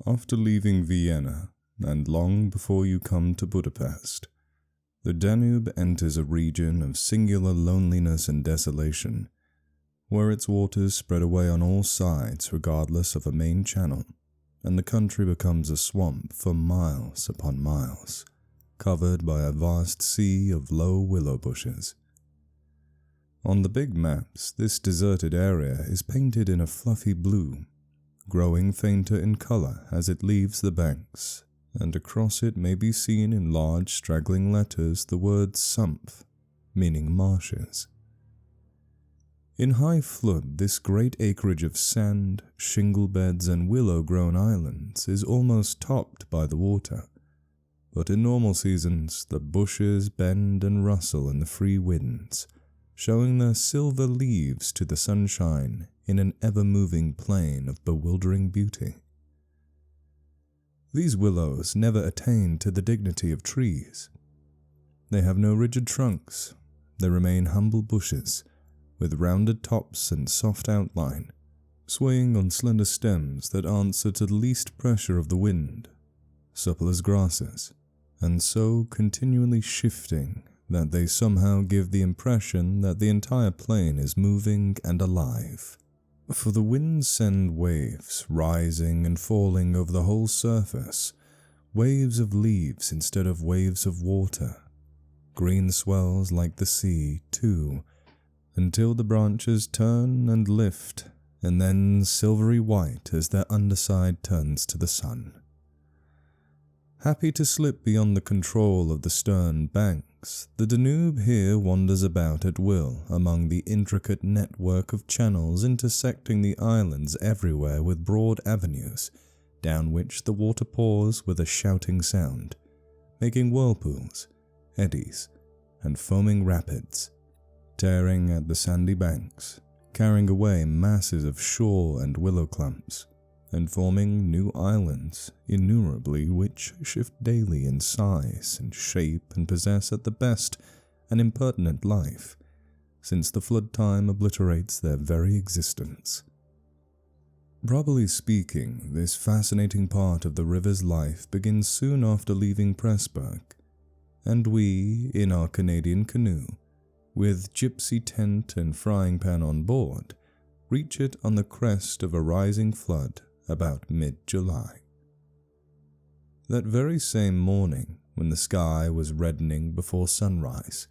After leaving Vienna, and long before you come to Budapest, the Danube enters a region of singular loneliness and desolation, where its waters spread away on all sides regardless of a main channel, and the country becomes a swamp for miles upon miles, covered by a vast sea of low willow bushes. On the big maps, this deserted area is painted in a fluffy blue, growing fainter in color as it leaves the banks, and across it may be seen in large straggling letters the word Sumpf, meaning marshes. In high flood, this great acreage of sand, shingle beds, and willow-grown islands is almost topped by the water, but in normal seasons the bushes bend and rustle in the free winds, showing their silver leaves to the sunshine in an ever-moving plain of bewildering beauty. These willows never attain to the dignity of trees. They have no rigid trunks. They remain humble bushes, with rounded tops and soft outline, swaying on slender stems that answer to the least pressure of the wind, supple as grasses, and so continually shifting that they somehow give the impression that the entire plain is moving and alive. For the winds send waves rising and falling over the whole surface, waves of leaves instead of waves of water, green swells like the sea, too, until the branches turn and lift, and then silvery white as their underside turns to the sun. Happy to slip beyond the control of the stern banks, the Danube here wanders about at will among the intricate network of channels intersecting the islands everywhere with broad avenues, down which the water pours with a shouting sound, making whirlpools, eddies, and foaming rapids, tearing at the sandy banks, carrying away masses of shore and willow clumps, and forming new islands innumerably which shift daily in size and shape and possess at the best an impertinent life, since the flood time obliterates their very existence. Properly speaking, this fascinating part of the river's life begins soon after leaving Pressburg, and we, in our Canadian canoe, with gypsy tent and frying pan on board, reach it on the crest of a rising flood about mid-July. That very same morning, when the sky was reddening before sunrise,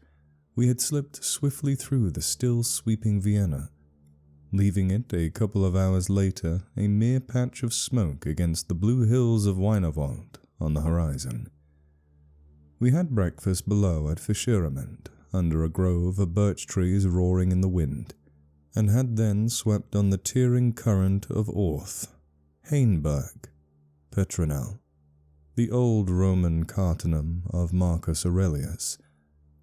we had slipped swiftly through the still sweeping Vienna, leaving it a couple of hours later a mere patch of smoke against the blue hills of Wienerwald on the horizon. We had breakfast below at Fischerament, under a grove of birch trees roaring in the wind, and had then swept on the tearing current of Orth, Hainburg, Petronell, the old Roman Cartanum of Marcus Aurelius,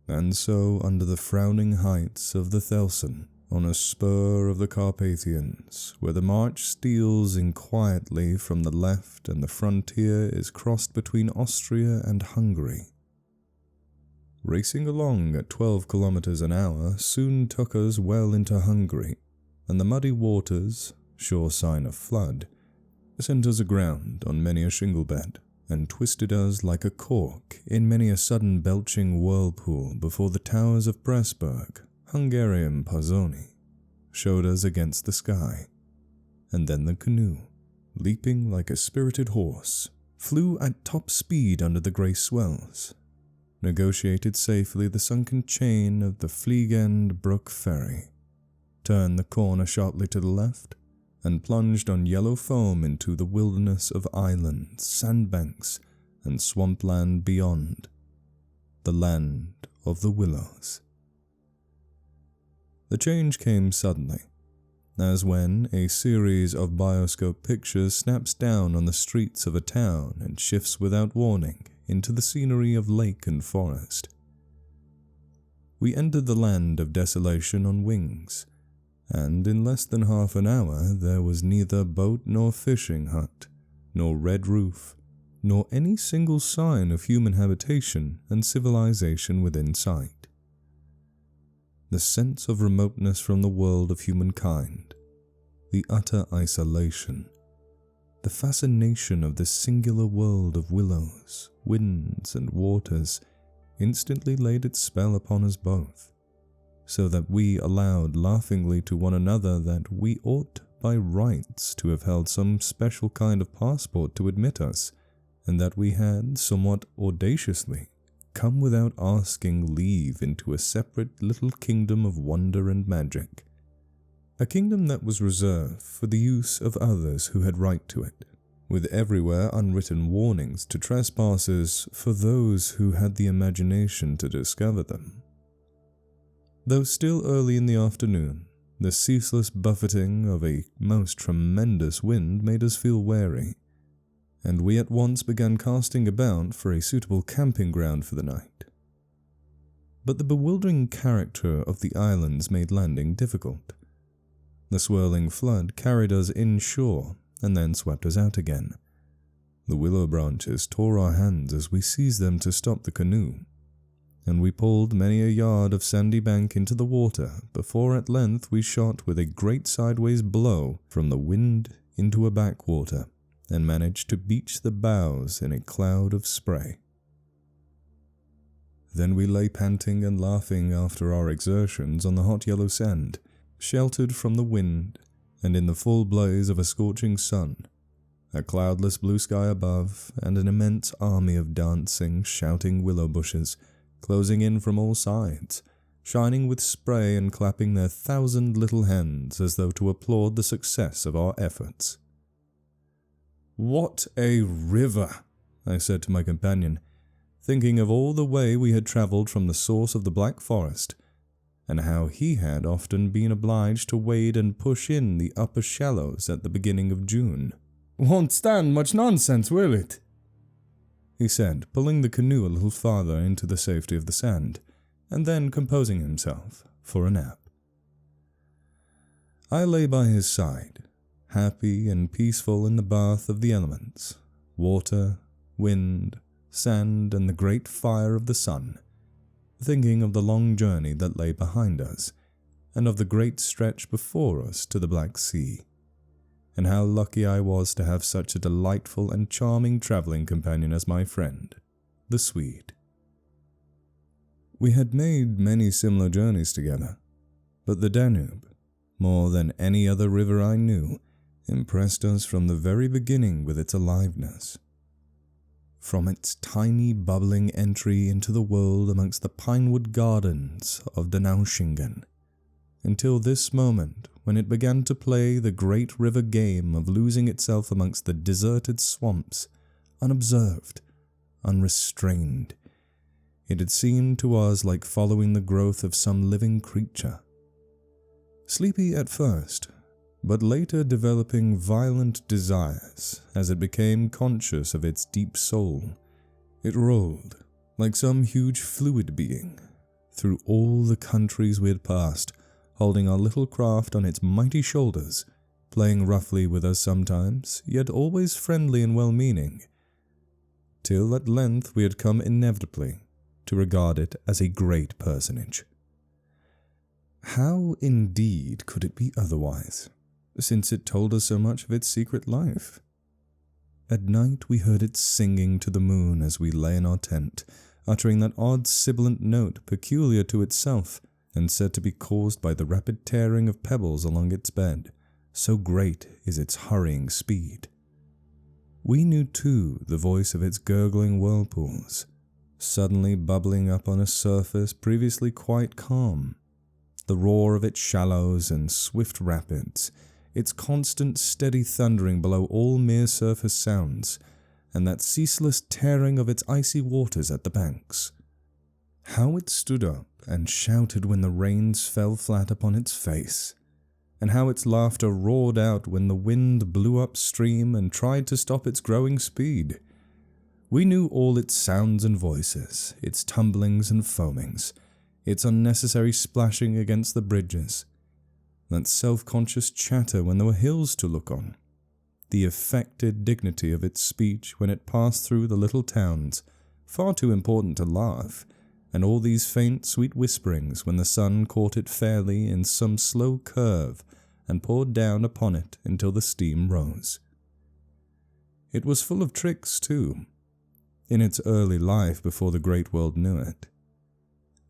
and so under the frowning heights of the Thelsen, on a spur of the Carpathians, where the march steals in quietly from the left and the frontier is crossed between Austria and Hungary. Racing along at 12 kilometers an hour soon took us well into Hungary, and the muddy waters, sure sign of flood, sent us aground on many a shingle bed, and twisted us like a cork in many a sudden belching whirlpool before the towers of Pressburg, Hungarian Pazzoni, showed us against the sky, and then the canoe, leaping like a spirited horse, flew at top speed under the grey swells, negotiated safely the sunken chain of the Fliegend Brook ferry, turned the corner sharply to the left, and plunged on yellow foam into the wilderness of islands, sandbanks, and swampland beyond, the land of the Willows. The change came suddenly, as when a series of bioscope pictures snaps down on the streets of a town and shifts without warning into the scenery of lake and forest. We entered the land of desolation on wings, and in less than half an hour there was neither boat nor fishing hut, nor red roof, nor any single sign of human habitation and civilization within sight. The sense of remoteness from the world of humankind, the utter isolation, The fascination of this singular world of willows, winds, and waters instantly laid its spell upon us both, so that we allowed laughingly to one another that we ought by rights to have held some special kind of passport to admit us, and that we had, somewhat audaciously, come without asking leave into a separate little kingdom of wonder and magic. A kingdom that was reserved for the use of others who had right to it, with everywhere unwritten warnings to trespassers for those who had the imagination to discover them. Though still early in the afternoon, the ceaseless buffeting of a most tremendous wind made us feel wary, and we at once began casting about for a suitable camping ground for the night. But the bewildering character of the islands made landing difficult. The swirling flood carried us inshore and then swept us out again. The willow branches tore our hands as we seized them to stop the canoe, and we pulled many a yard of sandy bank into the water before at length we shot with a great sideways blow from the wind into a backwater and managed to beach the bows in a cloud of spray. Then we lay panting and laughing after our exertions on the hot yellow sand, sheltered from the wind and in the full blaze of a scorching sun, a cloudless blue sky above, and an immense army of dancing, shouting willow bushes closing in from all sides, shining with spray and clapping their 1,000 little hands as though to applaud the success of our efforts. "What a river!" I said to my companion, thinking of all the way we had travelled from the source of the Black Forest, and how he had often been obliged to wade and push in the upper shallows at the beginning of June. "Won't stand much nonsense, will it?" he said, pulling the canoe a little farther into the safety of the sand, and then composing himself for a nap. I lay by his side, happy and peaceful in the bath of the elements, water, wind, sand, and the great fire of the sun, thinking of the long journey that lay behind us, and of the great stretch before us to the Black Sea, and how lucky I was to have such a delightful and charming travelling companion as my friend, the Swede. We had made many similar journeys together, but the Danube, more than any other river I knew, impressed us from the very beginning with its aliveness. From its tiny bubbling entry into the world amongst the pinewood gardens of Danauschingen, until this moment when it began to play the great river game of losing itself amongst the deserted swamps, unobserved, unrestrained. It had seemed to us like following the growth of some living creature. Sleepy at first, but later developing violent desires as it became conscious of its deep soul, it rolled, like some huge fluid being, through all the countries we had passed, holding our little craft on its mighty shoulders, playing roughly with us sometimes, yet always friendly and well-meaning, till at length we had come inevitably to regard it as a great personage. How indeed could it be otherwise, since it told us so much of its secret life? At night we heard it singing to the moon as we lay in our tent, uttering that odd sibilant note peculiar to itself, and said to be caused by the rapid tearing of pebbles along its bed, so great is its hurrying speed. We knew too the voice of its gurgling whirlpools, suddenly bubbling up on a surface previously quite calm, the roar of its shallows and swift rapids, its constant steady thundering below all mere surface sounds, and that ceaseless tearing of its icy waters at the banks. How it stood up and shouted when the rains fell flat upon its face, and how its laughter roared out when the wind blew upstream and tried to stop its growing speed. We knew all its sounds and voices, its tumblings and foamings, its unnecessary splashing against the bridges, that self-conscious chatter when there were hills to look on, the affected dignity of its speech when it passed through the little towns, far too important to laugh, and all these faint, sweet whisperings when the sun caught it fairly in some slow curve and poured down upon it until the steam rose. It was full of tricks, too, in its early life before the great world knew it.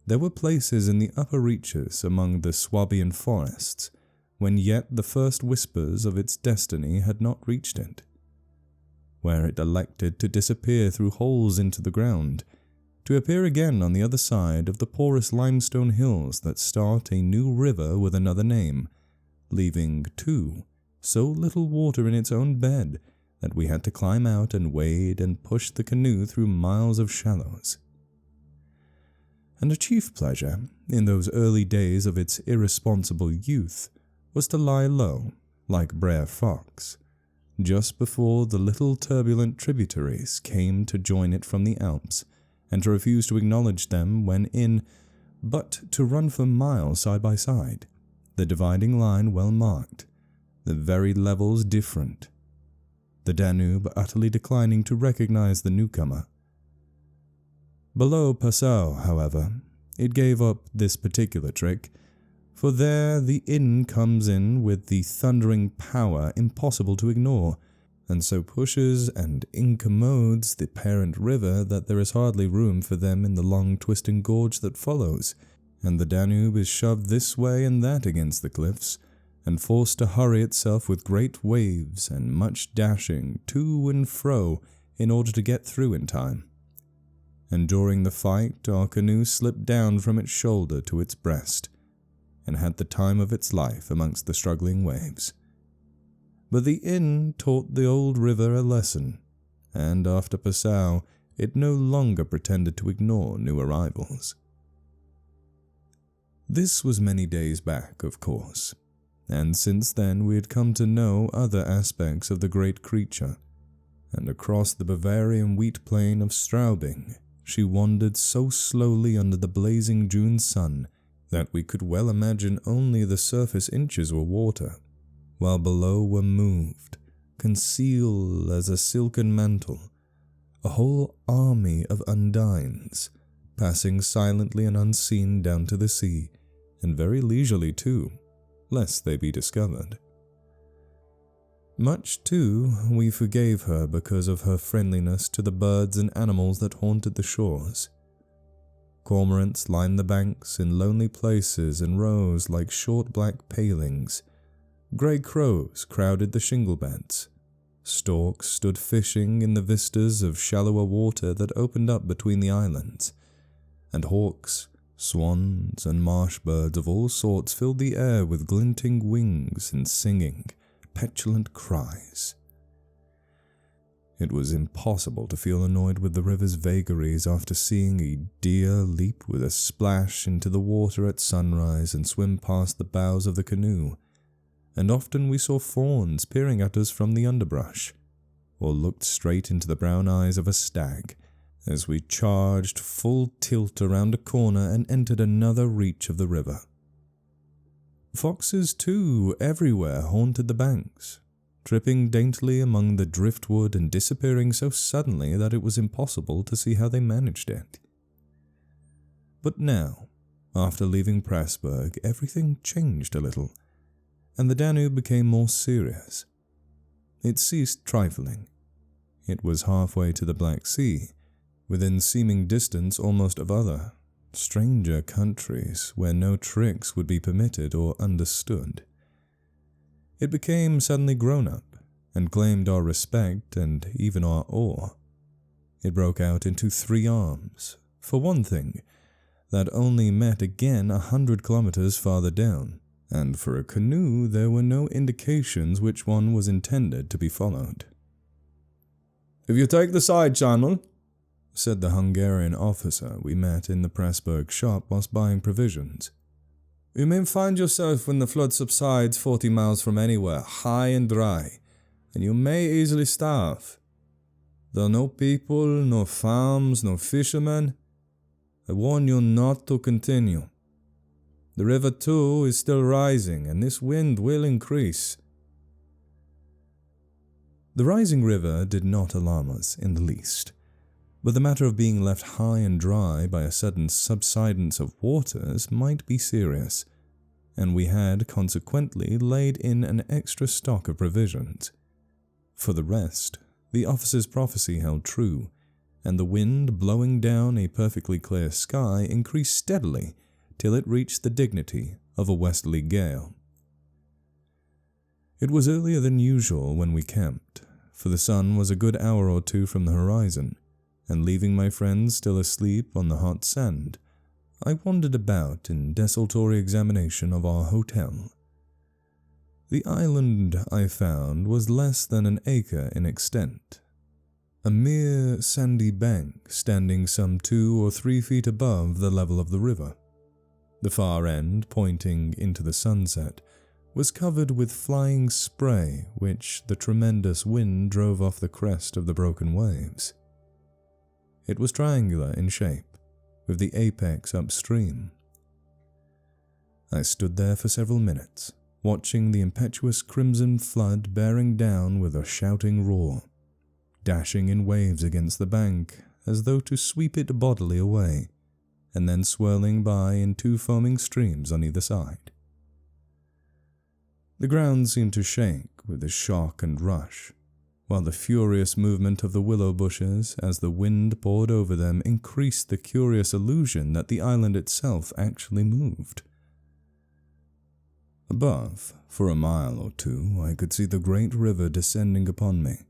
There were places in the upper reaches among the Swabian forests when yet the first whispers of its destiny had not reached it, where it elected to disappear through holes into the ground, to appear again on the other side of the porous limestone hills that start a new river with another name, leaving, too, so little water in its own bed that we had to climb out and wade and push the canoe through miles of shallows. And a chief pleasure, in those early days of its irresponsible youth, was to lie low, like Brer Fox, just before the little turbulent tributaries came to join it from the Alps, and to refuse to acknowledge them when in, but to run for miles side by side, the dividing line well marked, the very levels different, the Danube utterly declining to recognize the newcomer. Below Passau, however, it gave up this particular trick, for there the inn comes in with the thundering power impossible to ignore, and so pushes and incommodes the parent river that there is hardly room for them in the long twisting gorge that follows, and the Danube is shoved this way and that against the cliffs, and forced to hurry itself with great waves and much dashing to and fro in order to get through in time. And during the fight our canoe slipped down from its shoulder to its breast, and had the time of its life amongst the struggling waves. But the inn taught the old river a lesson, and after Passau it no longer pretended to ignore new arrivals. This was many days back, of course, and since then we had come to know other aspects of the great creature, and across the Bavarian wheat plain of Straubing she wandered so slowly under the blazing June sun that we could well imagine only the surface inches were water, while below were moved, concealed as a silken mantle, a whole army of undines, passing silently and unseen down to the sea, and very leisurely too, lest they be discovered. Much, too, we forgave her because of her friendliness to the birds and animals that haunted the shores. Cormorants lined the banks in lonely places in rows like short black palings. Grey crows crowded the shingle beds. Storks stood fishing in the vistas of shallower water that opened up between the islands, and hawks, swans, and marsh birds of all sorts filled the air with glinting wings and singing, petulant cries. It was impossible to feel annoyed with the river's vagaries after seeing a deer leap with a splash into the water at sunrise and swim past the bows of the canoe, and often we saw fawns peering at us from the underbrush, or looked straight into the brown eyes of a stag as we charged full tilt around a corner and entered another reach of the river. Foxes, too, everywhere haunted the banks, tripping daintily among the driftwood and disappearing so suddenly that it was impossible to see how they managed it. But now, after leaving Pressburg, everything changed a little, and the Danube became more serious. It ceased trifling. It was halfway to the Black Sea, within seeming distance almost of other, stranger countries where no tricks would be permitted or understood. It became suddenly grown up, and claimed our respect and even our awe. It broke out into three arms. For one thing, that only met again 100 kilometers farther down, and for a canoe there were no indications which one was intended to be followed. "If you take the side channel," said the Hungarian officer we met in the Pressburg shop whilst buying provisions, "you may find yourself when the flood subsides 40 miles from anywhere, high and dry, and you may easily starve. There are no people, no farms, no fishermen. I warn you not to continue. The river, too, is still rising, and this wind will increase." The rising river did not alarm us in the least, but the matter of being left high and dry by a sudden subsidence of waters might be serious, and we had consequently laid in an extra stock of provisions. For the rest, The officer's prophecy held true, and the wind blowing down a perfectly clear sky increased steadily till it reached the dignity of a westerly gale. It was earlier than usual when we camped, for the sun was a good hour or two from the horizon, and leaving my friends still asleep on the hot sand, I wandered about in desultory examination of our hotel. The island, I found, was less than an acre in extent, a mere sandy bank standing some 2 or 3 feet above the level of the river. The far end, pointing into the sunset, was covered with flying spray which the tremendous wind drove off the crest of the broken waves. It was triangular in shape, with the apex upstream. I stood there for several minutes, watching the impetuous crimson flood bearing down with a shouting roar, dashing in waves against the bank as though to sweep it bodily away, and then swirling by in 2 foaming streams on either side. The ground seemed to shake with the shock and rush, while the furious movement of the willow bushes as the wind poured over them increased the curious illusion that the island itself actually moved. Above, for a mile or 2, I could see the great river descending upon me.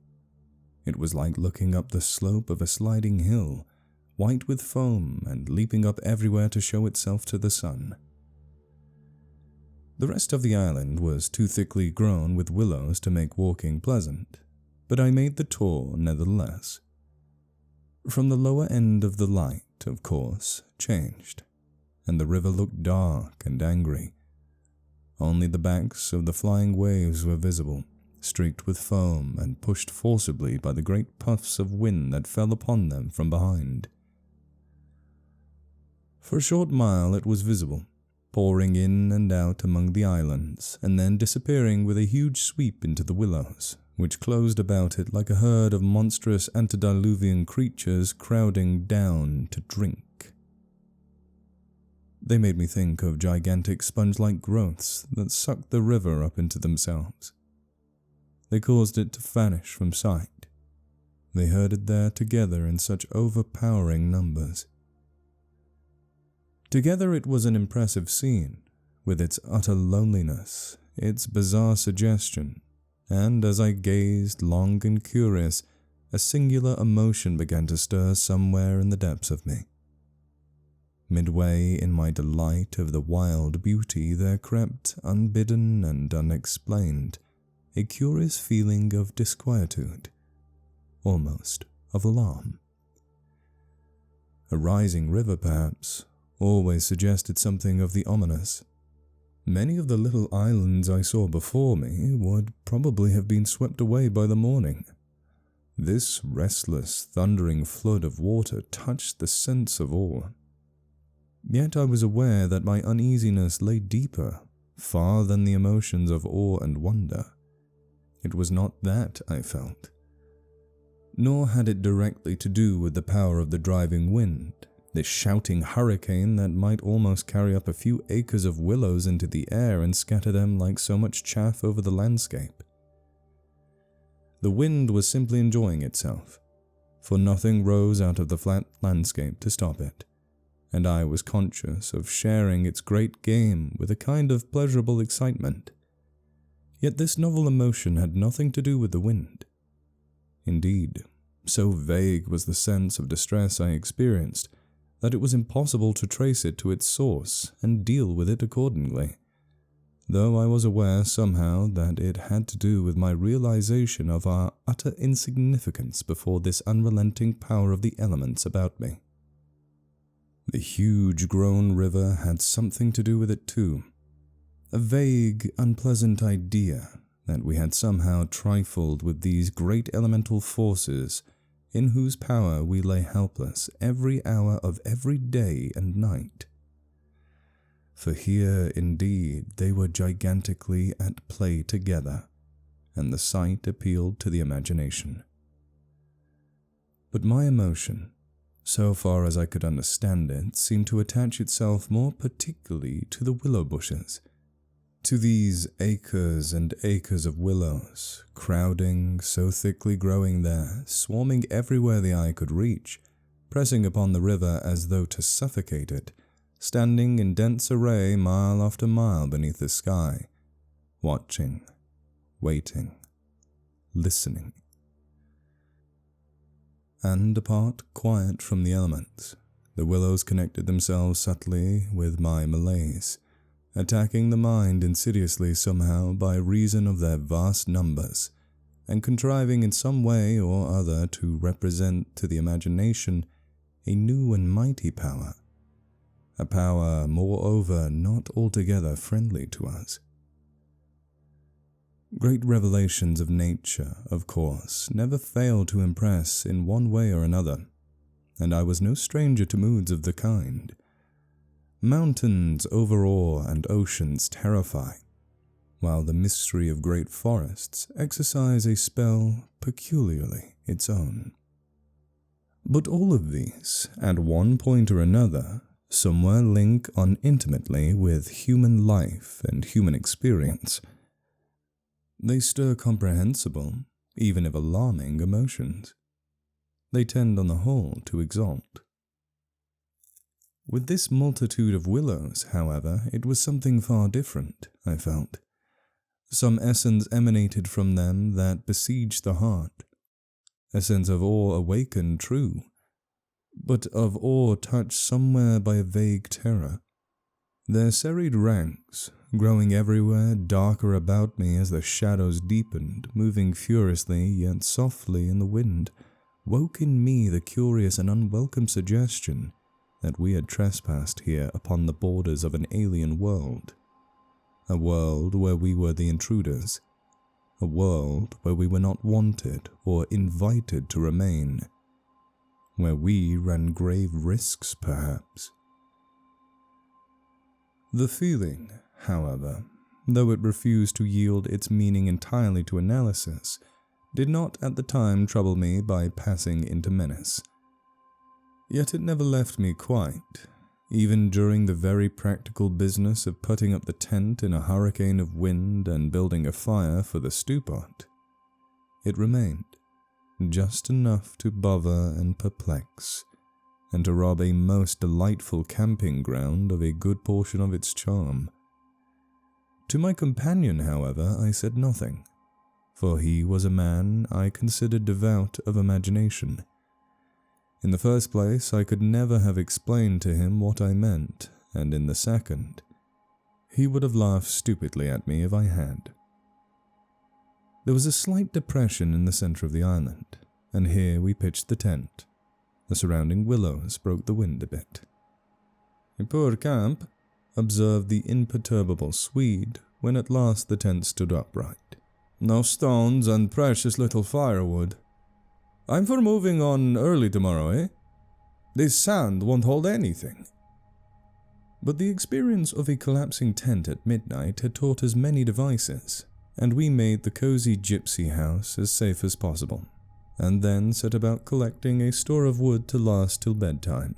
It was like looking up the slope of a sliding hill, white with foam and leaping up everywhere to show itself to the sun. The rest of the island was too thickly grown with willows to make walking pleasant, but I made the tour nevertheless. From the lower end of the light, of course, changed, and the river looked dark and angry. Only the backs of the flying waves were visible, streaked with foam and pushed forcibly by the great puffs of wind that fell upon them from behind. For a short mile it was visible, pouring in and out among the islands, and then disappearing with a huge sweep into the willows, which closed about it like a herd of monstrous antediluvian creatures crowding down to drink. They made me think of gigantic sponge-like growths that sucked the river up into themselves. They caused it to vanish from sight. They herded there together in such overpowering numbers. Together it was an impressive scene, with its utter loneliness, its bizarre suggestion, and as I gazed, long and curious, a singular emotion began to stir somewhere in the depths of me. Midway in my delight of the wild beauty there crept, unbidden and unexplained, a curious feeling of disquietude, almost of alarm. A rising river, perhaps, always suggested something of the ominous. Many of the little islands I saw before me would probably have been swept away by the morning. This restless, thundering flood of water touched the sense of awe. Yet I was aware that my uneasiness lay deeper, far than the emotions of awe and wonder. It was not that I felt, nor had it directly to do with the power of the driving wind, this shouting hurricane that might almost carry up a few acres of willows into the air and scatter them like so much chaff over the landscape. The wind was simply enjoying itself, for nothing rose out of the flat landscape to stop it, and I was conscious of sharing its great game with a kind of pleasurable excitement. Yet this novel emotion had nothing to do with the wind. Indeed, so vague was the sense of distress I experienced that it was impossible to trace it to its source and deal with it accordingly, though I was aware somehow that it had to do with my realization of our utter insignificance before this unrelenting power of the elements about me. The huge grown river had something to do with it too, a vague, unpleasant idea that we had somehow trifled with these great elemental forces in whose power we lay helpless every hour of every day and night. For here, indeed, they were gigantically at play together, and the sight appealed to the imagination. But my emotion, so far as I could understand it, seemed to attach itself more particularly to the willow bushes, To these acres and acres of willows, crowding, so thickly growing there, swarming everywhere the eye could reach, pressing upon the river as though to suffocate it, standing in dense array mile after mile beneath the sky, watching, waiting, listening. And apart, quiet from the elements, the willows connected themselves subtly with my malaise, attacking the mind insidiously somehow by reason of their vast numbers, and contriving in some way or other to represent to the imagination a new and mighty power, a power moreover not altogether friendly to us. Great revelations of nature, of course, never fail to impress in one way or another, and I was no stranger to moods of the kind. Mountains overawe and oceans terrify, while the mystery of great forests exercise a spell peculiarly its own. But all of these, at one point or another, somewhere link on intimately with human life and human experience. They stir comprehensible, even if alarming, emotions. They tend on the whole to exalt. With this multitude of willows, however, it was something far different, I felt. Some essence emanated from them that besieged the heart. A sense of awe awakened, true, but of awe touched somewhere by a vague terror. Their serried ranks, growing everywhere darker about me as the shadows deepened, moving furiously yet softly in the wind, woke in me the curious and unwelcome suggestion that we had trespassed here upon the borders of an alien world. A world where we were the intruders. A world where we were not wanted or invited to remain. Where we ran grave risks, perhaps. The feeling, however, though it refused to yield its meaning entirely to analysis, did not at the time trouble me by passing into menace. Yet it never left me quite, even during the very practical business of putting up the tent in a hurricane of wind and building a fire for the stew-pot. It remained, just enough to bother and perplex, and to rob a most delightful camping ground of a good portion of its charm. To my companion, however, I said nothing, for he was a man I considered devout of imagination. In the first place, I could never have explained to him what I meant, and in the second, he would have laughed stupidly at me if I had. There was a slight depression in the center of the island, and here we pitched the tent. The surrounding willows broke the wind a bit. "A poor camp," observed the imperturbable Swede when at last the tent stood upright. "No stones and precious little firewood. I'm for moving on early tomorrow, eh? This sand won't hold anything." But the experience of a collapsing tent at midnight had taught us many devices, and we made the cozy gypsy house as safe as possible, and then set about collecting a store of wood to last till bedtime.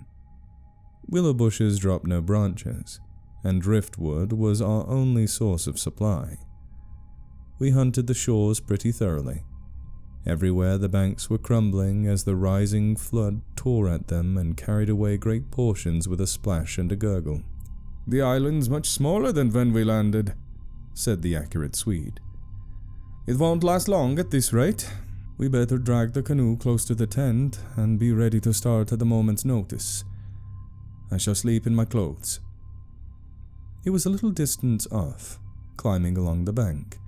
Willow bushes dropped no branches, and driftwood was our only source of supply. We hunted the shores pretty thoroughly. Everywhere the banks were crumbling as the rising flood tore at them and carried away great portions with a splash and a gurgle. "The island's much smaller than when we landed," said the accurate Swede. "It won't last long at this rate. We better drag the canoe close to the tent and be ready to start at a moment's notice. I shall sleep in my clothes." He was a little distance off, climbing along the bank,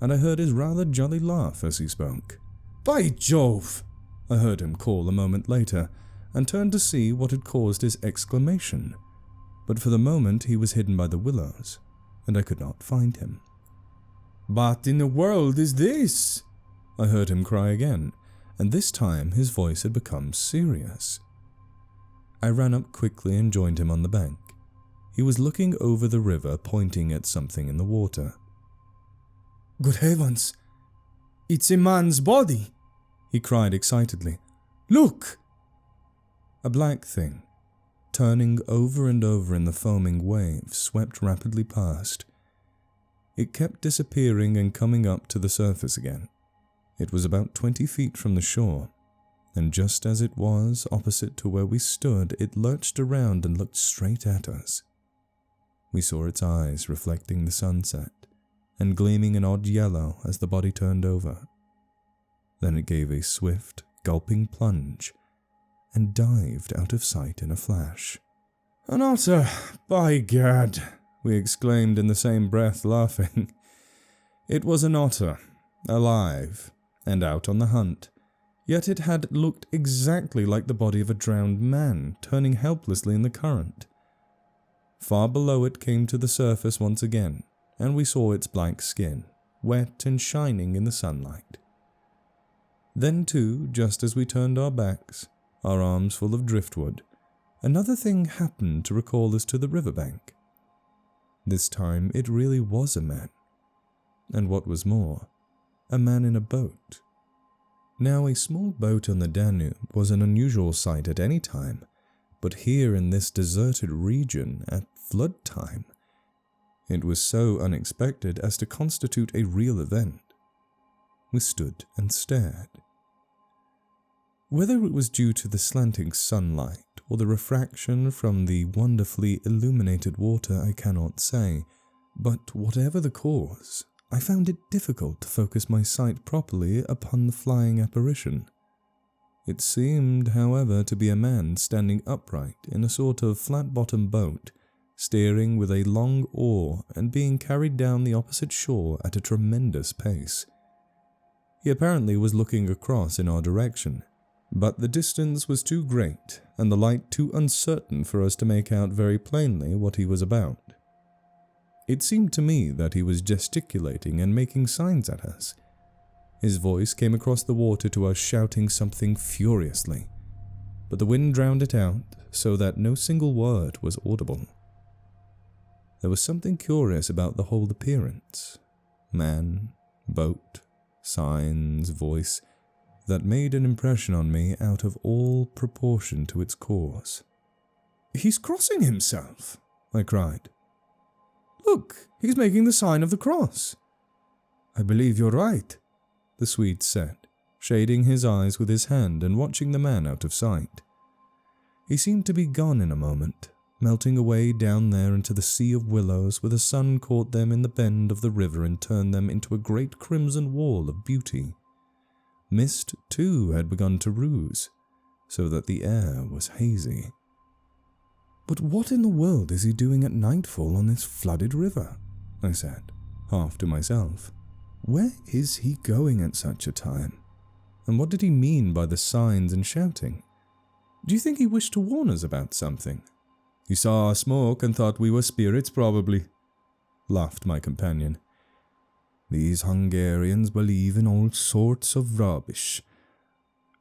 and I heard his rather jolly laugh as he spoke. "By Jove!" I heard him call a moment later, and turned to see what had caused his exclamation, but for the moment he was hidden by the willows, and I could not find him. "What in the world is this?" I heard him cry again, and this time his voice had become serious. I ran up quickly and joined him on the bank. He was looking over the river, pointing at something in the water. "Good heavens! It's a man's body!" he cried excitedly. "Look!" A black thing, turning over and over in the foaming waves, swept rapidly past. It kept disappearing and coming up to the surface again. It was about 20 feet from the shore, and just as it was opposite to where we stood, it lurched around and looked straight at us. We saw its eyes reflecting the sunset, and gleaming an odd yellow as the body turned over. Then it gave a swift, gulping plunge, and dived out of sight in a flash. "An otter, by gad!" we exclaimed in the same breath, laughing. It was an otter, alive, and out on the hunt, yet it had looked exactly like the body of a drowned man, turning helplessly in the current. Far below it came to the surface once again, and we saw its black skin, wet and shining in the sunlight. Then too, just as we turned our backs, our arms full of driftwood, another thing happened to recall us to the riverbank. This time it really was a man, and what was more, a man in a boat. Now, a small boat on the Danube was an unusual sight at any time, but here in this deserted region at flood time, it was so unexpected as to constitute a real event. We stood and stared. Whether it was due to the slanting sunlight or the refraction from the wonderfully illuminated water, I cannot say, but whatever the cause, I found it difficult to focus my sight properly upon the flying apparition. It seemed, however, to be a man standing upright in a sort of flat-bottomed boat, steering with a long oar and being carried down the opposite shore at a tremendous pace. He apparently was looking across in our direction, but the distance was too great and the light too uncertain for us to make out very plainly what he was about. It seemed to me that he was gesticulating and making signs at us. His voice came across the water to us shouting something furiously, but the wind drowned it out so that no single word was audible. There was something curious about the whole appearance, man, boat, signs, voice, that made an impression on me out of all proportion to its cause. "He's crossing himself," I cried. "Look, he's making the sign of the cross." "I believe you're right," the Swede said, shading his eyes with his hand and watching the man out of sight. He seemed to be gone in a moment, melting away down there into the sea of willows where the sun caught them in the bend of the river and turned them into a great crimson wall of beauty. Mist, too, had begun to ruse, so that the air was hazy. "But what in the world is he doing at nightfall on this flooded river?" I said, half to myself. "Where is he going at such a time? And what did he mean by the signs and shouting? Do you think he wished to warn us about something?" "He saw our smoke and thought we were spirits, probably," laughed my companion. "These Hungarians believe in all sorts of rubbish.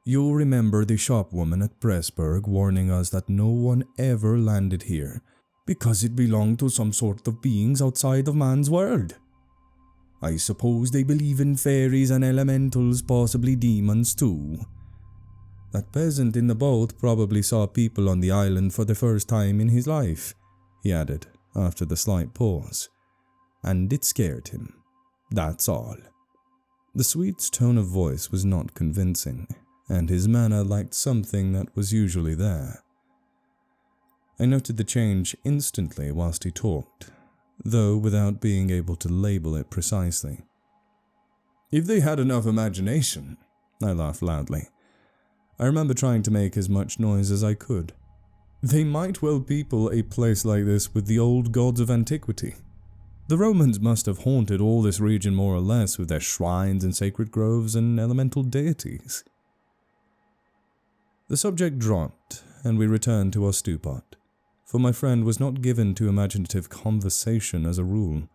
You remember the shopwoman at Pressburg warning us that no one ever landed here because it belonged to some sort of beings outside of man's world. I suppose they believe in fairies and elementals, possibly demons too. That peasant in the boat probably saw people on the island for the first time in his life," he added, after the slight pause. "And it scared him. That's all." The Swede's tone of voice was not convincing, and his manner lacked something that was usually there. I noted the change instantly whilst he talked, though without being able to label it precisely. "If they had enough imagination," I laughed loudly. I remember trying to make as much noise as I could. "They might well people a place like this with the old gods of antiquity. The Romans must have haunted all this region more or less with their shrines and sacred groves and elemental deities." The subject dropped, and we returned to our stew-pot, for my friend was not given to imaginative conversation as a rule.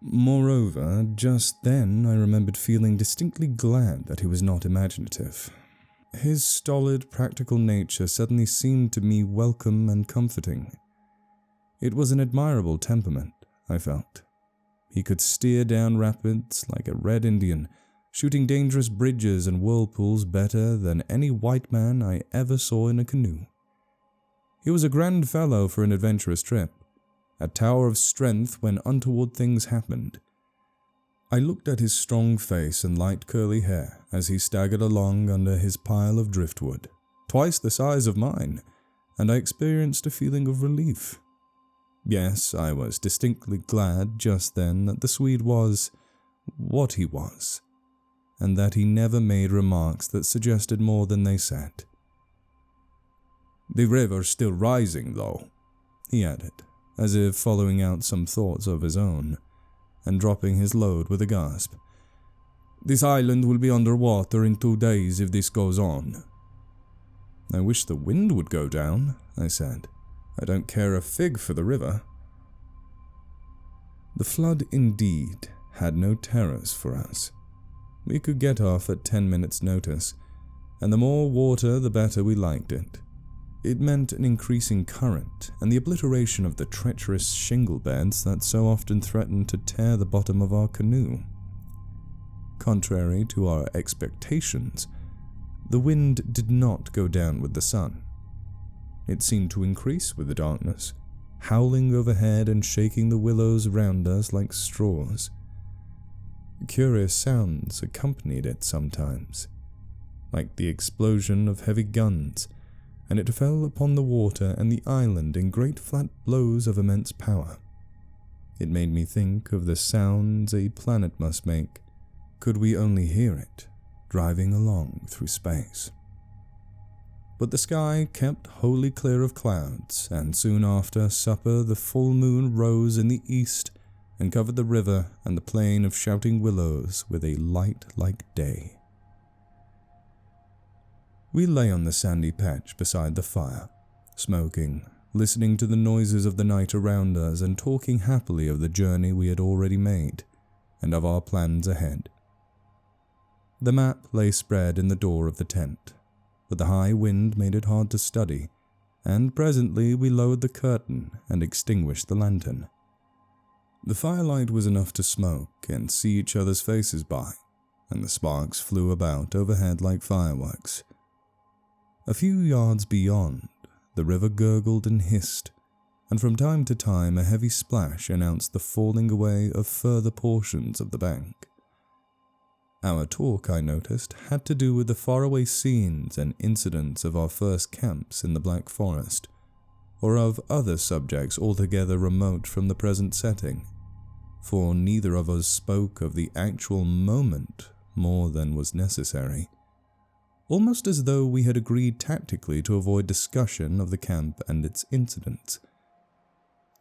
Moreover, just then I remembered feeling distinctly glad that he was not imaginative. His stolid, practical nature suddenly seemed to me welcome and comforting. It was an admirable temperament, I felt. He could steer down rapids like a red Indian, shooting dangerous bridges and whirlpools better than any white man I ever saw in a canoe. He was a grand fellow for an adventurous trip, a tower of strength when untoward things happened. I looked at his strong face and light curly hair as he staggered along under his pile of driftwood, twice the size of mine, and I experienced a feeling of relief. Yes, I was distinctly glad just then that the Swede was what he was, and that he never made remarks that suggested more than they said. "The river's still rising, though," he added, as if following out some thoughts of his own, and dropping his load with a gasp. "This island will be under water in 2 days if this goes on." "I wish the wind would go down," I said. "I don't care a fig for the river." The flood indeed had no terrors for us. We could get off at 10 minutes' notice, and the more water the better we liked it. It meant an increasing current and the obliteration of the treacherous shingle beds that so often threatened to tear the bottom of our canoe. Contrary to our expectations, the wind did not go down with the sun. It seemed to increase with the darkness, howling overhead and shaking the willows around us like straws. Curious sounds accompanied it sometimes, like the explosion of heavy guns, and it fell upon the water and the island in great flat blows of immense power. It made me think of the sounds a planet must make, could we only hear it, driving along through space. But the sky kept wholly clear of clouds, and soon after supper the full moon rose in the east and covered the river and the plain of shouting willows with a light like day. We lay on the sandy patch beside the fire, smoking, listening to the noises of the night around us and talking happily of the journey we had already made and of our plans ahead. The map lay spread in the door of the tent, but the high wind made it hard to study, and presently we lowered the curtain and extinguished the lantern. The firelight was enough to smoke and see each other's faces by, and the sparks flew about overhead like fireworks. A few yards beyond, the river gurgled and hissed, and from time to time a heavy splash announced the falling away of further portions of the bank. Our talk, I noticed, had to do with the faraway scenes and incidents of our first camps in the Black Forest, or of other subjects altogether remote from the present setting, for neither of us spoke of the actual moment more than was necessary, almost as though we had agreed tactically to avoid discussion of the camp and its incidents.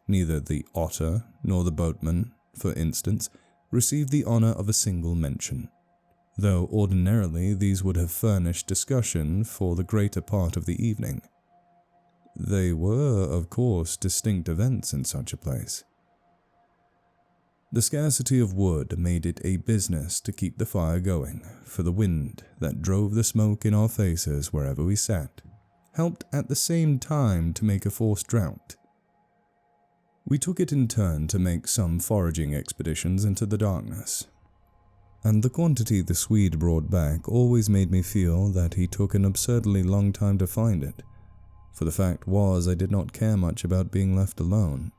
Neither the otter nor the boatman, for instance, received the honor of a single mention, though ordinarily these would have furnished discussion for the greater part of the evening. They were, of course, distinct events in such a place. The scarcity of wood made it a business to keep the fire going, for the wind that drove the smoke in our faces wherever we sat helped at the same time to make a forced draught. We took it in turn to make some foraging expeditions into the darkness, and the quantity the Swede brought back always made me feel that he took an absurdly long time to find it, for the fact was I did not care much about being left alone,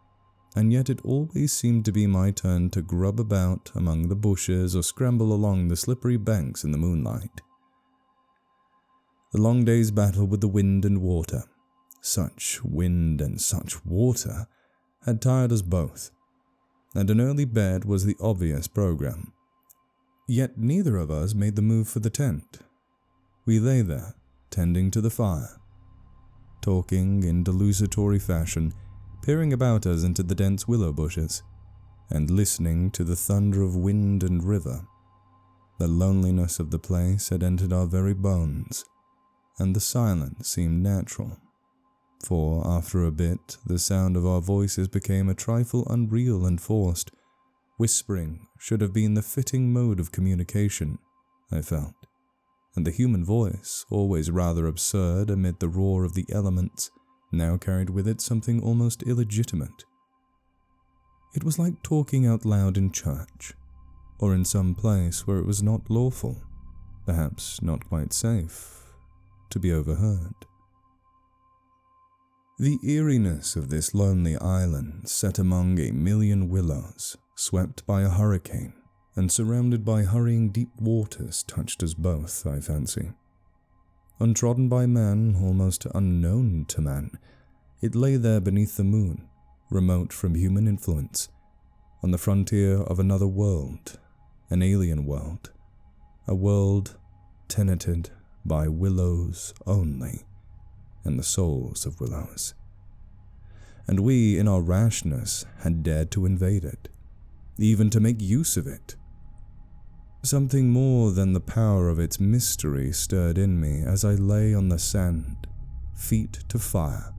and yet it always seemed to be my turn to grub about among the bushes or scramble along the slippery banks in the moonlight. The long day's battle with the wind and water, such wind and such water, had tired us both, and an early bed was the obvious program. Yet neither of us made the move for the tent. We lay there, tending to the fire, talking in desultory fashion, peering about us into the dense willow bushes, and listening to the thunder of wind and river. The loneliness of the place had entered our very bones, and the silence seemed natural, for after a bit the sound of our voices became a trifle unreal and forced. Whispering should have been the fitting mode of communication, I felt, and the human voice, always rather absurd amid the roar of the elements, now carried with it something almost illegitimate. It was like talking out loud in church, or in some place where it was not lawful, perhaps not quite safe, to be overheard. The eeriness of this lonely island, set among a million willows, swept by a hurricane, and surrounded by hurrying deep waters, touched us both, I fancy. Untrodden by man, almost unknown to man, it lay there beneath the moon, remote from human influence, on the frontier of another world, an alien world, a world tenanted by willows only, and the souls of willows. And we, in our rashness, had dared to invade it, even to make use of it. Something more than the power of its mystery stirred in me as I lay on the sand, feet to fire,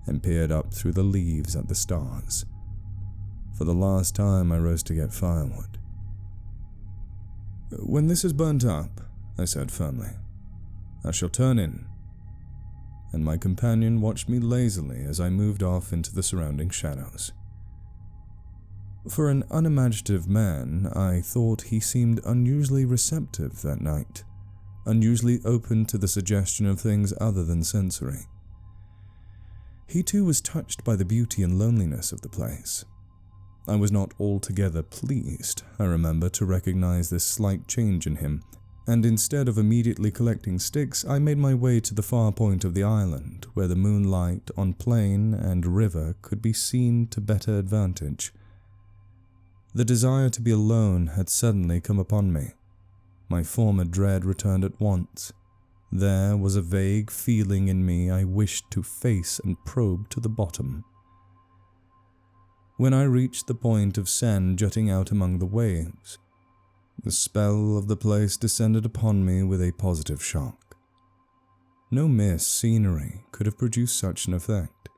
and peered up through the leaves at the stars. For the last time I rose to get firewood. "When this is burnt up," I said firmly, "I shall turn in." And my companion watched me lazily as I moved off into the surrounding shadows. For an unimaginative man, I thought he seemed unusually receptive that night, unusually open to the suggestion of things other than sensory. He too was touched by the beauty and loneliness of the place. I was not altogether pleased, I remember, to recognize this slight change in him, and instead of immediately collecting sticks, I made my way to the far point of the island, where the moonlight on plain and river could be seen to better advantage. The desire to be alone had suddenly come upon me. My former dread returned at once. There was a vague feeling in me I wished to face and probe to the bottom. When I reached the point of sand jutting out among the waves, the spell of the place descended upon me with a positive shock. No mere scenery could have produced such an effect.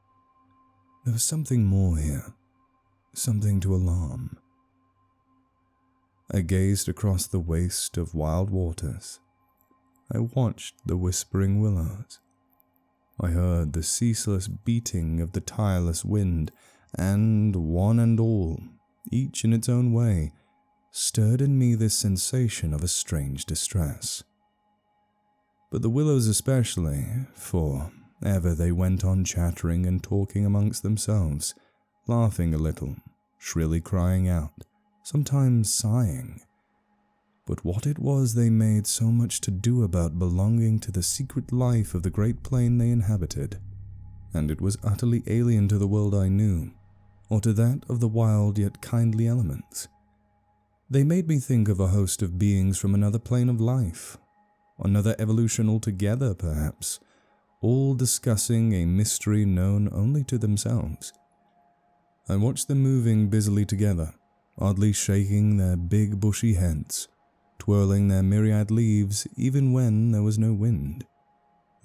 There was something more here, something to alarm. I gazed across the waste of wild waters. I watched the whispering willows. I heard the ceaseless beating of the tireless wind, and one and all, each in its own way, stirred in me this sensation of a strange distress. But the willows especially, for ever they went on chattering and talking amongst themselves, laughing a little, shrilly crying out, sometimes sighing. But what it was they made so much to do about belonging to the secret life of the great plain they inhabited, and it was utterly alien to the world I knew, or to that of the wild yet kindly elements. They made me think of a host of beings from another plane of life, another evolution altogether perhaps, all discussing a mystery known only to themselves. I watched them moving busily together, oddly shaking their big bushy heads, twirling their myriad leaves even when there was no wind.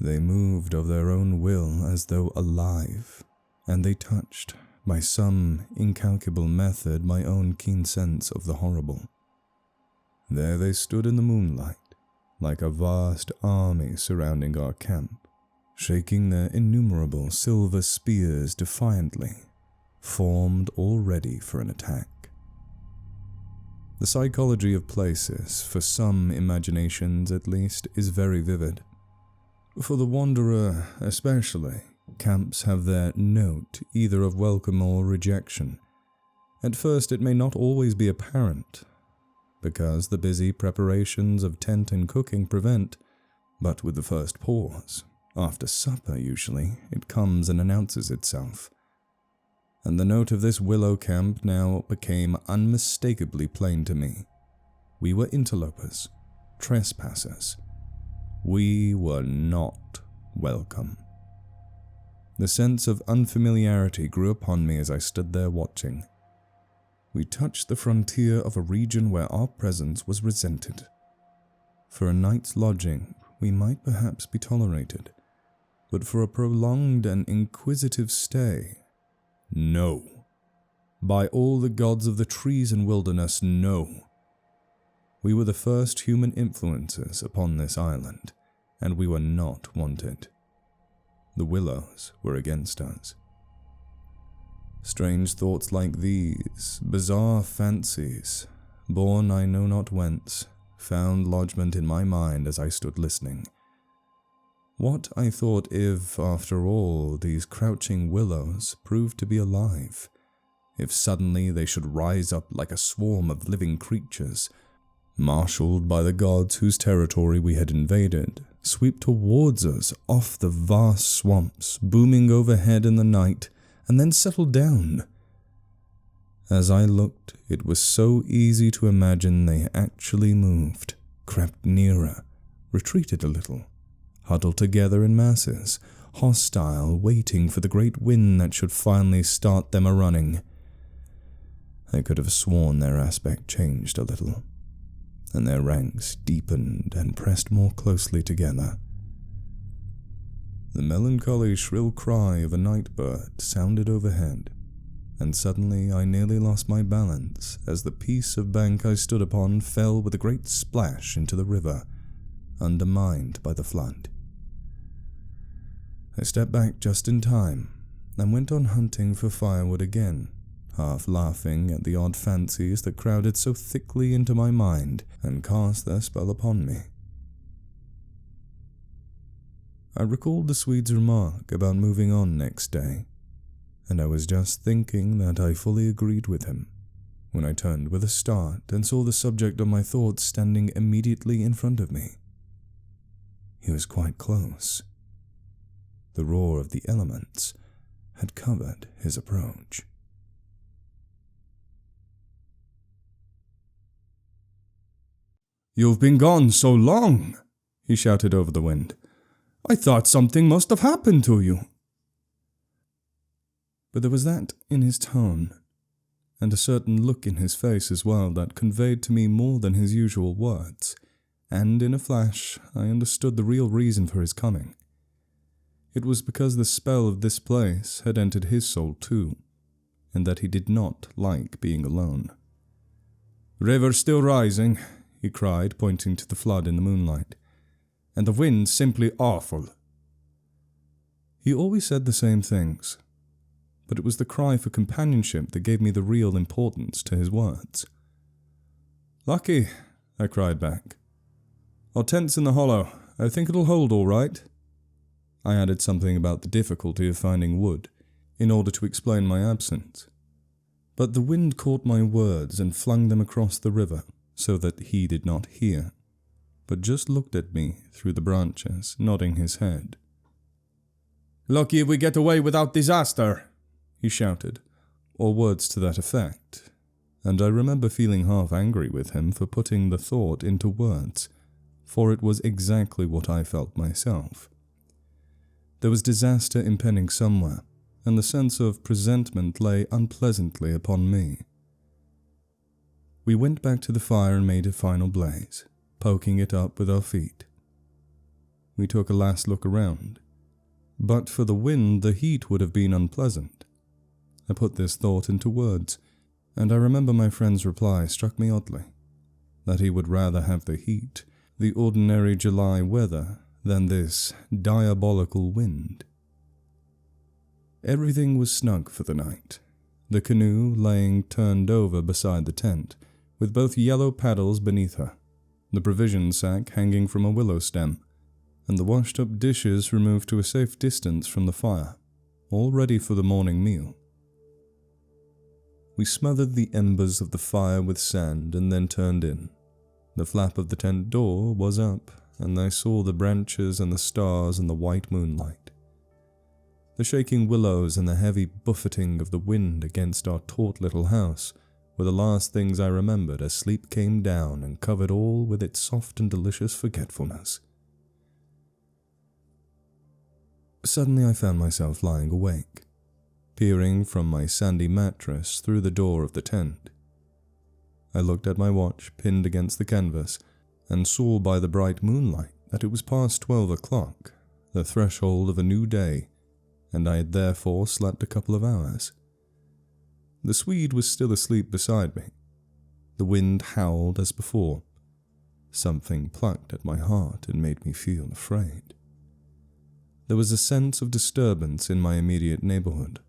They moved of their own will as though alive, and they touched, by some incalculable method, my own keen sense of the horrible. There they stood in the moonlight, like a vast army surrounding our camp, shaking their innumerable silver spears defiantly, formed all ready for an attack. The psychology of places, for some imaginations at least, is very vivid. For the wanderer especially, camps have their note either of welcome or rejection. At first it may not always be apparent, because the busy preparations of tent and cooking prevent, but with the first pause, after supper usually, it comes and announces itself. And the note of this willow camp now became unmistakably plain to me. We were interlopers, trespassers. We were not welcome. The sense of unfamiliarity grew upon me as I stood there watching. We touched the frontier of a region where our presence was resented. For a night's lodging, we might perhaps be tolerated, but for a prolonged and inquisitive stay, no. By all the gods of the trees and wilderness, no. We were the first human influences upon this island, and we were not wanted. The willows were against us. Strange thoughts like these, bizarre fancies, born I know not whence, found lodgment in my mind as I stood listening. What, I thought, if, after all, these crouching willows proved to be alive? If suddenly they should rise up like a swarm of living creatures, marshaled by the gods whose territory we had invaded, sweep towards us off the vast swamps, booming overhead in the night, and then settle down. As I looked, it was so easy to imagine they actually moved, crept nearer, retreated a little, huddled together in masses, hostile, waiting for the great wind that should finally start them a-running. I could have sworn their aspect changed a little, and their ranks deepened and pressed more closely together. The melancholy shrill cry of a night bird sounded overhead, and suddenly I nearly lost my balance as the piece of bank I stood upon fell with a great splash into the river, undermined by the flood. I stepped back just in time and went on hunting for firewood again, half laughing at the odd fancies that crowded so thickly into my mind and cast their spell upon me. I recalled the Swede's remark about moving on next day, and I was just thinking that I fully agreed with him when I turned with a start and saw the subject of my thoughts standing immediately in front of me. He was quite close. The roar of the elements had covered his approach. "You've been gone so long," he shouted over the wind. "I thought something must have happened to you." But there was that in his tone, and a certain look in his face as well, that conveyed to me more than his usual words, and in a flash I understood the real reason for his coming. It was because the spell of this place had entered his soul too, and that he did not like being alone. "River's still rising," he cried, pointing to the flood in the moonlight, "and the wind's simply awful." He always said the same things, but it was the cry for companionship that gave me the real importance to his words. "Lucky," I cried back. "Our tent's in the hollow. I think it'll hold all right." I added something about the difficulty of finding wood, in order to explain my absence. But the wind caught my words and flung them across the river, so that he did not hear, but just looked at me through the branches, nodding his head. "Lucky if we get away without disaster," he shouted, or words to that effect, and I remember feeling half angry with him for putting the thought into words, for it was exactly what I felt myself. There was disaster impending somewhere, and the sense of presentiment lay unpleasantly upon me. We went back to the fire and made a final blaze, poking it up with our feet. We took a last look around. But for the wind, the heat would have been unpleasant. I put this thought into words, and I remember my friend's reply struck me oddly, that he would rather have the heat, the ordinary July weather, than this diabolical wind. Everything was snug for the night, the canoe laying turned over beside the tent, with both yellow paddles beneath her, the provision sack hanging from a willow stem, and the washed-up dishes removed to a safe distance from the fire, all ready for the morning meal. We smothered the embers of the fire with sand and then turned in. The flap of the tent door was up, and I saw the branches and the stars in the white moonlight. The shaking willows and the heavy buffeting of the wind against our taut little house were the last things I remembered as sleep came down and covered all with its soft and delicious forgetfulness. Suddenly I found myself lying awake, peering from my sandy mattress through the door of the tent. I looked at my watch pinned against the canvas and saw by the bright moonlight that it was past 12 o'clock, the threshold of a new day, and I had therefore slept a couple of hours. The Swede was still asleep beside me. The wind howled as before. Something plucked at my heart and made me feel afraid. There was a sense of disturbance in my immediate neighborhood.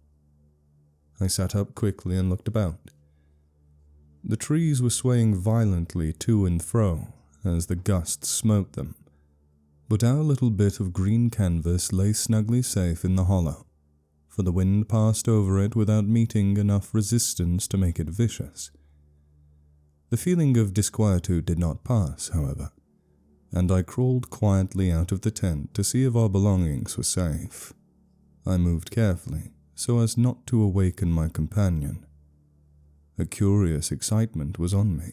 I sat up quickly and looked about. The trees were swaying violently to and fro as the gusts smote them. But our little bit of green canvas lay snugly safe in the hollow, for the wind passed over it without meeting enough resistance to make it vicious. The feeling of disquietude did not pass, however, and I crawled quietly out of the tent to see if our belongings were safe. I moved carefully, so as not to awaken my companion. A curious excitement was on me.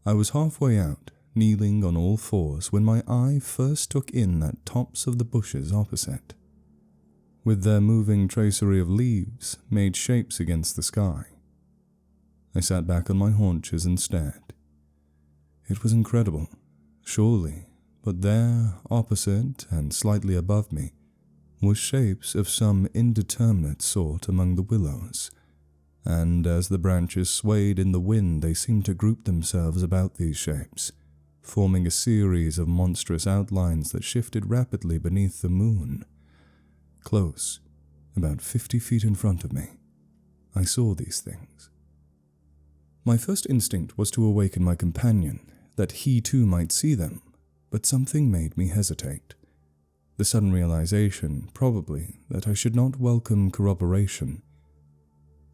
I was halfway out, kneeling on all fours, when my eye first took in the tops of the bushes opposite. With their moving tracery of leaves, made shapes against the sky. I sat back on my haunches and stared. It was incredible, surely, but there, opposite and slightly above me, were shapes of some indeterminate sort among the willows, and as the branches swayed in the wind they seemed to group themselves about these shapes, forming a series of monstrous outlines that shifted rapidly beneath the moon. Close, about 50 feet in front of me, I saw these things. My first instinct was to awaken my companion, that he too might see them, but something made me hesitate. The sudden realization, probably, that I should not welcome corroboration.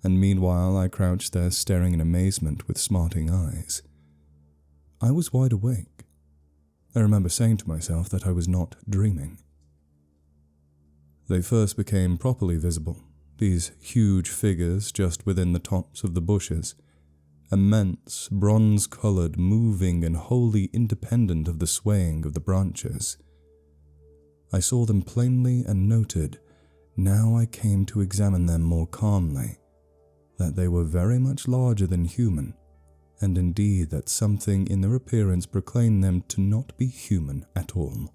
And meanwhile I crouched there staring in amazement with smarting eyes. I was wide awake. I remember saying to myself that I was not dreaming. They first became properly visible, these huge figures just within the tops of the bushes, immense, bronze-colored, moving and wholly independent of the swaying of the branches. I saw them plainly and noted, now I came to examine them more calmly, that they were very much larger than human, and indeed that something in their appearance proclaimed them to not be human at all.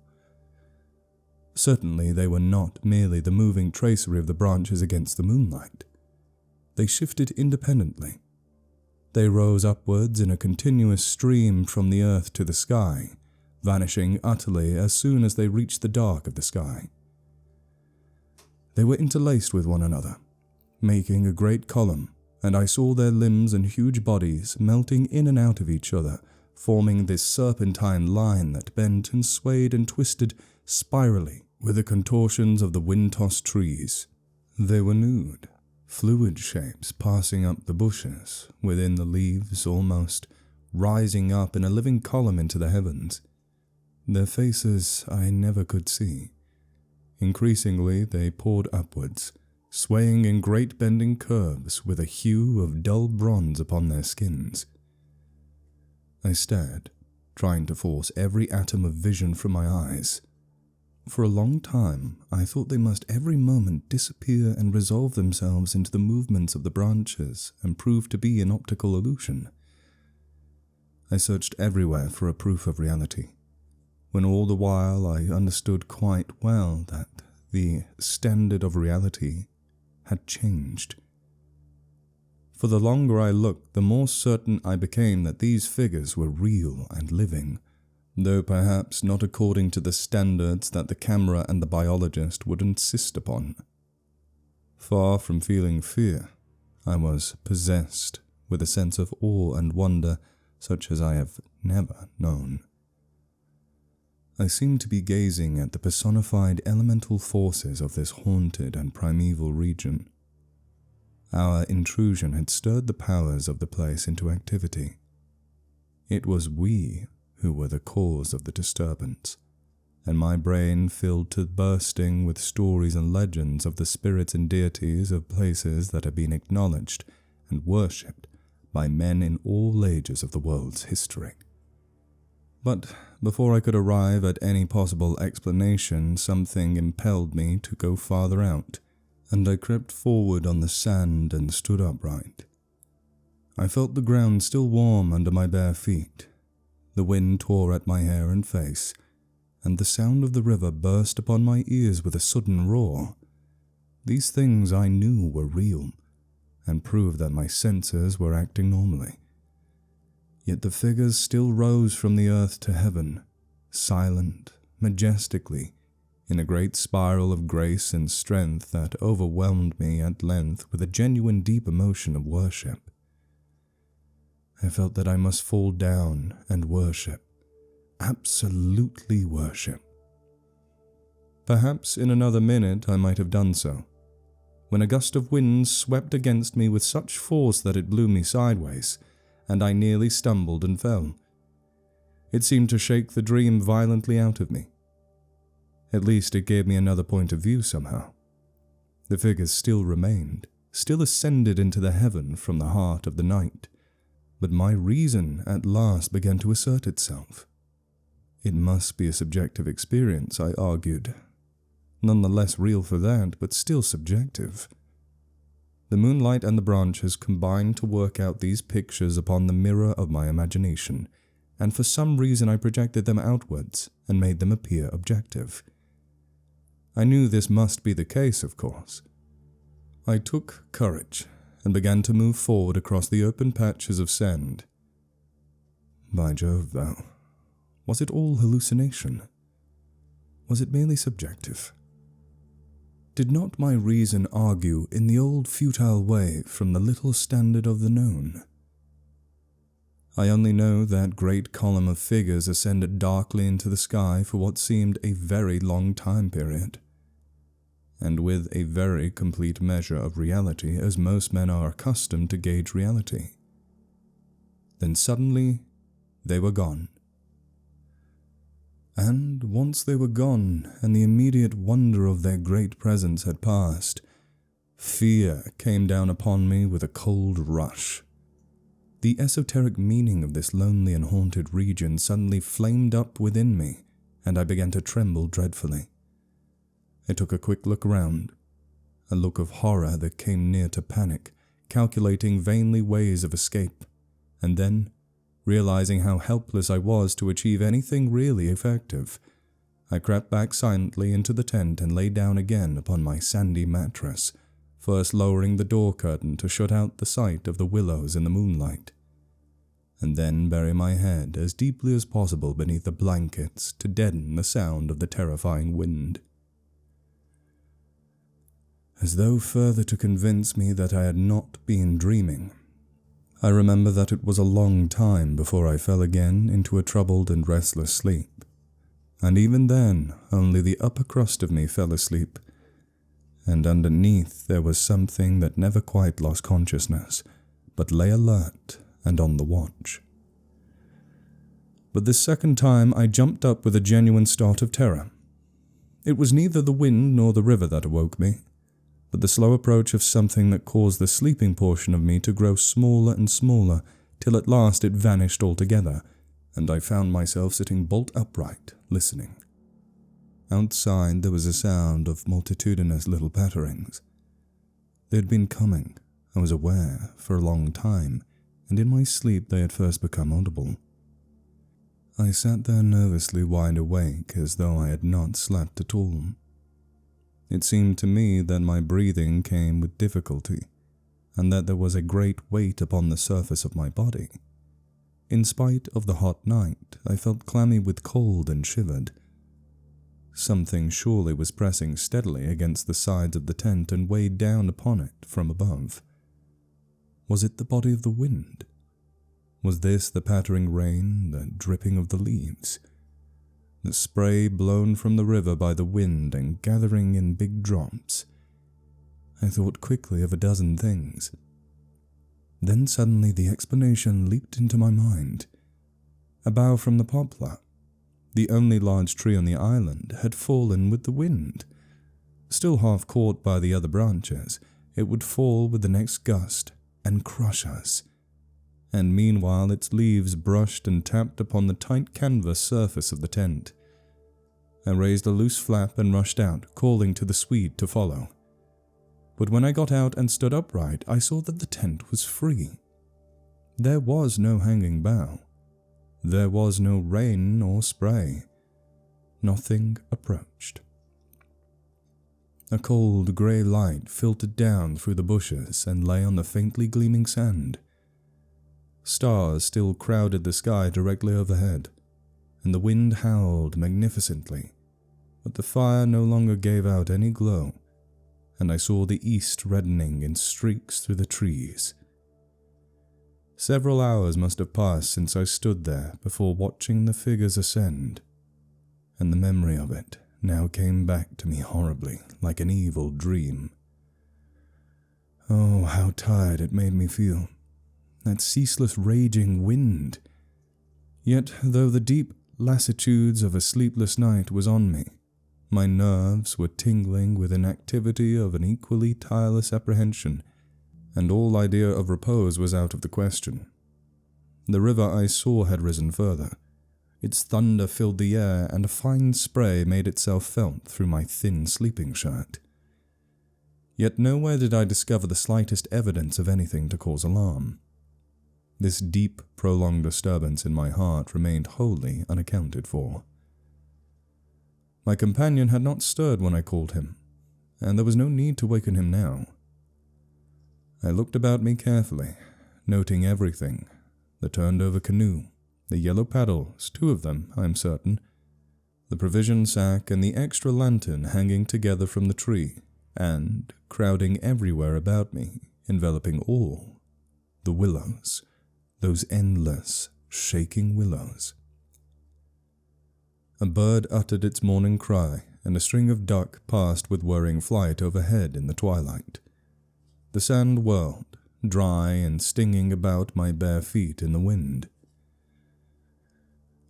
Certainly they were not merely the moving tracery of the branches against the moonlight. They shifted independently. They rose upwards in a continuous stream from the earth to the sky, vanishing utterly as soon as they reached the dark of the sky. They were interlaced with one another, making a great column, and I saw their limbs and huge bodies melting in and out of each other, forming this serpentine line that bent and swayed and twisted spirally with the contortions of the wind-tossed trees. They were nude, fluid shapes passing up the bushes, within the leaves almost, rising up in a living column into the heavens. Their faces I never could see. Increasingly they poured upwards, swaying in great bending curves with a hue of dull bronze upon their skins. I stared, trying to force every atom of vision from my eyes. For a long time, I thought they must every moment disappear and resolve themselves into the movements of the branches and prove to be an optical illusion. I searched everywhere for a proof of reality, when all the while I understood quite well that the standard of reality had changed. For the longer I looked, the more certain I became that these figures were real and living, though perhaps not according to the standards that the camera and the biologist would insist upon. Far from feeling fear, I was possessed with a sense of awe and wonder such as I have never known. I seemed to be gazing at the personified elemental forces of this haunted and primeval region. Our intrusion had stirred the powers of the place into activity. It was we who were the cause of the disturbance, and my brain filled to bursting with stories and legends of the spirits and deities of places that had been acknowledged and worshipped by men in all ages of the world's history. But before I could arrive at any possible explanation, something impelled me to go farther out, and I crept forward on the sand and stood upright. I felt the ground still warm under my bare feet. The wind tore at my hair and face, and the sound of the river burst upon my ears with a sudden roar. These things I knew were real, and proved that my senses were acting normally. Yet the figures still rose from the earth to heaven, silent, majestically, in a great spiral of grace and strength that overwhelmed me at length with a genuine deep emotion of worship. I felt that I must fall down and worship, absolutely worship. Perhaps in another minute I might have done so, when a gust of wind swept against me with such force that it blew me sideways, and I nearly stumbled and fell. It seemed to shake the dream violently out of me. At least it gave me another point of view somehow. The figures still remained, still ascended into the heaven from the heart of the night, but my reason at last began to assert itself. It must be a subjective experience, I argued. None the less real for that, but still subjective. The moonlight and the branches combined to work out these pictures upon the mirror of my imagination, and for some reason I projected them outwards and made them appear objective. I knew this must be the case, of course. I took courage and began to move forward across the open patches of sand. By Jove, though, was it all hallucination? Was it merely subjective? Did not my reason argue in the old futile way from the little standard of the known? I only know that great column of figures ascended darkly into the sky for what seemed a very long time period, and with a very complete measure of reality as most men are accustomed to gauge reality. Then suddenly they were gone. And once they were gone, and the immediate wonder of their great presence had passed, fear came down upon me with a cold rush. The esoteric meaning of this lonely and haunted region suddenly flamed up within me, and I began to tremble dreadfully. I took a quick look round, a look of horror that came near to panic, calculating vainly ways of escape, and then, realizing how helpless I was to achieve anything really effective, I crept back silently into the tent and lay down again upon my sandy mattress, first lowering the door curtain to shut out the sight of the willows in the moonlight, and then bury my head as deeply as possible beneath the blankets to deaden the sound of the terrifying wind. As though further to convince me that I had not been dreaming, I remember that it was a long time before I fell again into a troubled and restless sleep, and even then only the upper crust of me fell asleep, and underneath there was something that never quite lost consciousness, but lay alert and on the watch. But this second time I jumped up with a genuine start of terror. It was neither the wind nor the river that awoke me, but the slow approach of something that caused the sleeping portion of me to grow smaller and smaller, till at last it vanished altogether, and I found myself sitting bolt upright, listening. Outside there was a sound of multitudinous little patterings. They had been coming, I was aware, for a long time, and in my sleep they had first become audible. I sat there nervously wide awake, as though I had not slept at all. It seemed to me that my breathing came with difficulty, and that there was a great weight upon the surface of my body. In spite of the hot night, I felt clammy with cold and shivered. Something surely was pressing steadily against the sides of the tent and weighed down upon it from above. Was it the body of the wind? Was this the pattering rain, the dripping of the leaves? The spray blown from the river by the wind and gathering in big drops? I thought quickly of a dozen things. Then suddenly the explanation leaped into my mind. A bough from the poplar, the only large tree on the island, had fallen with the wind. Still half caught by the other branches, it would fall with the next gust and crush us. And meanwhile its leaves brushed and tapped upon the tight canvas surface of the tent. I raised a loose flap and rushed out, calling to the Swede to follow. But when I got out and stood upright, I saw that the tent was free. There was no hanging bough. There was no rain or spray. Nothing approached. A cold grey light filtered down through the bushes and lay on the faintly gleaming sand. Stars still crowded the sky directly overhead, and the wind howled magnificently, but the fire no longer gave out any glow, and I saw the east reddening in streaks through the trees. Several hours must have passed since I stood there before watching the figures ascend, and the memory of it now came back to me horribly, like an evil dream. Oh, how tired it made me feel. That ceaseless raging wind. Yet, though the deep lassitudes of a sleepless night was on me, my nerves were tingling with an activity of an equally tireless apprehension, and all idea of repose was out of the question. The river I saw had risen further. Its thunder filled the air, and a fine spray made itself felt through my thin sleeping shirt. Yet nowhere did I discover the slightest evidence of anything to cause alarm. This deep, prolonged disturbance in my heart remained wholly unaccounted for. My companion had not stirred when I called him, and there was no need to waken him now. I looked about me carefully, noting everything: the turned-over canoe, the yellow paddles, 2 of them, I am certain, the provision sack, and the extra lantern hanging together from the tree, and, crowding everywhere about me, enveloping all, the willows, those endless, shaking willows. A bird uttered its morning cry, and a string of duck passed with whirring flight overhead in the twilight. The sand whirled, dry and stinging about my bare feet in the wind.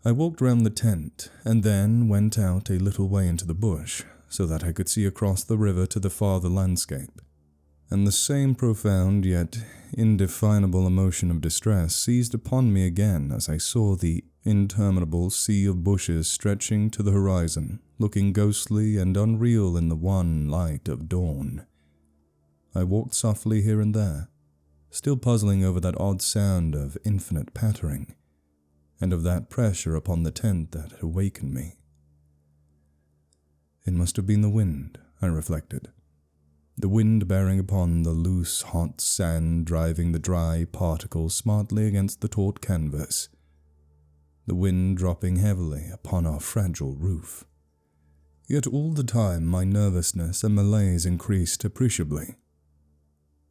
I walked round the tent, and then went out a little way into the bush, so that I could see across the river to the farther landscape, and the same profound yet indefinable emotion of distress seized upon me again as I saw the interminable sea of bushes stretching to the horizon, looking ghostly and unreal in the wan light of dawn. I walked softly here and there, still puzzling over that odd sound of infinite pattering, and of that pressure upon the tent that had awakened me. It must have been the wind, I reflected. The wind bearing upon the loose, hot sand, driving the dry particles smartly against the taut canvas. The wind dropping heavily upon our fragile roof. Yet all the time my nervousness and malaise increased appreciably.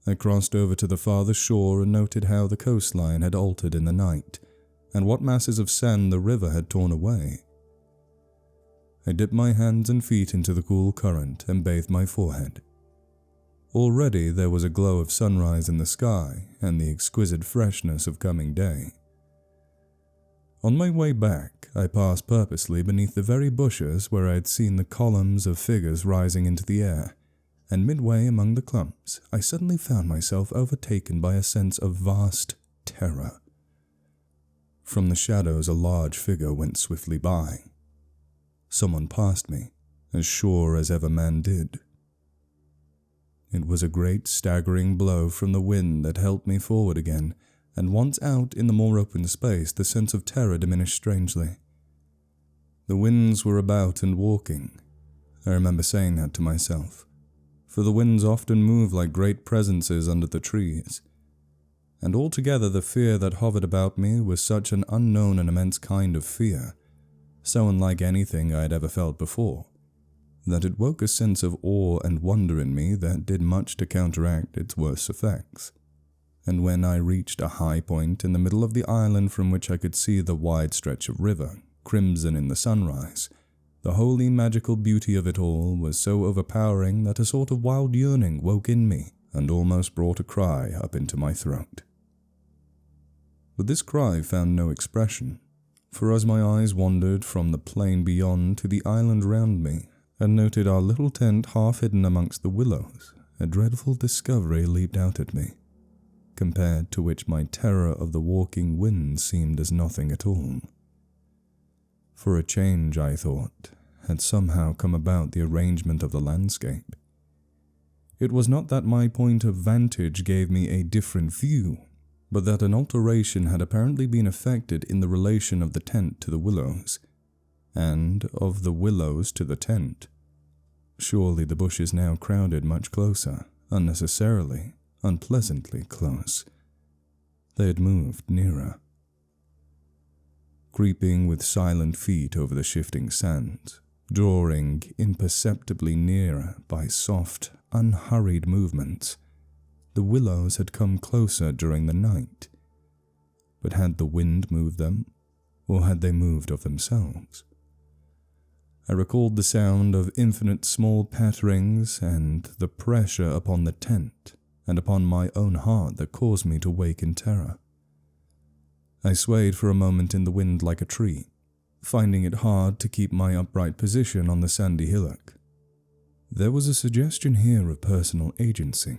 I crossed over to the farther shore and noted how the coastline had altered in the night, and what masses of sand the river had torn away. I dipped my hands and feet into the cool current and bathed my forehead. Already there was a glow of sunrise in the sky and the exquisite freshness of coming day. On my way back, I passed purposely beneath the very bushes where I had seen the columns of figures rising into the air, and midway among the clumps, I suddenly found myself overtaken by a sense of vast terror. From the shadows a large figure went swiftly by. Someone passed me, as sure as ever man did. It was a great staggering blow from the wind that helped me forward again, and once out in the more open space the sense of terror diminished strangely. The winds were about and walking. I remember saying that to myself, for the winds often move like great presences under the trees, and altogether the fear that hovered about me was such an unknown and immense kind of fear, so unlike anything I had ever felt before, that it woke a sense of awe and wonder in me that did much to counteract its worst effects. And when I reached a high point in the middle of the island from which I could see the wide stretch of river, crimson in the sunrise, the wholly magical beauty of it all was so overpowering that a sort of wild yearning woke in me and almost brought a cry up into my throat. But this cry found no expression, for as my eyes wandered from the plain beyond to the island round me, and noted our little tent half hidden amongst the willows, a dreadful discovery leaped out at me, compared to which my terror of the walking wind seemed as nothing at all. For a change, I thought, had somehow come about the arrangement of the landscape. It was not that my point of vantage gave me a different view, but that an alteration had apparently been effected in the relation of the tent to the willows, and of the willows to the tent. Surely the bushes now crowded much closer, unnecessarily, unpleasantly close. They had moved nearer. Creeping with silent feet over the shifting sands, drawing imperceptibly nearer by soft, unhurried movements, the willows had come closer during the night, But had the wind moved them, or had they moved of themselves? I recalled the sound of infinite small patterings and the pressure upon the tent and upon my own heart that caused me to wake in terror. I swayed for a moment in the wind like a tree, finding it hard to keep my upright position on the sandy hillock. There was a suggestion here of personal agency,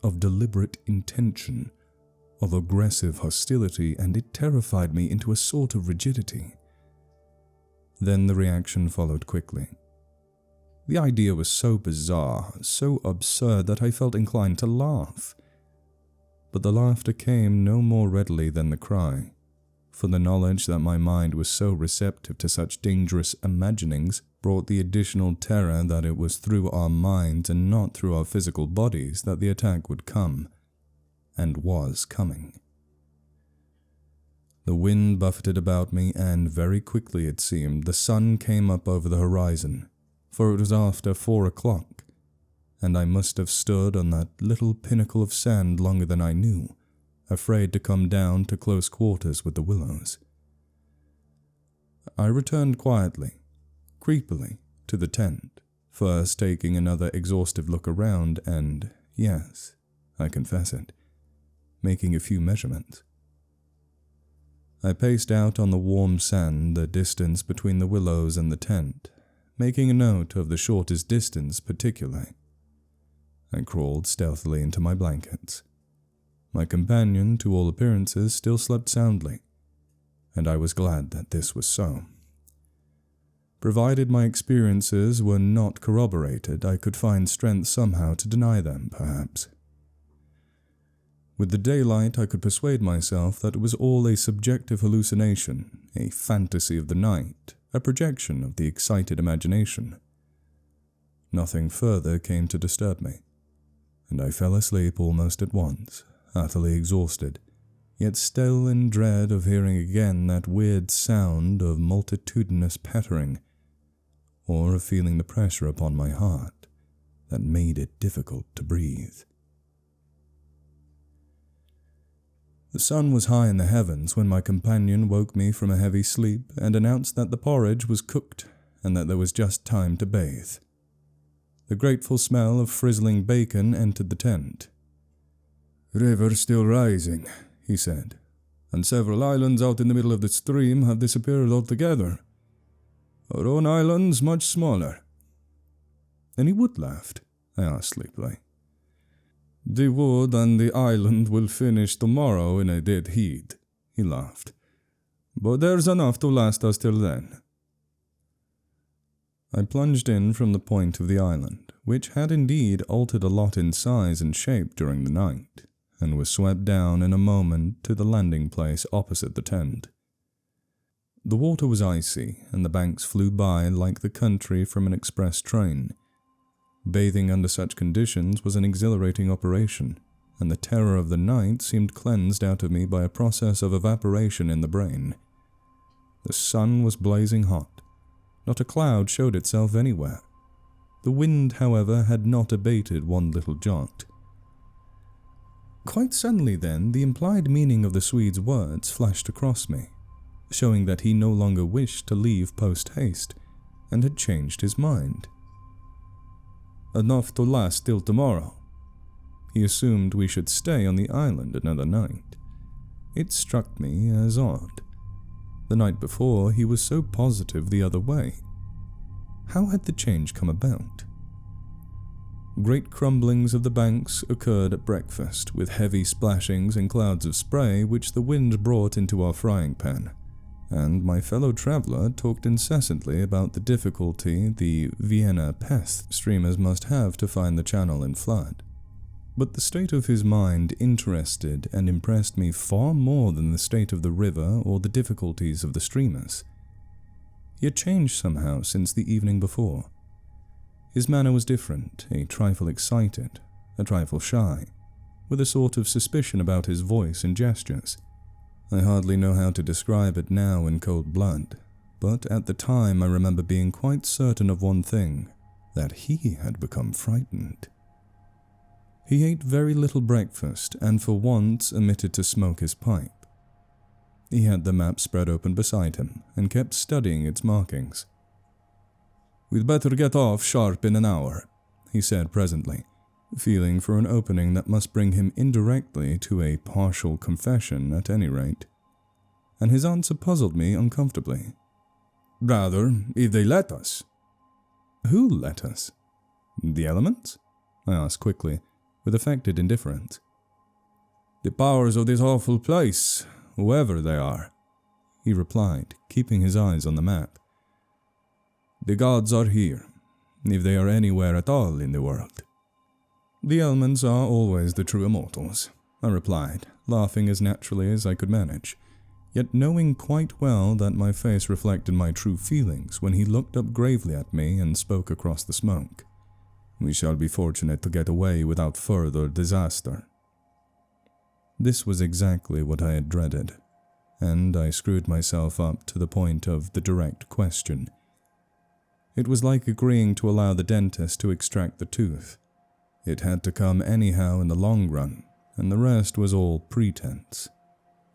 of deliberate intention, of aggressive hostility, and it terrified me into a sort of rigidity. Then the reaction followed quickly. The idea was so bizarre, so absurd that I felt inclined to laugh. But the laughter came no more readily than the cry, for the knowledge that my mind was so receptive to such dangerous imaginings brought the additional terror that it was through our minds and not through our physical bodies that the attack would come, and was coming. The wind buffeted about me, and very quickly it seemed the sun came up over the horizon, for it was after 4 o'clock, and I must have stood on that little pinnacle of sand longer than I knew, afraid to come down to close quarters with the Willows. I returned quietly, creepily, to the tent, first taking another exhaustive look around and, yes, I confess it, making a few measurements. I paced out on the warm sand the distance between the Willows and the tent, making a note of the shortest distance particularly. I crawled stealthily into my blankets. My companion, to all appearances, still slept soundly, and I was glad that this was so. Provided my experiences were not corroborated, I could find strength somehow to deny them, perhaps. With the daylight, I could persuade myself that it was all a subjective hallucination, a fantasy of the night, a projection of the excited imagination. Nothing further came to disturb me, and I fell asleep almost at once, utterly exhausted, yet still in dread of hearing again that weird sound of multitudinous pattering, or of feeling the pressure upon my heart that made it difficult to breathe. The sun was high in the heavens when my companion woke me from a heavy sleep and announced that the porridge was cooked and that there was just time to bathe. The grateful smell of frizzling bacon entered the tent. "River still rising," he said, "and several islands out in the middle of the stream have disappeared altogether. Our own island's much smaller." "Any wood left?" I asked sleepily. "The wood and the island will finish tomorrow in a dead heat," he laughed. "But there's enough to last us till then." I plunged in from the point of the island, which had indeed altered a lot in size and shape during the night, and was swept down in a moment to the landing place opposite the tent. The water was icy, and the banks flew by like the country from an express train. Bathing under such conditions was an exhilarating operation, and the terror of the night seemed cleansed out of me by a process of evaporation in the brain. The sun was blazing hot. Not a cloud showed itself anywhere. The wind, however, had not abated one little jot. Quite suddenly then, the implied meaning of the Swede's words flashed across me, showing that he no longer wished to leave post-haste, and had changed his mind. "Enough to last till tomorrow." He assumed we should stay on the island another night. It struck me as odd. The night before, he was so positive the other way. How had the change come about? Great crumblings of the banks occurred at breakfast, with heavy splashings and clouds of spray which the wind brought into our frying pan, and my fellow traveller talked incessantly about the difficulty the Vienna Pest streamers must have to find the channel in flood. But the state of his mind interested and impressed me far more than the state of the river or the difficulties of the streamers. He had changed somehow since the evening before. His manner was different, a trifle excited, a trifle shy, with a sort of suspicion about his voice and gestures. I hardly know how to describe it now in cold blood, but at the time I remember being quite certain of one thing, that he had become frightened. He ate very little breakfast and for once omitted to smoke his pipe. He had the map spread open beside him and kept studying its markings. "We'd better get off sharp in an hour," he said presently, feeling for an opening that must bring him indirectly to a partial confession at any rate. And his answer puzzled me uncomfortably. "Rather, if they let us." "Who let us? The elements?" I asked quickly, with affected indifference. "The powers of this awful place, whoever they are," he replied, keeping his eyes on the map. "The gods are here, if they are anywhere at all in the world." "The elements are always the true immortals," I replied, laughing as naturally as I could manage, yet knowing quite well that my face reflected my true feelings when he looked up gravely at me and spoke across the smoke. "We shall be fortunate to get away without further disaster." This was exactly what I had dreaded, and I screwed myself up to the point of the direct question. It was like agreeing to allow the dentist to extract the tooth. It had to come anyhow in the long run, and the rest was all pretense.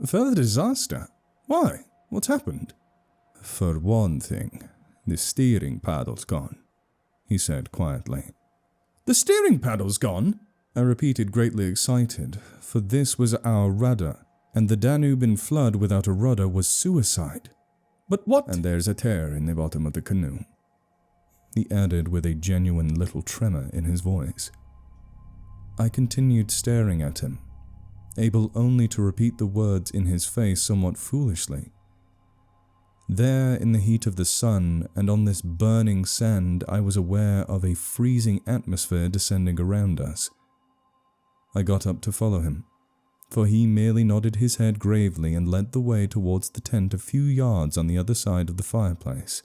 "Further disaster? Why? What's happened?" "For one thing, the steering paddle's gone," he said quietly. "The steering paddle's gone?" I repeated, greatly excited, for this was our rudder, and the Danube in flood without a rudder was suicide. "But what—" "And there's a tear in the bottom of the canoe," he added with a genuine little tremor in his voice. I continued staring at him, able only to repeat the words in his face somewhat foolishly. There in the heat of the sun and on this burning sand, I was aware of a freezing atmosphere descending around us. I got up to follow him, for he merely nodded his head gravely and led the way towards the tent a few yards on the other side of the fireplace.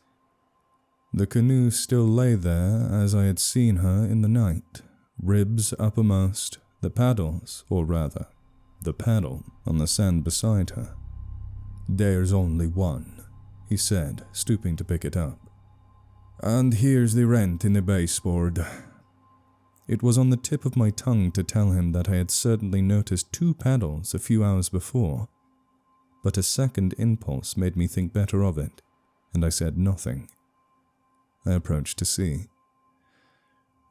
The canoe still lay there as I had seen her in the night, ribs uppermost, the paddles, or rather, the paddle, on the sand beside her. "There's only one," he said, stooping to pick it up. "And here's the rent in the baseboard." It was on the tip of my tongue to tell him that I had certainly noticed 2 paddles a few hours before, but a second impulse made me think better of it, and I said nothing. I approached to see.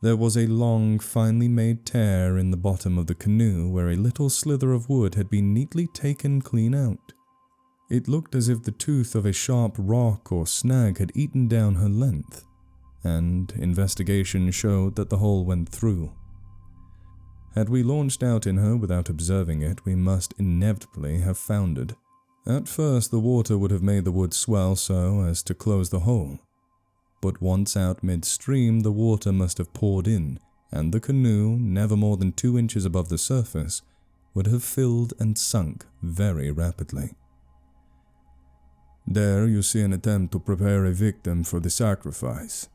There was a long, finely made tear in the bottom of the canoe where a little slither of wood had been neatly taken clean out. It looked as if the tooth of a sharp rock or snag had eaten down her length, and investigation showed that the hole went through. Had we launched out in her without observing it, we must inevitably have foundered. At first the water would have made the wood swell so as to close the hole, but once out midstream the water must have poured in, and the canoe, never more than 2 inches above the surface, would have filled and sunk very rapidly. "There you see an attempt to prepare a victim for the sacrifice,"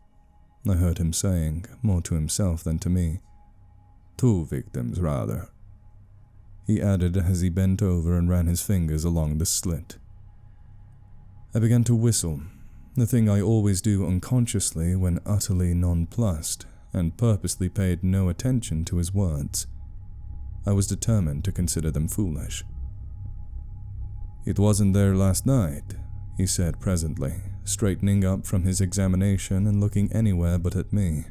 I heard him saying, more to himself than to me. 2 victims, rather, he added as he bent over and ran his fingers along the slit. I began to whistle, the thing I always do unconsciously when utterly nonplussed, and purposely paid no attention to his words. I was determined to consider them foolish. "It wasn't there last night," he said presently, straightening up from his examination and looking anywhere but at me.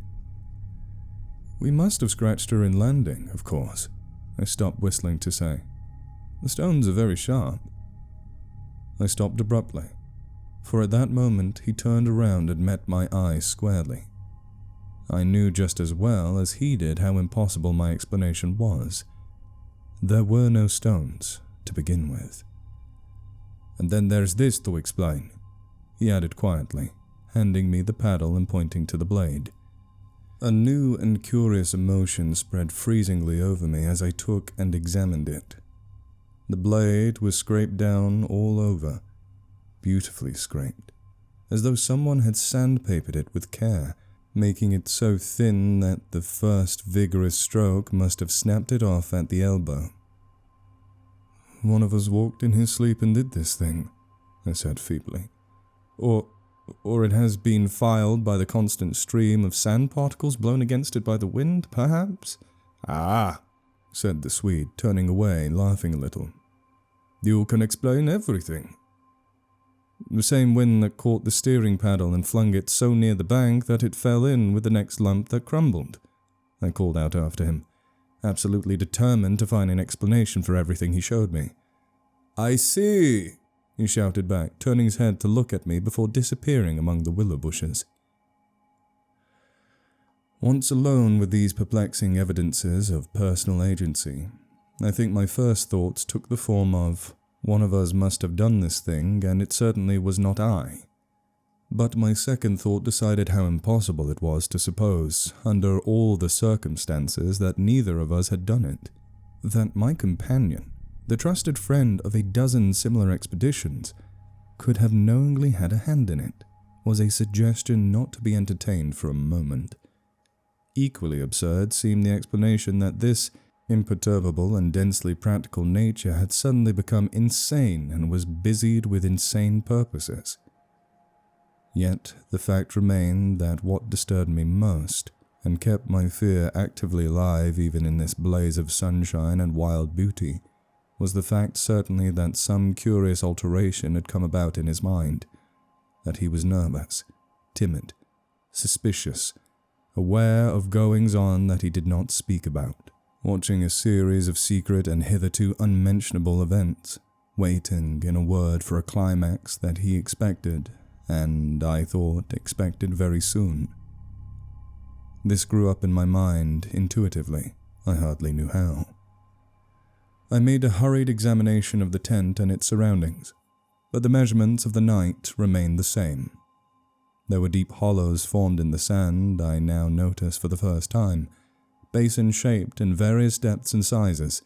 "We must have scratched her in landing, of course," I stopped whistling to say. "The stones are very sharp." I stopped abruptly, for at that moment he turned around and met my eye squarely. I knew just as well as he did how impossible my explanation was. There were no stones, to begin with. "And then there's this to explain," he added quietly, handing me the paddle and pointing to the blade. A new and curious emotion spread freezingly over me as I took and examined it. The blade was scraped down all over, beautifully scraped, as though someone had sandpapered it with care, making it so thin that the first vigorous stroke must have snapped it off at the elbow. "One of us walked in his sleep and did this thing," I said feebly. Or it has been filed by the constant stream of sand particles blown against it by the wind, perhaps?" "Ah," said the Swede, turning away, laughing a little. You can explain everything. The same wind that caught the steering paddle and flung it so near the bank that it fell in with the next lump that crumbled, I called out after him, absolutely determined to find an explanation for everything he showed me. I see, he shouted back, turning his head to look at me before disappearing among the willow bushes. Once alone with these perplexing evidences of personal agency, I think my first thoughts took the form of, one of us must have done this thing, and it certainly was not I. But my second thought decided how impossible it was to suppose, under all the circumstances, that neither of us had done it. That my companion, the trusted friend of a dozen similar expeditions, could have knowingly had a hand in it, was a suggestion not to be entertained for a moment. Equally absurd seemed the explanation that this imperturbable and densely practical nature had suddenly become insane and was busied with insane purposes. Yet the fact remained that what disturbed me most, and kept my fear actively alive even in this blaze of sunshine and wild beauty, was the fact certainly that some curious alteration had come about in his mind, that he was nervous, timid, suspicious, aware of goings-on that he did not speak about, watching a series of secret and hitherto unmentionable events, waiting, in a word, for a climax that he expected, and, I thought, expected very soon. This grew up in my mind intuitively, I hardly knew how. I made a hurried examination of the tent and its surroundings, but the measurements of the night remained the same. There were deep hollows formed in the sand, I now noticed for the first time, basin-shaped in various depths and sizes,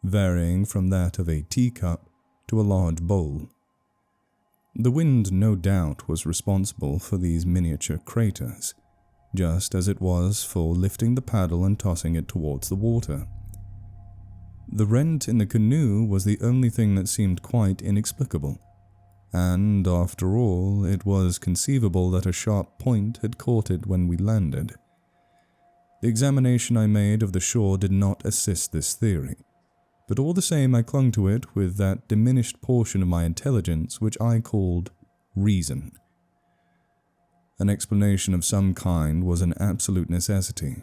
varying from that of a teacup to a large bowl. The wind no doubt was responsible for these miniature craters, just as it was for lifting the paddle and tossing it towards the water. The rent in the canoe was the only thing that seemed quite inexplicable, and, after all, it was conceivable that a sharp point had caught it when we landed. The examination I made of the shore did not assist this theory, but all the same I clung to it with that diminished portion of my intelligence which I called reason. An explanation of some kind was an absolute necessity,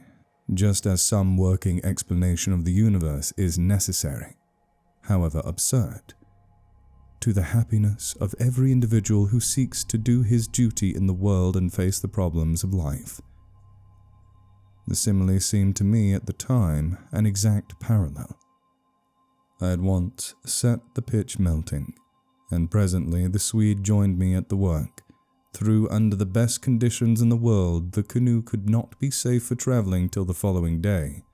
just as some working explanation of the universe is necessary, however absurd, to the happiness of every individual who seeks to do his duty in the world and face the problems of life. The simile seemed to me at the time an exact parallel. I had once set the pitch melting, and presently the Swede joined me at the work. Through under the best conditions in the world, the canoe could not be safe for traveling till the following day.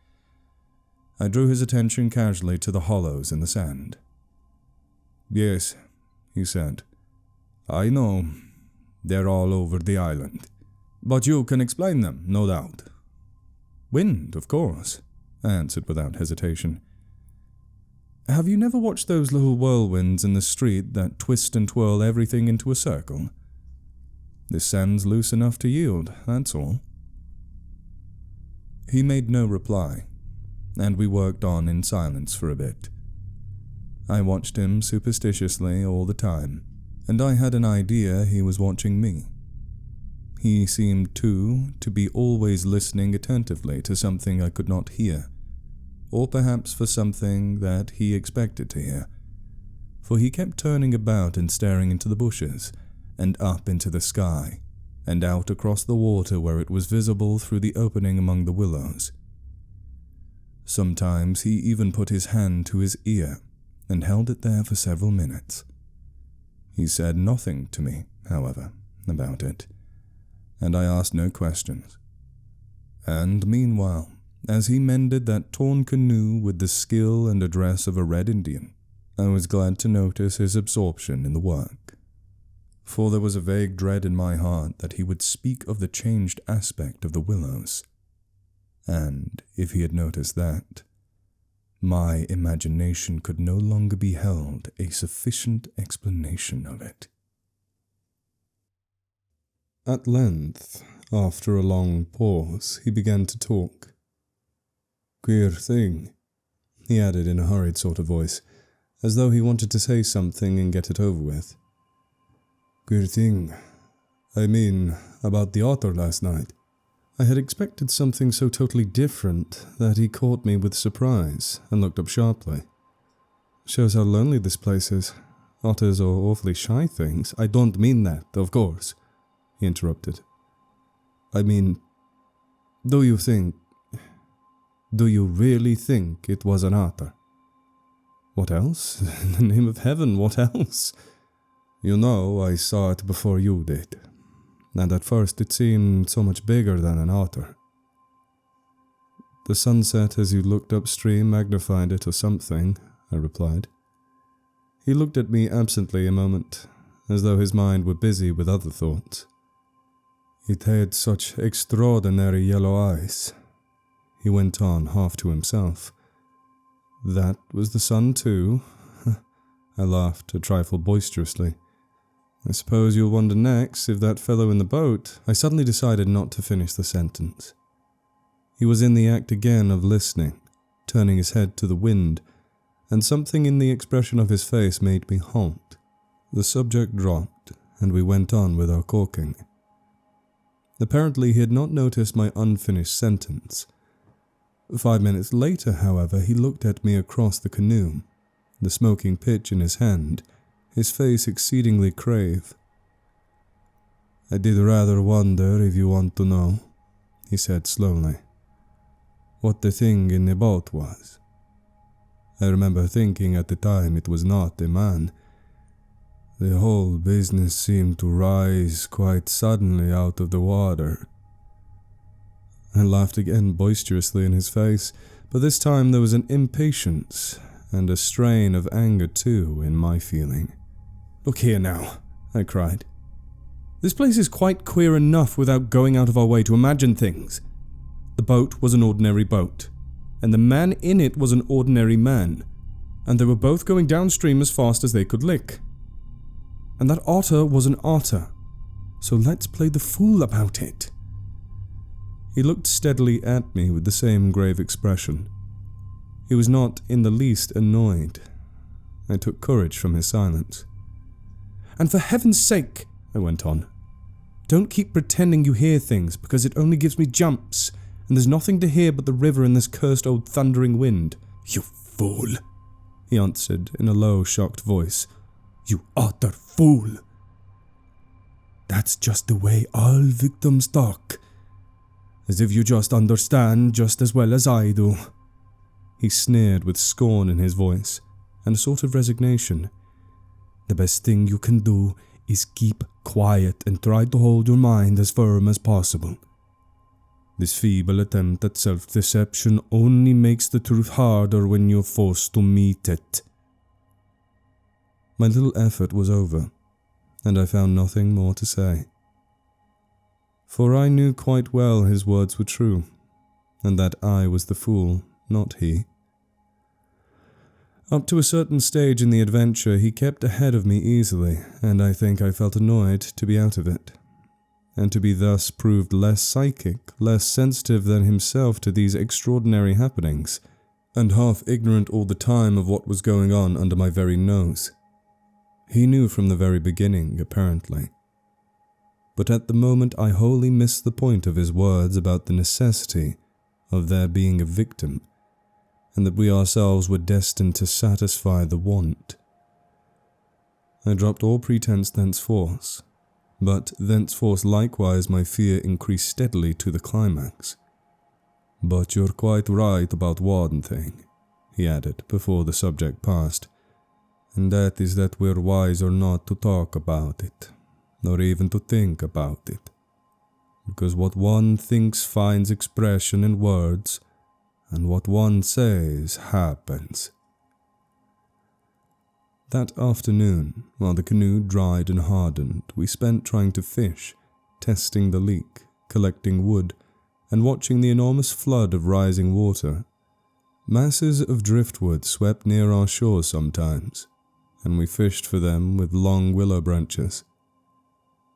I drew his attention casually to the hollows in the sand. Yes, he said. I know. They're all over the island. But you can explain them, no doubt. Wind, of course, I answered without hesitation. Have you never watched those little whirlwinds in the street that twist and twirl everything into a circle? This sand's loose enough to yield, that's all. He made no reply, and we worked on in silence for a bit. I watched him superstitiously all the time, and I had an idea he was watching me. He seemed, too, to be always listening attentively to something I could not hear, or perhaps for something that he expected to hear, for he kept turning about and staring into the bushes, and up into the sky, and out across the water where it was visible through the opening among the willows. Sometimes he even put his hand to his ear, and held it there for several minutes. He said nothing to me, however, about it, and I asked no questions. And meanwhile, as he mended that torn canoe with the skill and address of a Red Indian, I was glad to notice his absorption in the work. For there was a vague dread in my heart that he would speak of the changed aspect of the willows. And if he had noticed that, my imagination could no longer be held a sufficient explanation of it. At length, after a long pause, he began to talk. Queer thing, he added in a hurried sort of voice, as though he wanted to say something and get it over with. Queer thing. I mean, about the otter last night. I had expected something so totally different that he caught me with surprise and looked up sharply. Shows how lonely this place is. Otters are awfully shy things. I don't mean that, of course, he interrupted. I mean, do you really think it was an otter? What else? In the name of heaven, what else? You know, I saw it before you did, and at first it seemed so much bigger than an otter. The sunset as you looked upstream magnified it or something, I replied. He looked at me absently a moment, as though his mind were busy with other thoughts. It had such extraordinary yellow eyes, he went on half to himself. That was the sun too? I laughed a trifle boisterously. I suppose you'll wonder next if that fellow in the boat... I suddenly decided not to finish the sentence. He was in the act again of listening, turning his head to the wind, and something in the expression of his face made me halt. The subject dropped, and we went on with our caulking. Apparently he had not noticed my unfinished sentence. 5 minutes later, however, he looked at me across the canoe, the smoking pitch in his hand, his face exceedingly grave. I did rather wonder, if you want to know, he said slowly, what the thing in the boat was. I remember thinking at the time it was not a man. The whole business seemed to rise quite suddenly out of the water. I laughed again boisterously in his face, but this time there was an impatience and a strain of anger too in my feeling. Look here now, I cried. This place is quite queer enough without going out of our way to imagine things. The boat was an ordinary boat, and the man in it was an ordinary man, and they were both going downstream as fast as they could lick. And that otter was an otter, so let's play the fool about it. He looked steadily at me with the same grave expression. He was not in the least annoyed. I took courage from his silence. And for heaven's sake, I went on, don't keep pretending you hear things, because it only gives me jumps, and there's nothing to hear but the river and this cursed old thundering wind. You fool, he answered in a low, shocked voice. You utter fool. That's just the way all victims talk. As if you just understand just as well as I do. He sneered with scorn in his voice, and a sort of resignation. The best thing you can do is keep quiet and try to hold your mind as firm as possible. This feeble attempt at self-deception only makes the truth harder when you're forced to meet it. My little effort was over, and I found nothing more to say. For I knew quite well his words were true, and that I was the fool, not he. Up to a certain stage in the adventure, he kept ahead of me easily, and I think I felt annoyed to be out of it, and to be thus proved less psychic, less sensitive than himself to these extraordinary happenings, and half ignorant all the time of what was going on under my very nose. He knew from the very beginning, apparently. But at the moment I wholly missed the point of his words about the necessity of there being a victim, and that we ourselves were destined to satisfy the want. I dropped all pretense thenceforth, but thenceforth likewise my fear increased steadily to the climax. But you're quite right about one thing, he added before the subject passed, and that is that we're wiser not to talk about it, nor even to think about it, because what one thinks finds expression in words, and what one says happens. That afternoon, while the canoe dried and hardened, we spent trying to fish, testing the leak, collecting wood, and watching the enormous flood of rising water. Masses of driftwood swept near our shore sometimes, and we fished for them with long willow branches.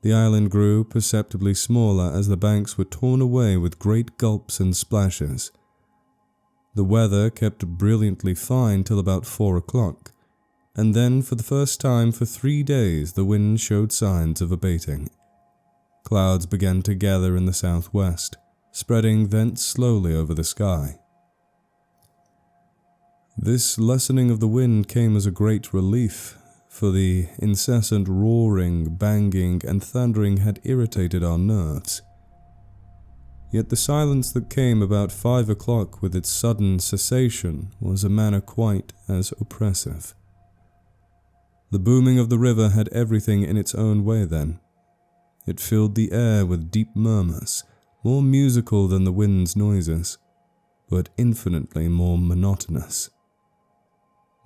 The island grew perceptibly smaller as the banks were torn away with great gulps and splashes. The weather kept brilliantly fine till about 4 o'clock, and then for the first time for 3 days the wind showed signs of abating. Clouds began to gather in the southwest, spreading thence slowly over the sky. This lessening of the wind came as a great relief, for the incessant roaring, banging, and thundering had irritated our nerves. Yet the silence that came about 5 o'clock with its sudden cessation was a manner quite as oppressive. The booming of the river had everything in its own way then. It filled the air with deep murmurs, more musical than the wind's noises, but infinitely more monotonous.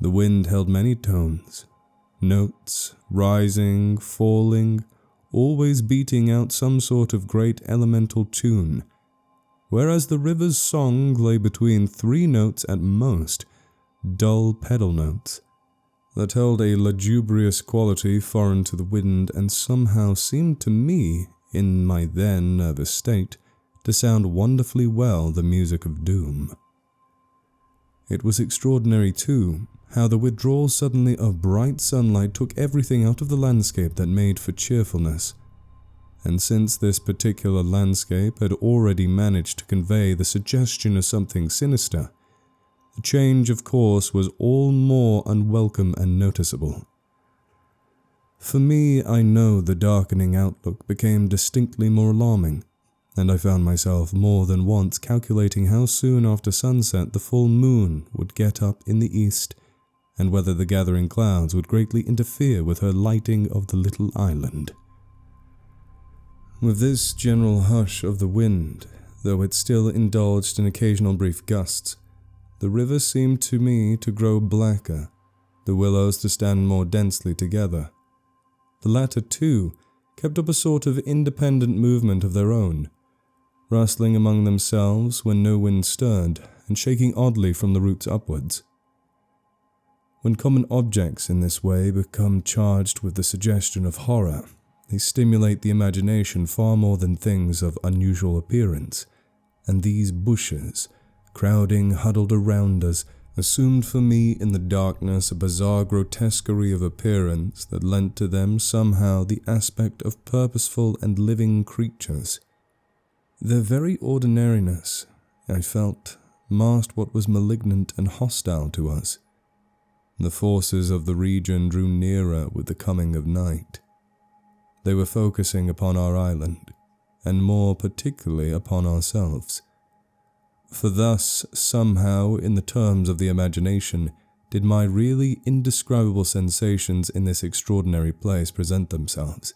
The wind held many tones, notes, rising, falling, always beating out some sort of great elemental tune, whereas the river's song lay between 3 notes at most, dull pedal notes, that held a lugubrious quality foreign to the wind and somehow seemed to me, in my then nervous state, to sound wonderfully well the music of doom. It was extraordinary, too, how the withdrawal suddenly of bright sunlight took everything out of the landscape that made for cheerfulness, and since this particular landscape had already managed to convey the suggestion of something sinister, the change of course was all more unwelcome and noticeable. For me, I know the darkening outlook became distinctly more alarming, and I found myself more than once calculating how soon after sunset the full moon would get up in the east, and whether the gathering clouds would greatly interfere with her lighting of the little island. With this general hush of the wind, though it still indulged in occasional brief gusts, the river seemed to me to grow blacker, the willows to stand more densely together. The latter, too, kept up a sort of independent movement of their own, rustling among themselves when no wind stirred, and shaking oddly from the roots upwards. When common objects in this way become charged with the suggestion of horror, they stimulate the imagination far more than things of unusual appearance, and these bushes, crowding huddled around us, assumed for me in the darkness a bizarre grotesquerie of appearance that lent to them somehow the aspect of purposeful and living creatures. Their very ordinariness, I felt, masked what was malignant and hostile to us. The forces of the region drew nearer with the coming of night. They were focusing upon our island, and more particularly upon ourselves. For thus, somehow, in the terms of the imagination, did my really indescribable sensations in this extraordinary place present themselves.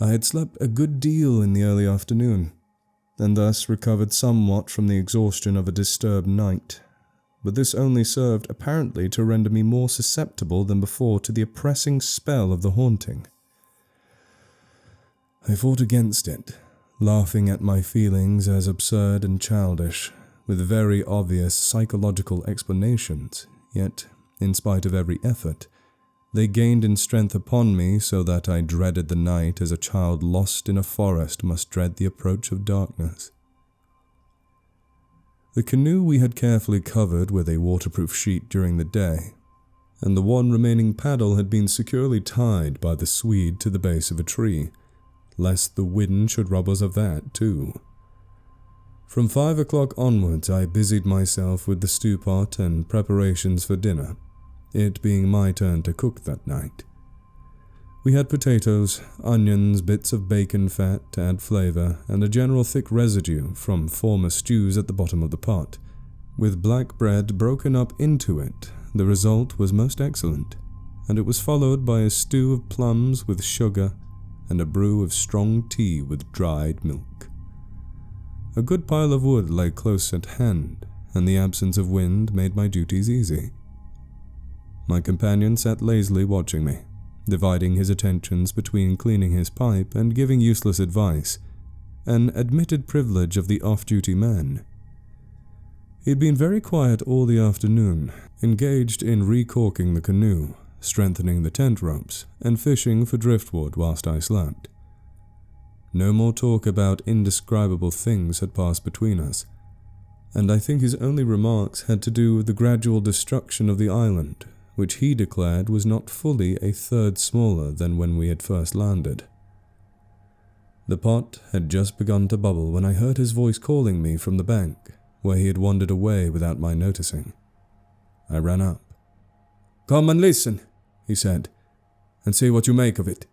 I had slept a good deal in the early afternoon, and thus recovered somewhat from the exhaustion of a disturbed night, but this only served apparently to render me more susceptible than before to the oppressing spell of the haunting. I fought against it, laughing at my feelings as absurd and childish, with very obvious psychological explanations, yet, in spite of every effort, they gained in strength upon me so that I dreaded the night as a child lost in a forest must dread the approach of darkness. The canoe we had carefully covered with a waterproof sheet during the day, and the one remaining paddle had been securely tied by the Swede to the base of a tree, lest the wind should rob us of that too. From 5 o'clock onwards I busied myself with the stew pot and preparations for dinner, it being my turn to cook that night. We had potatoes, onions, bits of bacon fat to add flavour, and a general thick residue from former stews at the bottom of the pot. With black bread broken up into it, the result was most excellent, and it was followed by a stew of plums with sugar and a brew of strong tea with dried milk. A good pile of wood lay close at hand, and the absence of wind made my duties easy. My companion sat lazily watching me, dividing his attentions between cleaning his pipe and giving useless advice, an admitted privilege of the off-duty man. He had been very quiet all the afternoon, engaged in recorking the canoe, strengthening the tent ropes, and fishing for driftwood whilst I slept. No more talk about indescribable things had passed between us, and I think his only remarks had to do with the gradual destruction of the island, which he declared was not fully a third smaller than when we had first landed. The pot had just begun to bubble when I heard his voice calling me from the bank, where he had wandered away without my noticing. I ran up. "Come and listen," he said, "and see what you make of it."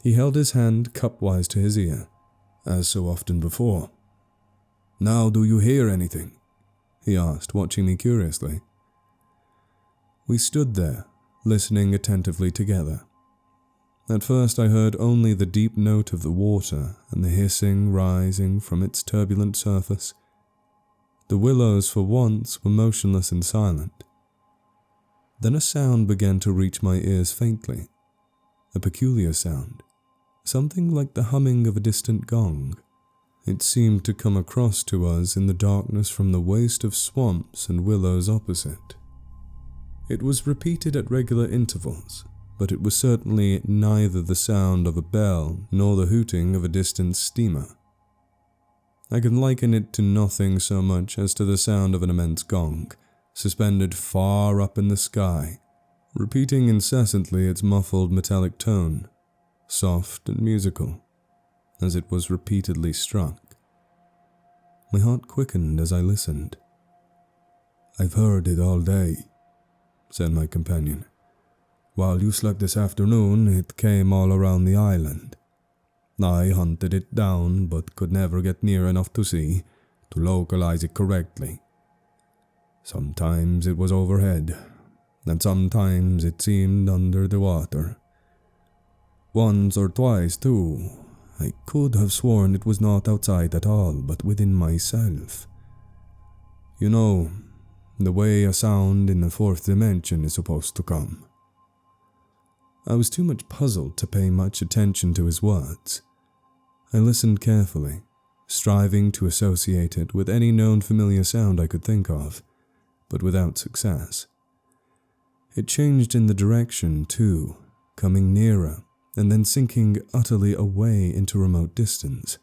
He held his hand cup-wise to his ear, as so often before. "Now do you hear anything?" he asked, watching me curiously. We stood there, listening attentively together. At first I heard only the deep note of the water and the hissing rising from its turbulent surface. The willows for once were motionless and silent. Then a sound began to reach my ears faintly, a peculiar sound, something like the humming of a distant gong. It seemed to come across to us in the darkness from the waste of swamps and willows opposite. It was repeated at regular intervals, but it was certainly neither the sound of a bell nor the hooting of a distant steamer. I can liken it to nothing so much as to the sound of an immense gong, suspended far up in the sky, repeating incessantly its muffled metallic tone, soft and musical, as it was repeatedly struck. My heart quickened as I listened. "I've heard it all day," said my companion. "While you slept this afternoon, it came all around the island. I hunted it down, but could never get near enough to see, to localize it correctly. Sometimes it was overhead, and sometimes it seemed under the water. Once or twice, too, I could have sworn it was not outside at all, but within myself. You know, the way a sound in the fourth dimension is supposed to come." I was too much puzzled to pay much attention to his words. I listened carefully, striving to associate it with any known familiar sound I could think of, but without success. It changed in the direction, too, coming nearer, and then sinking utterly away into remote distance.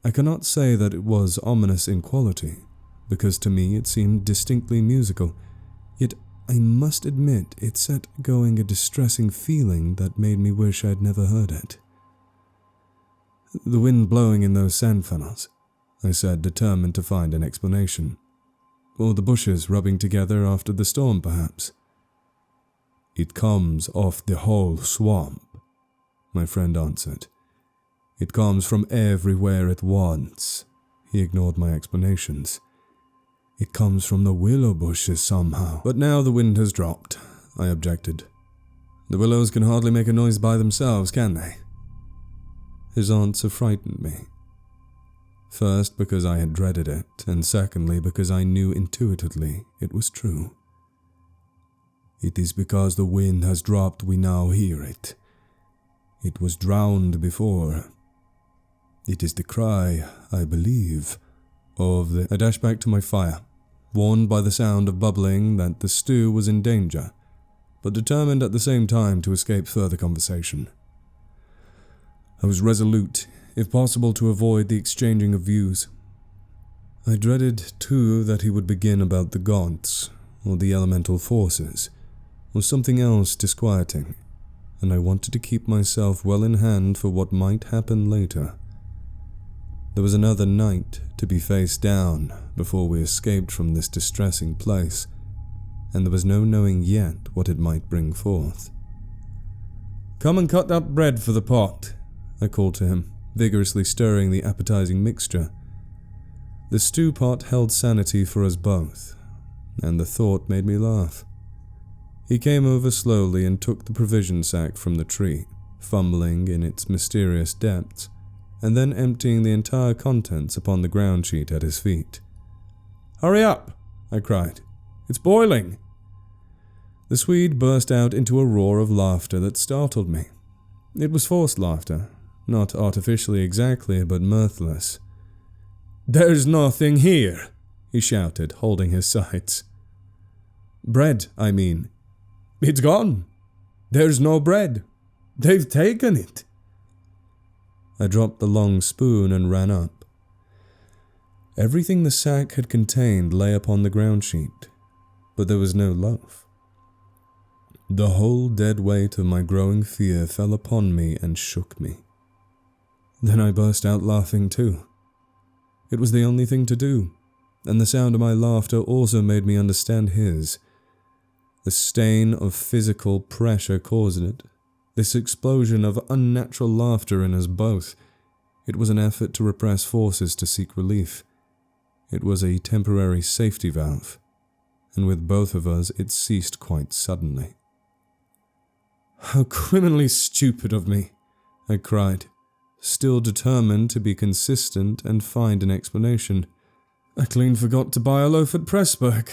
I cannot say that it was ominous in quality, because to me it seemed distinctly musical, yet I must admit it set going a distressing feeling that made me wish I'd never heard it. "The wind blowing in those sand funnels," I said, determined to find an explanation. "Or the bushes rubbing together after the storm, perhaps." "It comes off the whole swamp," my friend answered. "It comes from everywhere at once." He ignored my explanations. "It comes from the willow bushes somehow." "But now the wind has dropped," I objected. "The willows can hardly make a noise by themselves, can they?" His answer frightened me. First, because I had dreaded it, and secondly, because I knew intuitively it was true. "It is because the wind has dropped we now hear it. It was drowned before. It is the cry, I believe, of the—" I dashed back to my fire, warned by the sound of bubbling that the stew was in danger, but determined at the same time to escape further conversation. I was resolute, if possible, to avoid the exchanging of views. I dreaded, too, that he would begin about the gods, or the elemental forces, or something else disquieting, and I wanted to keep myself well in hand for what might happen later. There was another night to be faced down before we escaped from this distressing place, and there was no knowing yet what it might bring forth. "Come and cut up bread for the pot," I called to him, vigorously stirring the appetizing mixture. The stew pot held sanity for us both, and the thought made me laugh. He came over slowly and took the provision sack from the tree, fumbling in its mysterious depths, and then emptying the entire contents upon the ground sheet at his feet. "Hurry up!" I cried. "It's boiling!" The Swede burst out into a roar of laughter that startled me. It was forced laughter, not artificially exactly, but mirthless. "There's nothing here!" he shouted, holding his sides. "Bread, I mean. It's gone. There's no bread. They've taken it." I dropped the long spoon and ran up. Everything the sack had contained lay upon the ground sheet, but there was no loaf, The whole dead weight of my growing fear fell upon me and shook me. Then I burst out laughing too. It was the only thing to do, and the sound of my laughter also made me understand his. The stain of physical pressure caused it, this explosion of unnatural laughter in us both. It was an effort to repress forces to seek relief. It was a temporary safety valve, and with both of us it ceased quite suddenly. "How criminally stupid of me," I cried, still determined to be consistent and find an explanation. "I clean forgot to buy a loaf at Pressburg.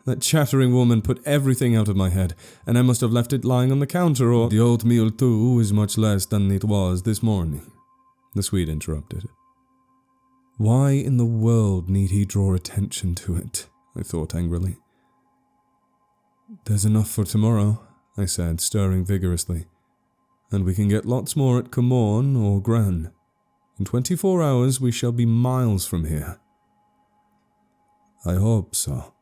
That chattering woman put everything out of my head, and I must have left it lying on the counter, or—" "The oatmeal too is much less than it was this morning," the Swede interrupted. Why in the world need he draw attention to it? I thought angrily. "There's enough for tomorrow," I said, stirring vigorously. "And we can get lots more at Comorn or Gran. In 24 hours we shall be miles from here." "I hope so.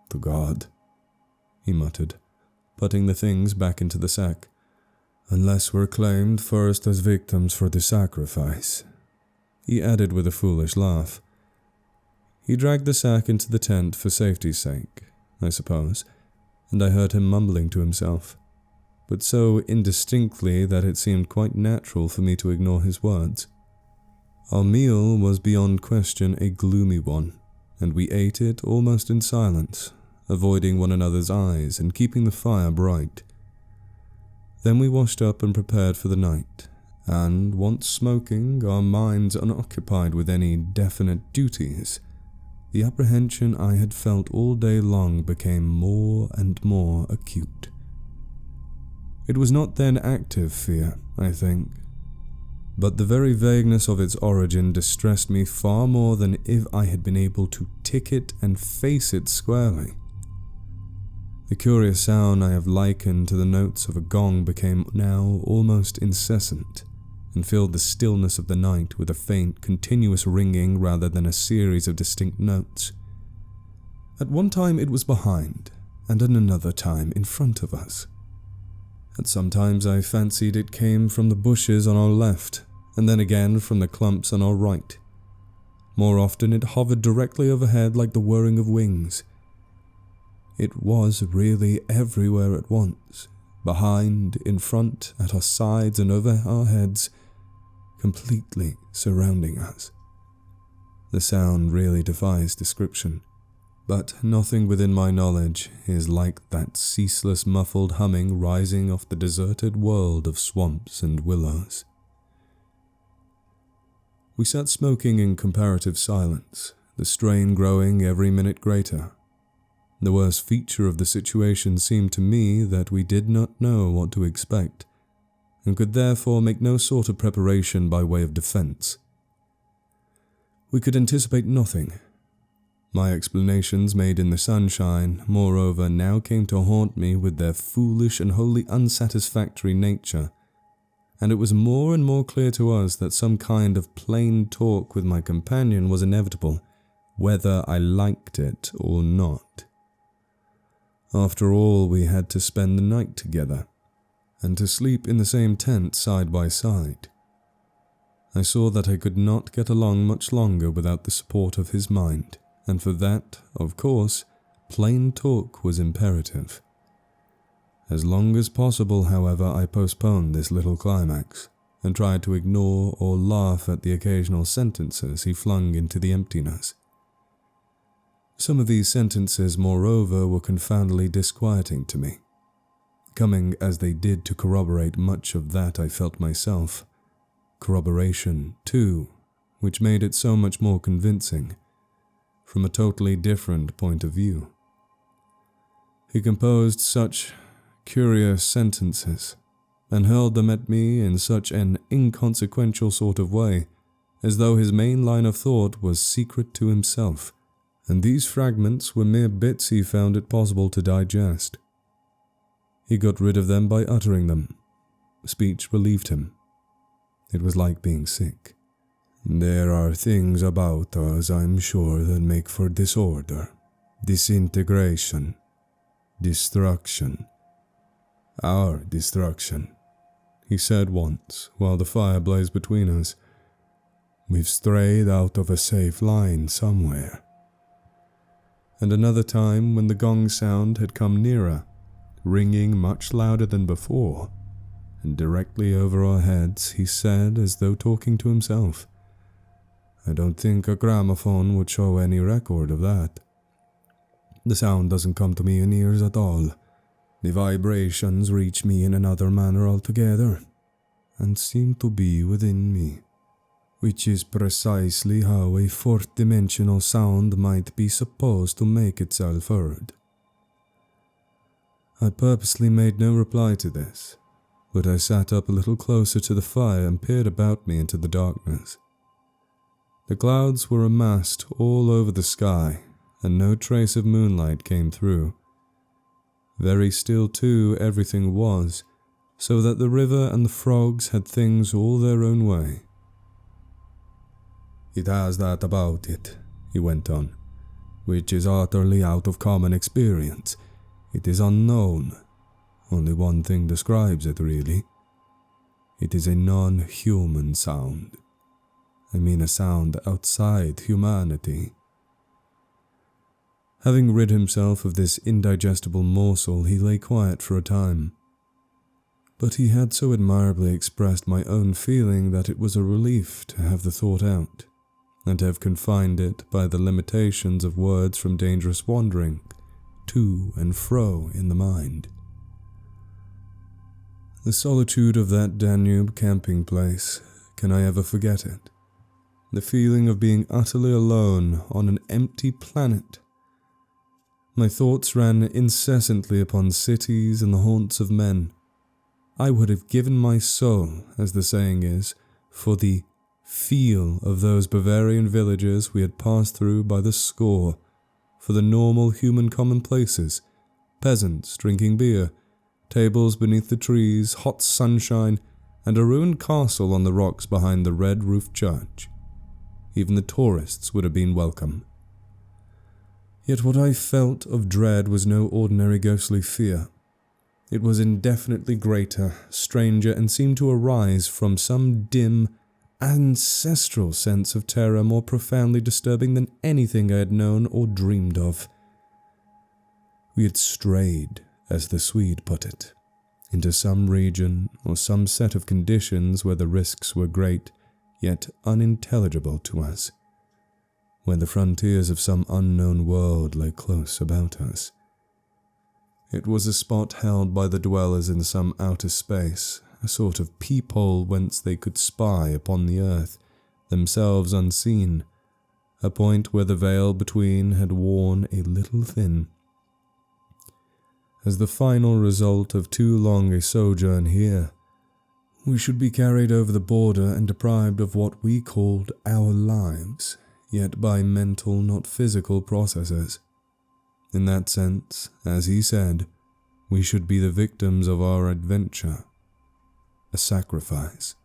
To God," he muttered, putting the things back into the sack. "Unless we're claimed first as victims for the sacrifice," he added with a foolish laugh. He dragged the sack into the tent for safety's sake, I suppose, and I heard him mumbling to himself, but so indistinctly that it seemed quite natural for me to ignore his words. Our meal was beyond question a gloomy one, and we ate it almost in silence, avoiding one another's eyes and keeping the fire bright. Then we washed up and prepared for the night, and once smoking, our minds unoccupied with any definite duties, the apprehension I had felt all day long became more and more acute. It was not then active fear, I think, but the very vagueness of its origin distressed me far more than if I had been able to tick it and face it squarely. The curious sound I have likened to the notes of a gong became now almost incessant, and filled the stillness of the night with a faint, continuous ringing rather than a series of distinct notes. At one time it was behind, and at another time in front of us. At some times I fancied it came from the bushes on our left, and then again from the clumps on our right. More often it hovered directly overhead like the whirring of wings. It was really everywhere at once, behind, in front, at our sides and over our heads, completely surrounding us. The sound really defies description, but nothing within my knowledge is like that ceaseless muffled humming rising off the deserted world of swamps and willows. We sat smoking in comparative silence, the strain growing every minute greater. The worst feature of the situation seemed to me that we did not know what to expect, and could therefore make no sort of preparation by way of defense. We could anticipate nothing. My explanations made in the sunshine, moreover, now came to haunt me with their foolish and wholly unsatisfactory nature, and it was more and more clear to us that some kind of plain talk with my companion was inevitable, whether I liked it or not. After all, we had to spend the night together, and to sleep in the same tent side by side. I saw that I could not get along much longer without the support of his mind, and for that, of course, plain talk was imperative. As long as possible, however, I postponed this little climax, and tried to ignore or laugh at the occasional sentences he flung into the emptiness. Some of these sentences, moreover, were confoundedly disquieting to me, coming as they did to corroborate much of that I felt myself. Corroboration, too, which made it so much more convincing, from a totally different point of view. He composed such curious sentences, and hurled them at me in such an inconsequential sort of way, as though his main line of thought was secret to himself, and these fragments were mere bits he found it possible to digest. He got rid of them by uttering them. Speech relieved him. It was like being sick. "There are things about us, I'm sure, that make for disorder, disintegration, destruction. Our destruction, he said once while the fire blazed between us. We've strayed out of a safe line somewhere. And another time when the gong sound had come nearer, ringing much louder than before, and directly over our heads, he said as though talking to himself, I don't think a gramophone would show any record of that. The sound doesn't come to me in ears at all. The vibrations reach me in another manner altogether, and seem to be within me, which is precisely how a fourth-dimensional sound might be supposed to make itself heard. I purposely made no reply to this, but I sat up a little closer to the fire and peered about me into the darkness. The clouds were amassed all over the sky, and no trace of moonlight came through. Very still, too, everything was, so that the river and the frogs had things all their own way. It has that about it, he went on, which is utterly out of common experience. It is unknown. Only one thing describes it, really. It is a non-human sound. I mean a sound outside humanity. Having rid himself of this indigestible morsel, he lay quiet for a time. But he had so admirably expressed my own feeling that it was a relief to have the thought out, and to have confined it by the limitations of words from dangerous wandering to and fro in the mind. The solitude of that Danube camping place, can I ever forget it? The feeling of being utterly alone on an empty planet. My thoughts ran incessantly upon cities and the haunts of men. I would have given my soul, as the saying is, for the feel of those Bavarian villages we had passed through by the score, for the normal human commonplaces, peasants drinking beer, tables beneath the trees, hot sunshine, and a ruined castle on the rocks behind the red-roofed church. Even the tourists would have been welcome. Yet what I felt of dread was no ordinary ghostly fear. It was indefinitely greater, stranger, and seemed to arise from some dim, ancestral sense of terror more profoundly disturbing than anything I had known or dreamed of. We had strayed, as the Swede put it, into some region or some set of conditions where the risks were great, yet unintelligible to us, where the frontiers of some unknown world lay close about us. It was a spot held by the dwellers in some outer space, a sort of peephole whence they could spy upon the earth, themselves unseen, a point where the veil between had worn a little thin. As the final result of too long a sojourn here, we should be carried over the border and deprived of what we called our lives, yet by mental, not physical processes. In that sense, as he said, we should be the victims of our adventure, a sacrifice.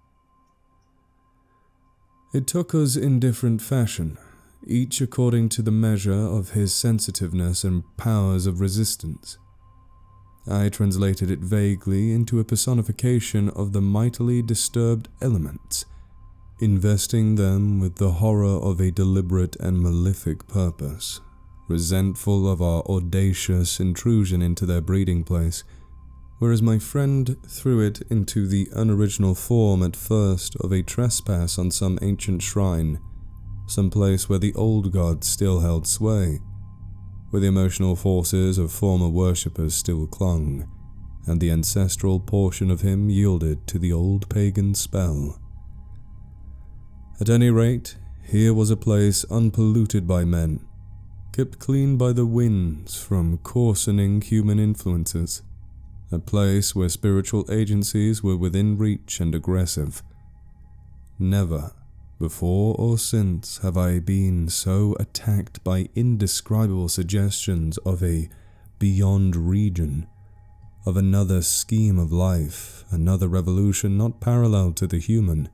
It took us in different fashion, each according to the measure of his sensitiveness and powers of resistance. I translated it vaguely into a personification of the mightily disturbed elements, investing them with the horror of a deliberate and malefic purpose, resentful of our audacious intrusion into their breeding place, whereas my friend threw it into the unoriginal form at first of a trespass on some ancient shrine, some place where the old gods still held sway, where the emotional forces of former worshippers still clung, and the ancestral portion of him yielded to the old pagan spell. At any rate, here was a place unpolluted by men, kept clean by the winds from coarsening human influences, a place where spiritual agencies were within reach and aggressive. Never, before or since, have I been so attacked by indescribable suggestions of a beyond region, of another scheme of life, another revolution not parallel to the human.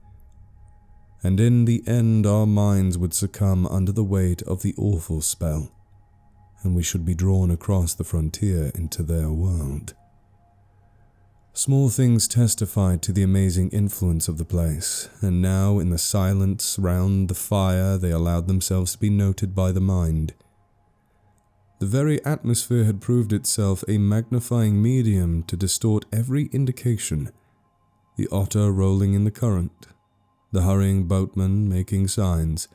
And in the end our minds would succumb under the weight of the awful spell, and we should be drawn across the frontier into their world. Small things testified to the amazing influence of the place, and now in the silence round the fire they allowed themselves to be noted by the mind. The very atmosphere had proved itself a magnifying medium to distort every indication. The otter rolling in the current, the hurrying boatman making signs,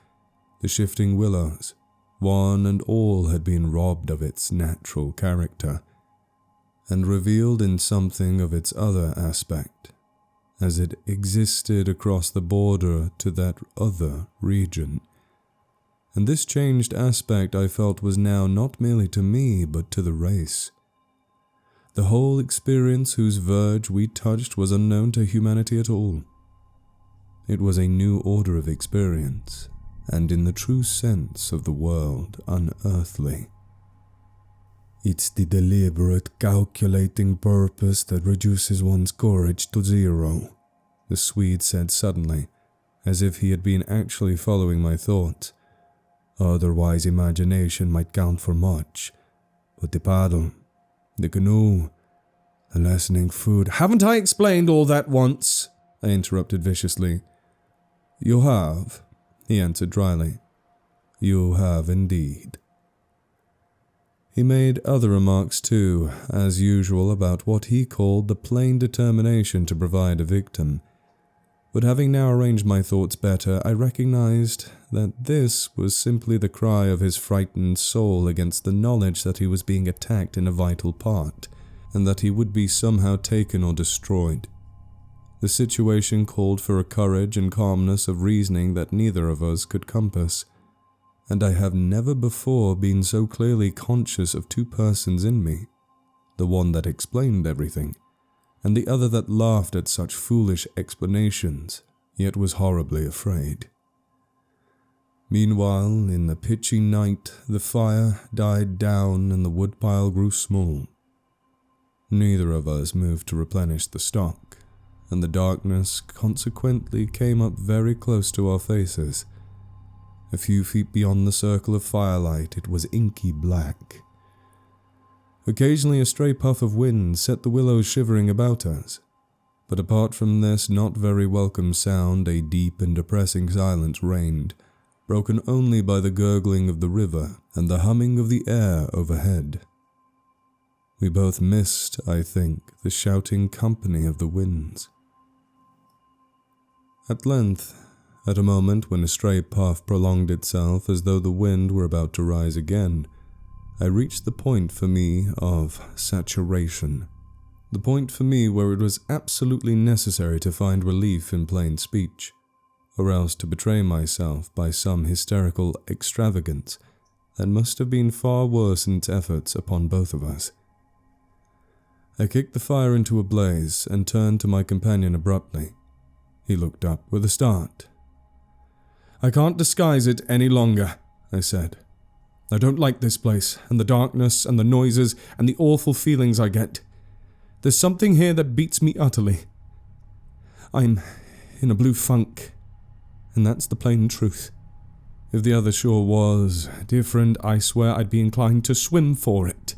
the shifting willows, one and all had been robbed of its natural character, and revealed in something of its other aspect, as it existed across the border to that other region. And this changed aspect I felt was now not merely to me, but to the race. The whole experience whose verge we touched was unknown to humanity at all. It was a new order of experience, and in the true sense of the word, unearthly. It's the deliberate, calculating purpose that reduces one's courage to zero, the Swede said suddenly, as if he had been actually following my thoughts. Otherwise imagination might count for much, but the paddle, the canoe, the lessening food— "Haven't I explained all that once?" I interrupted viciously. "You have," he answered dryly. "You have indeed." He made other remarks too, as usual, about what he called the plain determination to provide a victim. But having now arranged my thoughts better, I recognized that this was simply the cry of his frightened soul against the knowledge that he was being attacked in a vital part, and that he would be somehow taken or destroyed. The situation called for a courage and calmness of reasoning that neither of us could compass, and I have never before been so clearly conscious of two persons in me, the one that explained everything, and the other that laughed at such foolish explanations, yet was horribly afraid. Meanwhile, in the pitchy night, the fire died down and the woodpile grew small. Neither of us moved to replenish the stock, and the darkness consequently came up very close to our faces. A few feet beyond the circle of firelight, it was inky black. Occasionally a stray puff of wind set the willows shivering about us, but apart from this not very welcome sound, a deep and depressing silence reigned, broken only by the gurgling of the river and the humming of the air overhead. We both missed, I think, the shouting company of the winds. At length, at a moment when a stray puff prolonged itself as though the wind were about to rise again, I reached the point for me of saturation, the point for me where it was absolutely necessary to find relief in plain speech, or else to betray myself by some hysterical extravagance that must have been far worse in its efforts upon both of us. I kicked the fire into a blaze and turned to my companion abruptly. He looked up with a start. "I can't disguise it any longer," I said. "I don't like this place, and the darkness, and the noises, and the awful feelings I get. There's something here that beats me utterly. I'm in a blue funk, and that's the plain truth. If the other shore was different, I swear I'd be inclined to swim for it."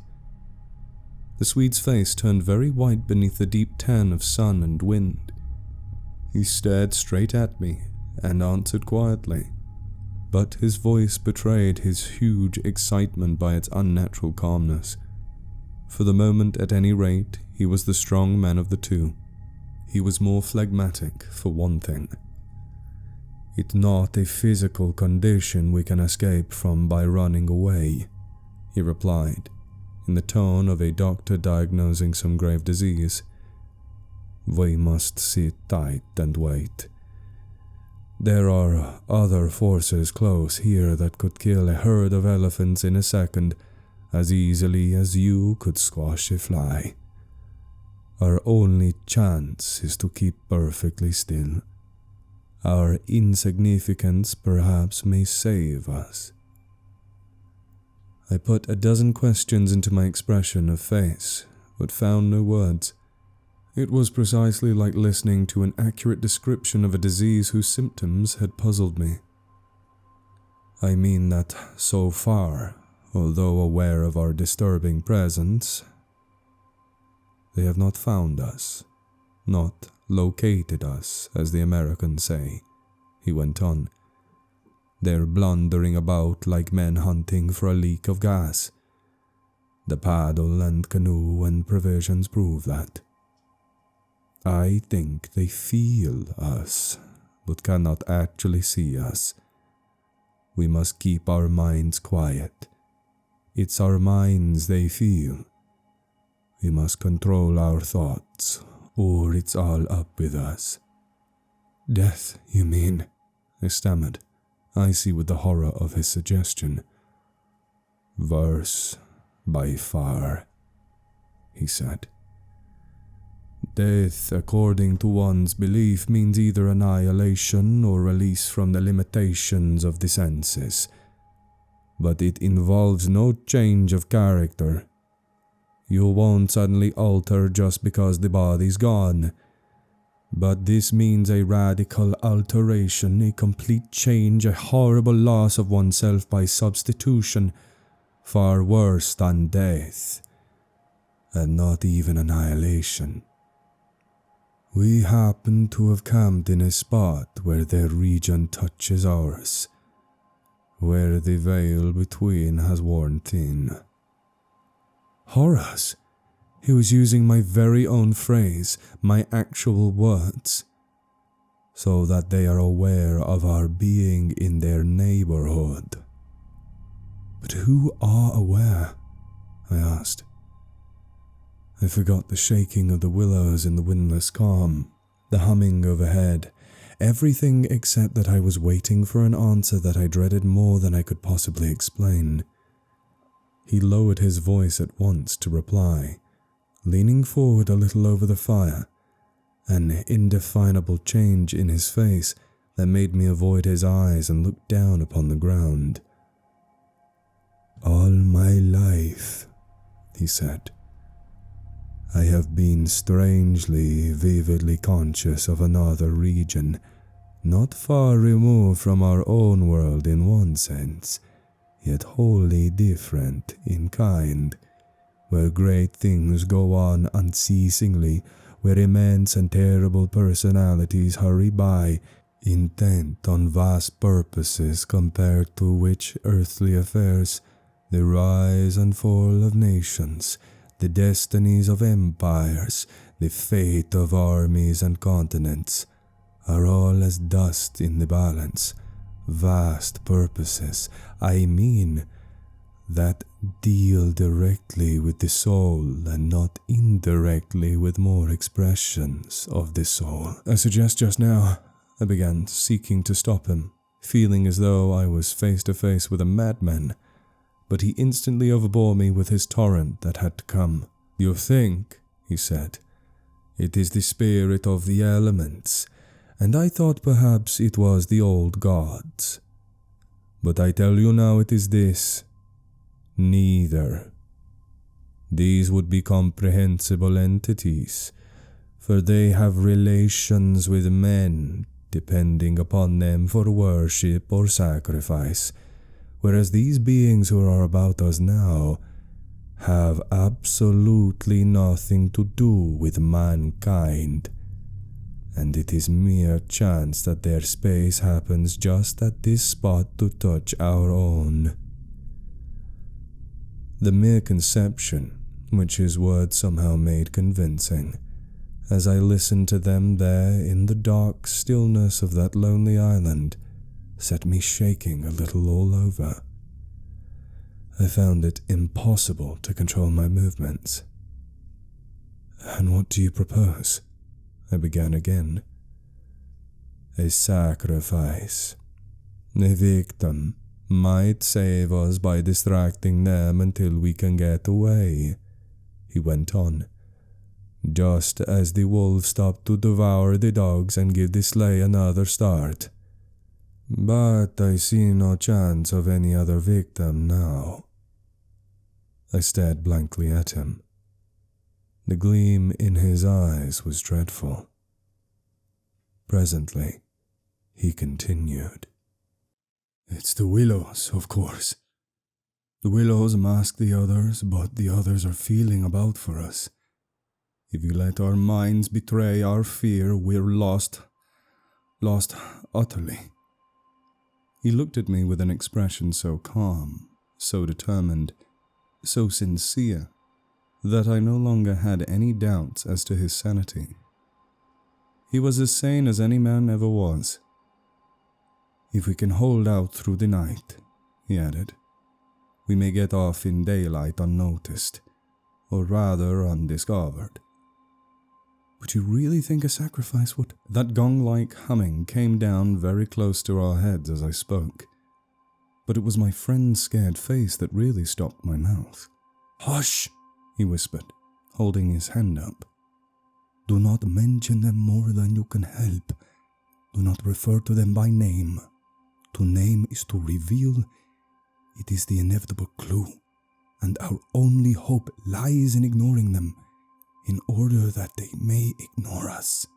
The Swede's face turned very white beneath the deep tan of sun and wind. He stared straight at me and answered quietly, but his voice betrayed his huge excitement by its unnatural calmness. For the moment, at any rate, he was the strong man of the two. He was more phlegmatic, for one thing. "It's not a physical condition we can escape from by running away," he replied, in the tone of a doctor diagnosing some grave disease. "We must sit tight and wait. There are other forces close here that could kill a herd of elephants in a second as easily as you could squash a fly. Our only chance is to keep perfectly still. Our insignificance perhaps may save us." I put a dozen questions into my expression of face, but found no words. It was precisely like listening to an accurate description of a disease whose symptoms had puzzled me. "I mean that so far, although aware of our disturbing presence, they have not found us," not located us, as the Americans say," he went on. "They're blundering about like men hunting for a leak of gas. The paddle and canoe and provisions prove that. I think they feel us, but cannot actually see us. We must keep our minds quiet. It's our minds they feel. We must control our thoughts, or it's all up with us." "Death, you mean?" I stammered, icy with the horror of his suggestion. "Worse, by far," he said. "Death, according to one's belief, means either annihilation or release from the limitations of the senses. But it involves no change of character. You won't suddenly alter just because the body's gone. But this means a radical alteration, a complete change, a horrible loss of oneself by substitution, far worse than death, and not even annihilation. We happen to have camped in a spot where their region touches ours, where the veil between has worn thin." Horrors! He was using my very own phrase, my actual words. "So that they are aware of our being in their neighborhood." "But who are aware?" I asked. I forgot the shaking of the willows in the windless calm, the humming overhead, everything except that I was waiting for an answer that I dreaded more than I could possibly explain. He lowered his voice at once to reply, leaning forward a little over the fire, an indefinable change in his face that made me avoid his eyes and look down upon the ground. "All my life," he said, "I have been strangely, vividly conscious of another region, not far removed from our own world in one sense, yet wholly different in kind, where great things go on unceasingly, where immense and terrible personalities hurry by, intent on vast purposes compared to which earthly affairs, the rise and fall of nations, the destinies of empires, the fate of armies and continents, are all as dust in the balance. Vast purposes, I mean, that deal directly with the soul and not indirectly with more expressions of the soul." "I suggest just now," I began, seeking to stop him, feeling as though I was face to face with a madman, but he instantly overbore me with his torrent that had to come. "You think," he said, "it is the spirit of the elements, and I thought perhaps it was the old gods. But I tell you now it is this. Neither. These would be comprehensible entities, for they have relations with men, depending upon them for worship or sacrifice, whereas these beings who are about us now have absolutely nothing to do with mankind, and it is mere chance that their space happens just at this spot to touch our own." The mere conception, which his words somehow made convincing, as I listened to them there in the dark stillness of that lonely island, set me shaking a little all over. I found it impossible to control my movements. "And what do you propose?" I began again. "A sacrifice. A victim might save us by distracting them until we can get away," he went on, "just as the wolves stop to devour the dogs and give the sleigh another start. But I see no chance of any other victim now." I stared blankly at him. The gleam in his eyes was dreadful. Presently, he continued. "It's the Willows, of course. The Willows mask the others, but the others are feeling about for us. If you let our minds betray our fear, we're lost utterly. He looked at me with an expression so calm, so determined, so sincere, that I no longer had any doubts as to his sanity. He was as sane as any man ever was. If we can hold out through the night, he added, we may get off in daylight unnoticed, or rather undiscovered. Would you really think a sacrifice would? That gong-like humming came down very close to our heads as I spoke, but it was my friend's scared face that really stopped my mouth. Hush, he whispered, holding his hand up. Do not mention them more than you can help. Do not refer to them by name. To name is to reveal. It is the inevitable clue, and our only hope lies in ignoring them, in order that they may ignore us.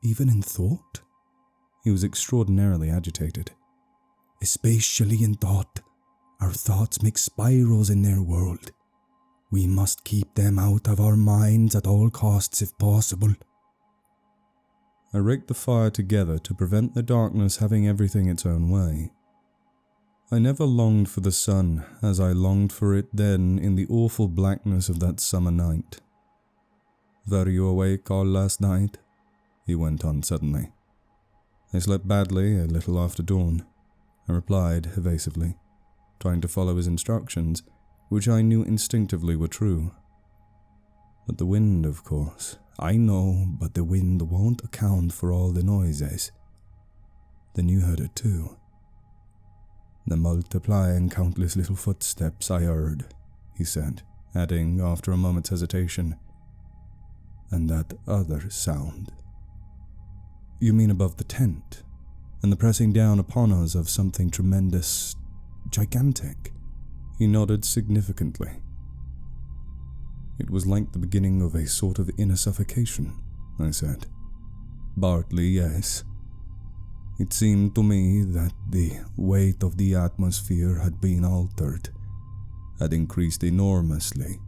Even in thought? He was extraordinarily agitated. Especially in thought. Our thoughts make spirals in their world. We must keep them out of our minds at all costs if possible. I raked the fire together to prevent the darkness having everything its own way. I never longed for the sun as I longed for it then in the awful blackness of that summer night. Were you awake all last night? He went on suddenly. I slept badly a little after dawn, I replied evasively, trying to follow his instructions, which I knew instinctively were true. But the wind, of course. I know, but the wind won't account for all the noises. Then you heard it too. The multiplying countless little footsteps I heard, he said, adding after a moment's hesitation, and that other sound. You mean above the tent, and the pressing down upon us of something tremendous, gigantic? He nodded significantly. It was like the beginning of a sort of inner suffocation, I said. Partly, yes. It seemed to me that the weight of the atmosphere had been altered, had increased enormously,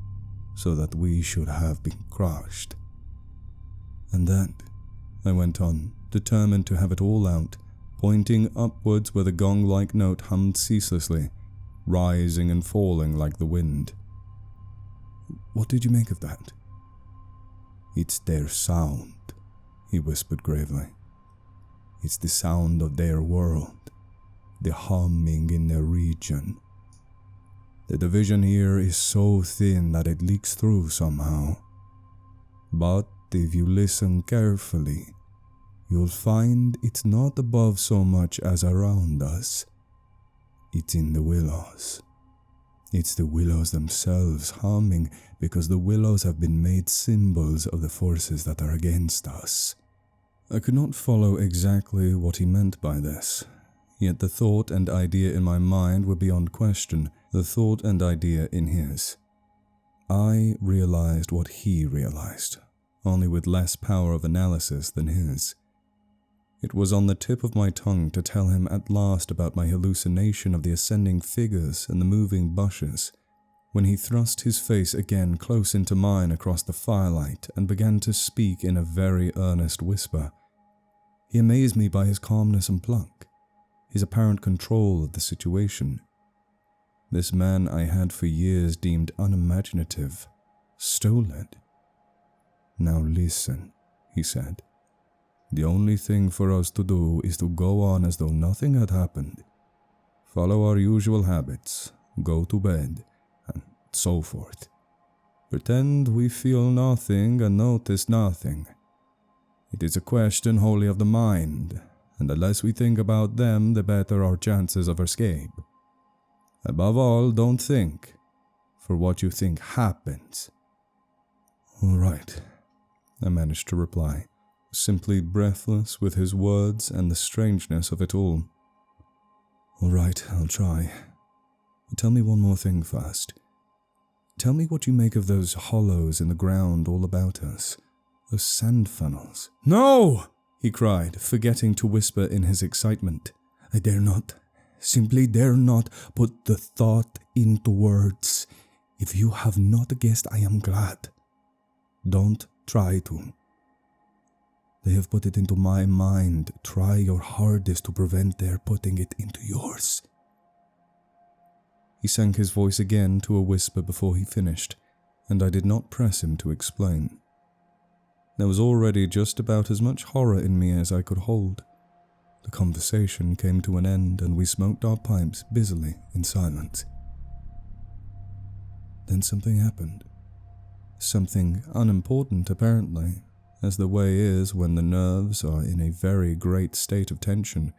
so that we should have been crushed. And that, I went on, determined to have it all out, pointing upwards where the gong-like note hummed ceaselessly, rising and falling like the wind. What did you make of that? It's their sound, he whispered gravely. It's the sound of their world, the humming in their region. The division here is so thin that it leaks through somehow. But if you listen carefully, you'll find it's not above so much as around us. It's in the willows. It's the willows themselves humming, because the willows have been made symbols of the forces that are against us. I could not follow exactly what he meant by this, yet the thought and idea in my mind were beyond question, the thought and idea in his. I realized what he realized, only with less power of analysis than his. It was on the tip of my tongue to tell him at last about my hallucination of the ascending figures and the moving bushes, when he thrust his face again close into mine across the firelight and began to speak in a very earnest whisper. He amazed me by his calmness and pluck, his apparent control of the situation. This man I had for years deemed unimaginative, stolid. Now listen, he said. The only thing for us to do is to go on as though nothing had happened. Follow our usual habits, go to bed, and so forth. Pretend we feel nothing and notice nothing. It is a question wholly of the mind, and the less we think about them, the better our chances of escape. Above all, don't think, for what you think happens. All right, I managed to reply, simply breathless with his words and the strangeness of it all. All right, I'll try. But tell me one more thing first. Tell me what you make of those hollows in the ground all about us, those sand funnels. No! He cried, forgetting to whisper in his excitement. I dare not, simply dare not put the thought into words. If you have not guessed, I am glad. Don't try to. They have put it into my mind. Try your hardest to prevent their putting it into yours." He sank his voice again to a whisper before he finished, and I did not press him to explain. There was already just about as much horror in me as I could hold. The conversation came to an end, and we smoked our pipes busily in silence. Then something happened. Something unimportant, apparently, as the way is when the nerves are in a very great state of tension,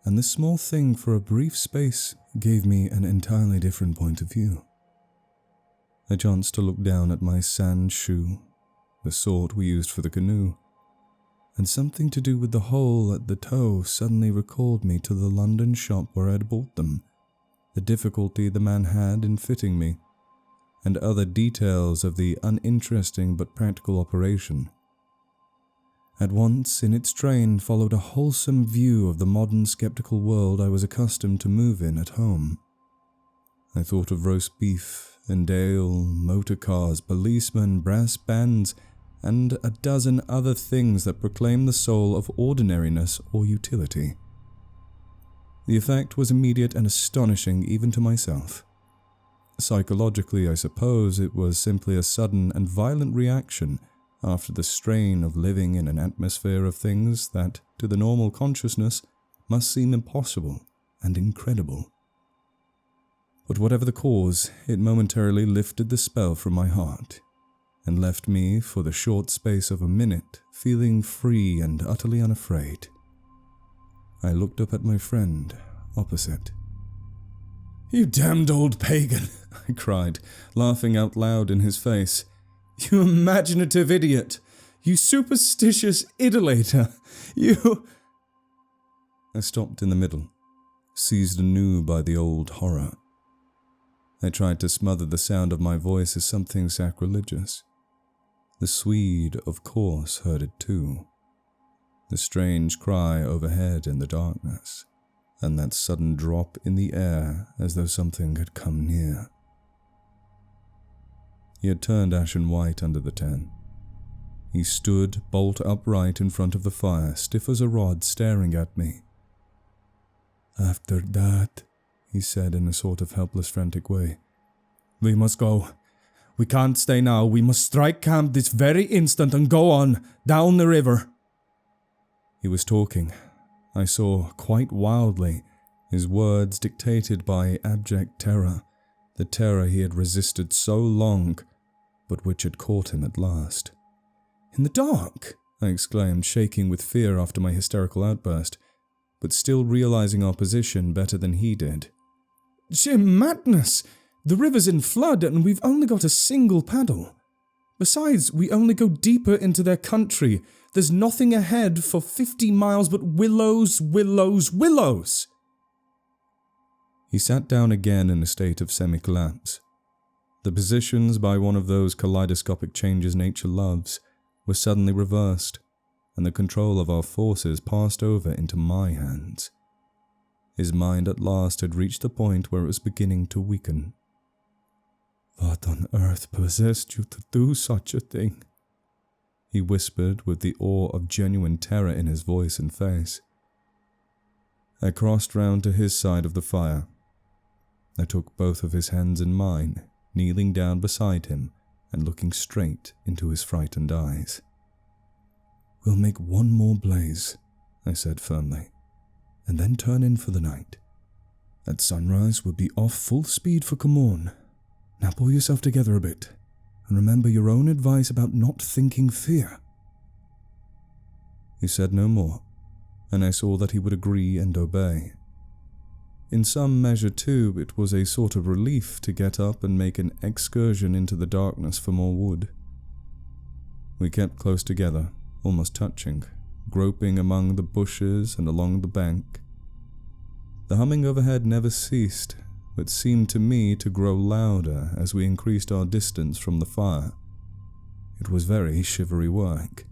and this small thing for a brief space gave me an entirely different point of view. I chanced to look down at my sand shoe, the sort we used for the canoe, and something to do with the hole at the toe suddenly recalled me to the London shop where I had bought them, the difficulty the man had in fitting me, and other details of the uninteresting but practical operation. At once, in its train, followed a wholesome view of the modern skeptical world I was accustomed to move in at home. I thought of roast beef and ale, motor cars, policemen, brass bands, and a dozen other things that proclaim the soul of ordinariness or utility. The effect was immediate and astonishing even to myself. Psychologically, I suppose it was simply a sudden and violent reaction after the strain of living in an atmosphere of things that, to the normal consciousness, must seem impossible and incredible. But whatever the cause, it momentarily lifted the spell from my heart, and left me, for the short space of a minute, feeling free and utterly unafraid. I looked up at my friend opposite. "You damned old pagan," I cried, laughing out loud in his face. "You imaginative idiot! You superstitious idolater! You—" I stopped in the middle, seized anew by the old horror. I tried to smother the sound of my voice as something sacrilegious. The Swede, of course, heard it too. The strange cry overhead in the darkness, and that sudden drop in the air as though something had come near. He had turned ashen white under the tan. He stood bolt upright in front of the fire, stiff as a rod, staring at me. "After that," he said in a sort of helpless, frantic way, "we must go. We can't stay now. We must strike camp this very instant and go on, down the river." He was talking, I saw, quite wildly, his words dictated by abject terror, the terror he had resisted so long, but which had caught him at last. "In the dark!" I exclaimed, shaking with fear after my hysterical outburst, but still realizing our position better than he did. "Sheer madness! The river's in flood and we've only got a single paddle. Besides, we only go deeper into their country. There's nothing ahead for 50 miles but willows, willows, willows!" He sat down again in a state of semi-collapse. The positions, by one of those kaleidoscopic changes nature loves, were suddenly reversed, and the control of our forces passed over into my hands. His mind at last had reached the point where it was beginning to weaken. "What on earth possessed you to do such a thing?" he whispered with the awe of genuine terror in his voice and face. I crossed round to his side of the fire. I took both of his hands in mine, kneeling down beside him and looking straight into his frightened eyes. "We'll make one more blaze," I said firmly, "and then turn in for the night. At sunrise we'll be off full speed for Comorn. Now pull yourself together a bit, and remember your own advice about not thinking fear." He said no more, and I saw that he would agree and obey. In some measure, too, it was a sort of relief to get up and make an excursion into the darkness for more wood. We kept close together, almost touching, groping among the bushes and along the bank. The humming overhead never ceased, but seemed to me to grow louder as we increased our distance from the fire. It was very shivery work.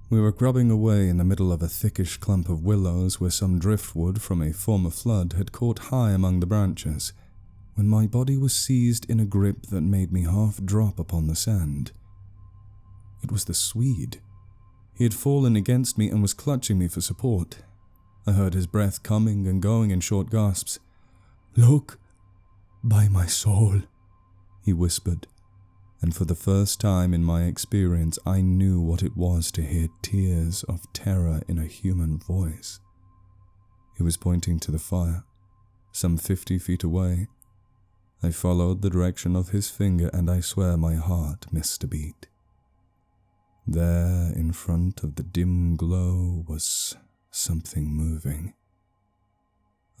We were grubbing away in the middle of a thickish clump of willows where some driftwood from a former flood had caught high among the branches, when my body was seized in a grip that made me half drop upon the sand. It was the Swede. He had fallen against me and was clutching me for support. I heard his breath coming and going in short gasps. "Look, by my soul," he whispered, and for the first time in my experience I knew what it was to hear tears of terror in a human voice. He was pointing to the fire, some 50 feet away. I followed the direction of his finger and I swear my heart missed a beat. There in front of the dim glow was something moving.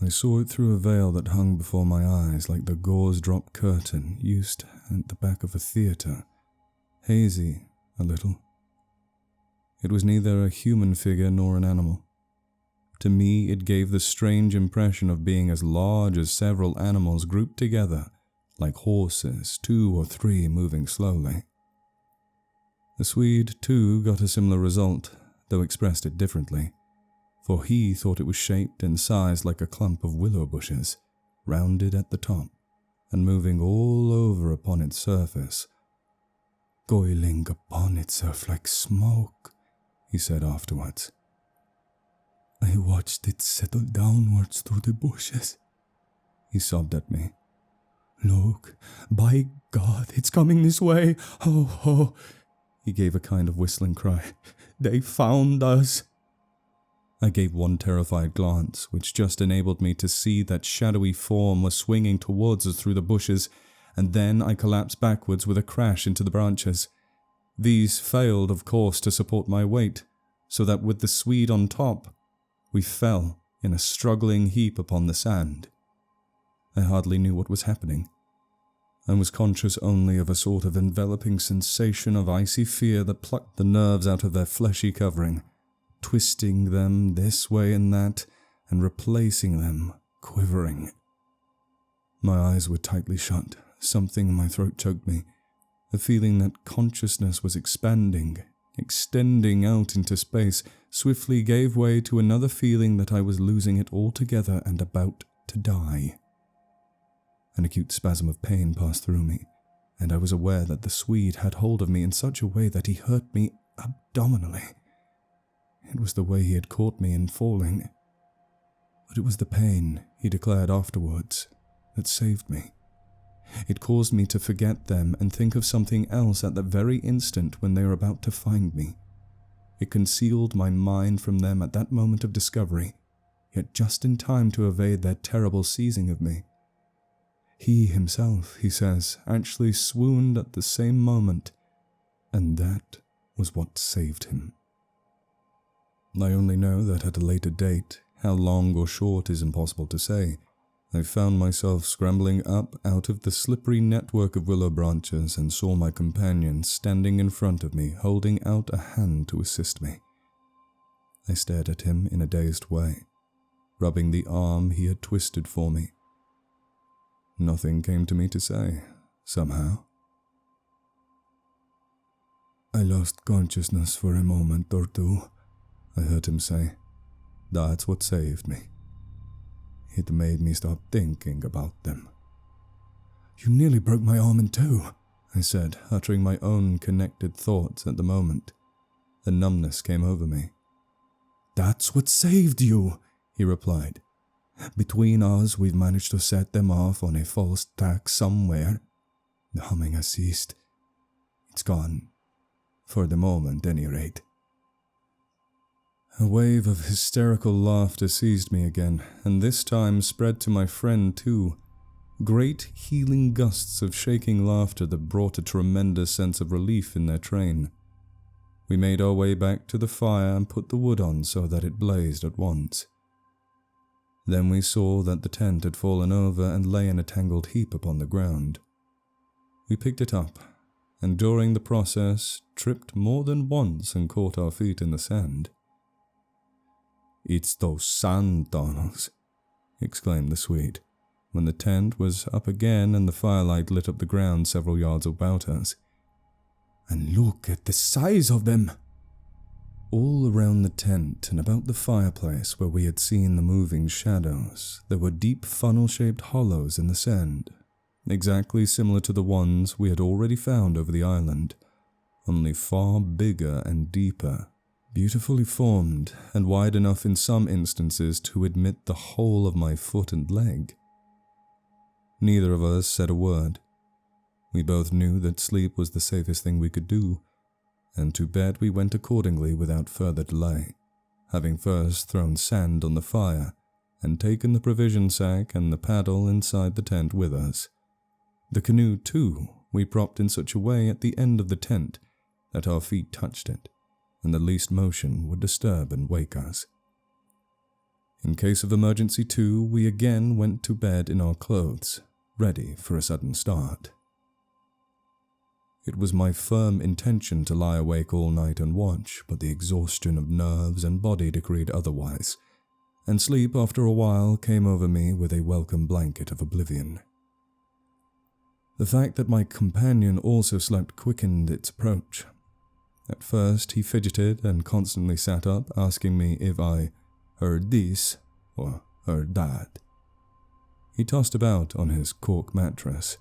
I saw it through a veil that hung before my eyes like the gauze drop curtain used at the back of a theatre, hazy a little. It was neither a human figure nor an animal. To me, it gave the strange impression of being as large as several animals grouped together, like horses, 2 or 3 moving slowly. The Swede, too, got a similar result, though expressed it differently, for he thought it was shaped and sized like a clump of willow bushes, rounded at the top, and moving all over upon its surface. "Coiling upon itself like smoke," he said afterwards. "I watched it settle downwards through the bushes," he sobbed at me. "Look, by God, it's coming this way. Ho, ho." He gave a kind of whistling cry. "They found us." I gave one terrified glance, which just enabled me to see that shadowy form was swinging towards us through the bushes, and then I collapsed backwards with a crash into the branches. These failed, of course, to support my weight, so that with the Swede on top, we fell in a struggling heap upon the sand. I hardly knew what was happening. I was conscious only of a sort of enveloping sensation of icy fear that plucked the nerves out of their fleshy covering, twisting them this way and that, and replacing them, quivering. My eyes were tightly shut, something in my throat choked me, a feeling that consciousness was expanding, extending out into space, swiftly gave way to another feeling that I was losing it altogether and about to die. An acute spasm of pain passed through me, and I was aware that the Swede had hold of me in such a way that he hurt me abdominally. It was the way he had caught me in falling. But it was the pain, he declared afterwards, that saved me. It caused me to forget them and think of something else at the very instant when they were about to find me. It concealed my mind from them at that moment of discovery, yet just in time to evade their terrible seizing of me. He himself, he says, actually swooned at the same moment, and that was what saved him. I only know that at a later date, how long or short is impossible to say, I found myself scrambling up out of the slippery network of willow branches and saw my companion standing in front of me, holding out a hand to assist me. I stared at him in a dazed way, rubbing the arm he had twisted for me. Nothing came to me to say, somehow. "I lost consciousness for a moment or 2, I heard him say. "That's what saved me. It made me stop thinking about them." "You nearly broke my arm in 2, I said, uttering my own connected thoughts at the moment. A numbness came over me. "That's what saved you," he replied. "Between us, we've managed to set them off on a false tack somewhere. The humming has ceased. It's gone. For the moment, any rate." A wave of hysterical laughter seized me again, and this time spread to my friend too. Great healing gusts of shaking laughter that brought a tremendous sense of relief in their train. We made our way back to the fire and put the wood on so that it blazed at once. Then we saw that the tent had fallen over and lay in a tangled heap upon the ground. We picked it up, and during the process tripped more than once and caught our feet in the sand. "It's those sand tunnels," exclaimed the Swede, when the tent was up again and the firelight lit up the ground several yards about us. "And look at the size of them!" All around the tent and about the fireplace where we had seen the moving shadows, there were deep funnel-shaped hollows in the sand, exactly similar to the ones we had already found over the island, only far bigger and deeper, beautifully formed and wide enough in some instances to admit the whole of my foot and leg. Neither of us said a word. We both knew that sleep was the safest thing we could do, and to bed we went accordingly without further delay, having first thrown sand on the fire and taken the provision sack and the paddle inside the tent with us. The canoe, too, we propped in such a way at the end of the tent that our feet touched it, and the least motion would disturb and wake us. In case of emergency, too, we again went to bed in our clothes, ready for a sudden start. It was my firm intention to lie awake all night and watch, but the exhaustion of nerves and body decreed otherwise, and sleep after a while came over me with a welcome blanket of oblivion. The fact that my companion also slept quickened its approach. At first he fidgeted and constantly sat up, asking me if I heard this or heard that. He tossed about on his cork mattress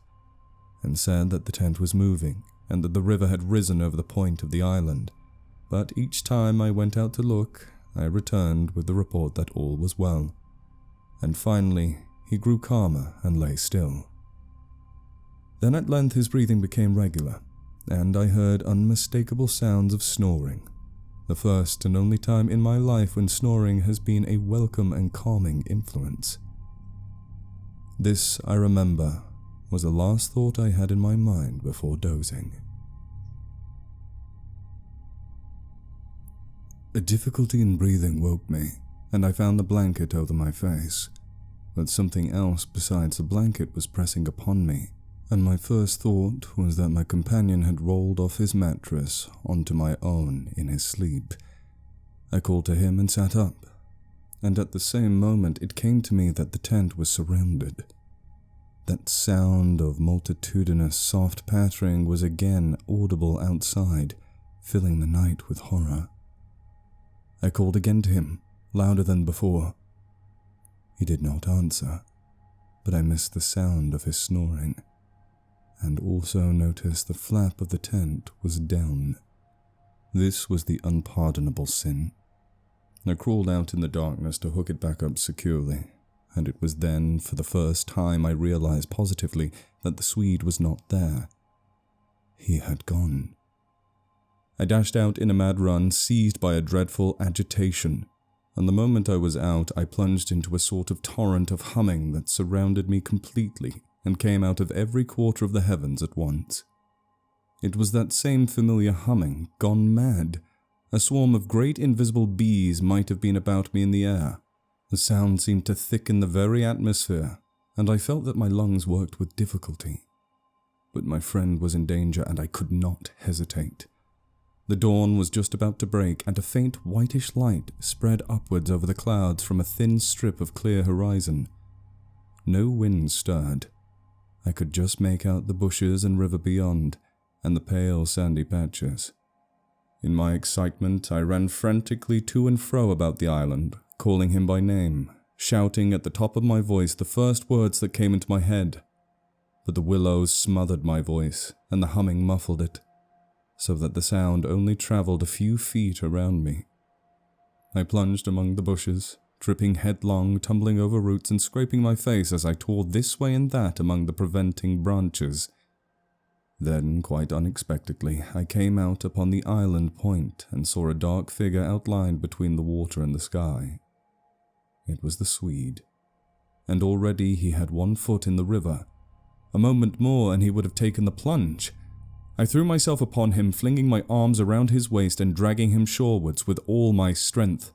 and said that the tent was moving and that the river had risen over the point of the island, but each time I went out to look, I returned with the report that all was well, and finally he grew calmer and lay still. Then at length his breathing became regular, and I heard unmistakable sounds of snoring, the first and only time in my life when snoring has been a welcome and calming influence. This, I remember, was the last thought I had in my mind before dozing. A difficulty in breathing woke me, and I found the blanket over my face, but something else besides the blanket was pressing upon me, and my first thought was that my companion had rolled off his mattress onto my own in his sleep. I called to him and sat up, and at the same moment it came to me that the tent was surrounded. That sound of multitudinous soft pattering was again audible outside, filling the night with horror. I called again to him, louder than before. He did not answer, but I missed the sound of his snoring, and also noticed the flap of the tent was down. This was the unpardonable sin. I crawled out in the darkness to hook it back up securely, and it was then, for the first time, I realized positively that the Swede was not there. He had gone. I dashed out in a mad run, seized by a dreadful agitation, and the moment I was out, I plunged into a sort of torrent of humming that surrounded me completely and came out of every quarter of the heavens at once. It was that same familiar humming, gone mad. A swarm of great invisible bees might have been about me in the air. The sound seemed to thicken the very atmosphere, and I felt that my lungs worked with difficulty. But my friend was in danger, and I could not hesitate. The dawn was just about to break, and a faint whitish light spread upwards over the clouds from a thin strip of clear horizon. No wind stirred. I could just make out the bushes and river beyond, and the pale sandy patches. In my excitement, I ran frantically to and fro about the island, calling him by name, shouting at the top of my voice the first words that came into my head. But the willows smothered my voice, and the humming muffled it, so that the sound only travelled a few feet around me. I plunged among the bushes, tripping headlong, tumbling over roots and scraping my face as I tore this way and that among the preventing branches. Then, quite unexpectedly, I came out upon the island point and saw a dark figure outlined between the water and the sky. It was the Swede, and already he had one foot in the river. A moment more and he would have taken the plunge. I threw myself upon him, flinging my arms around his waist and dragging him shorewards with all my strength.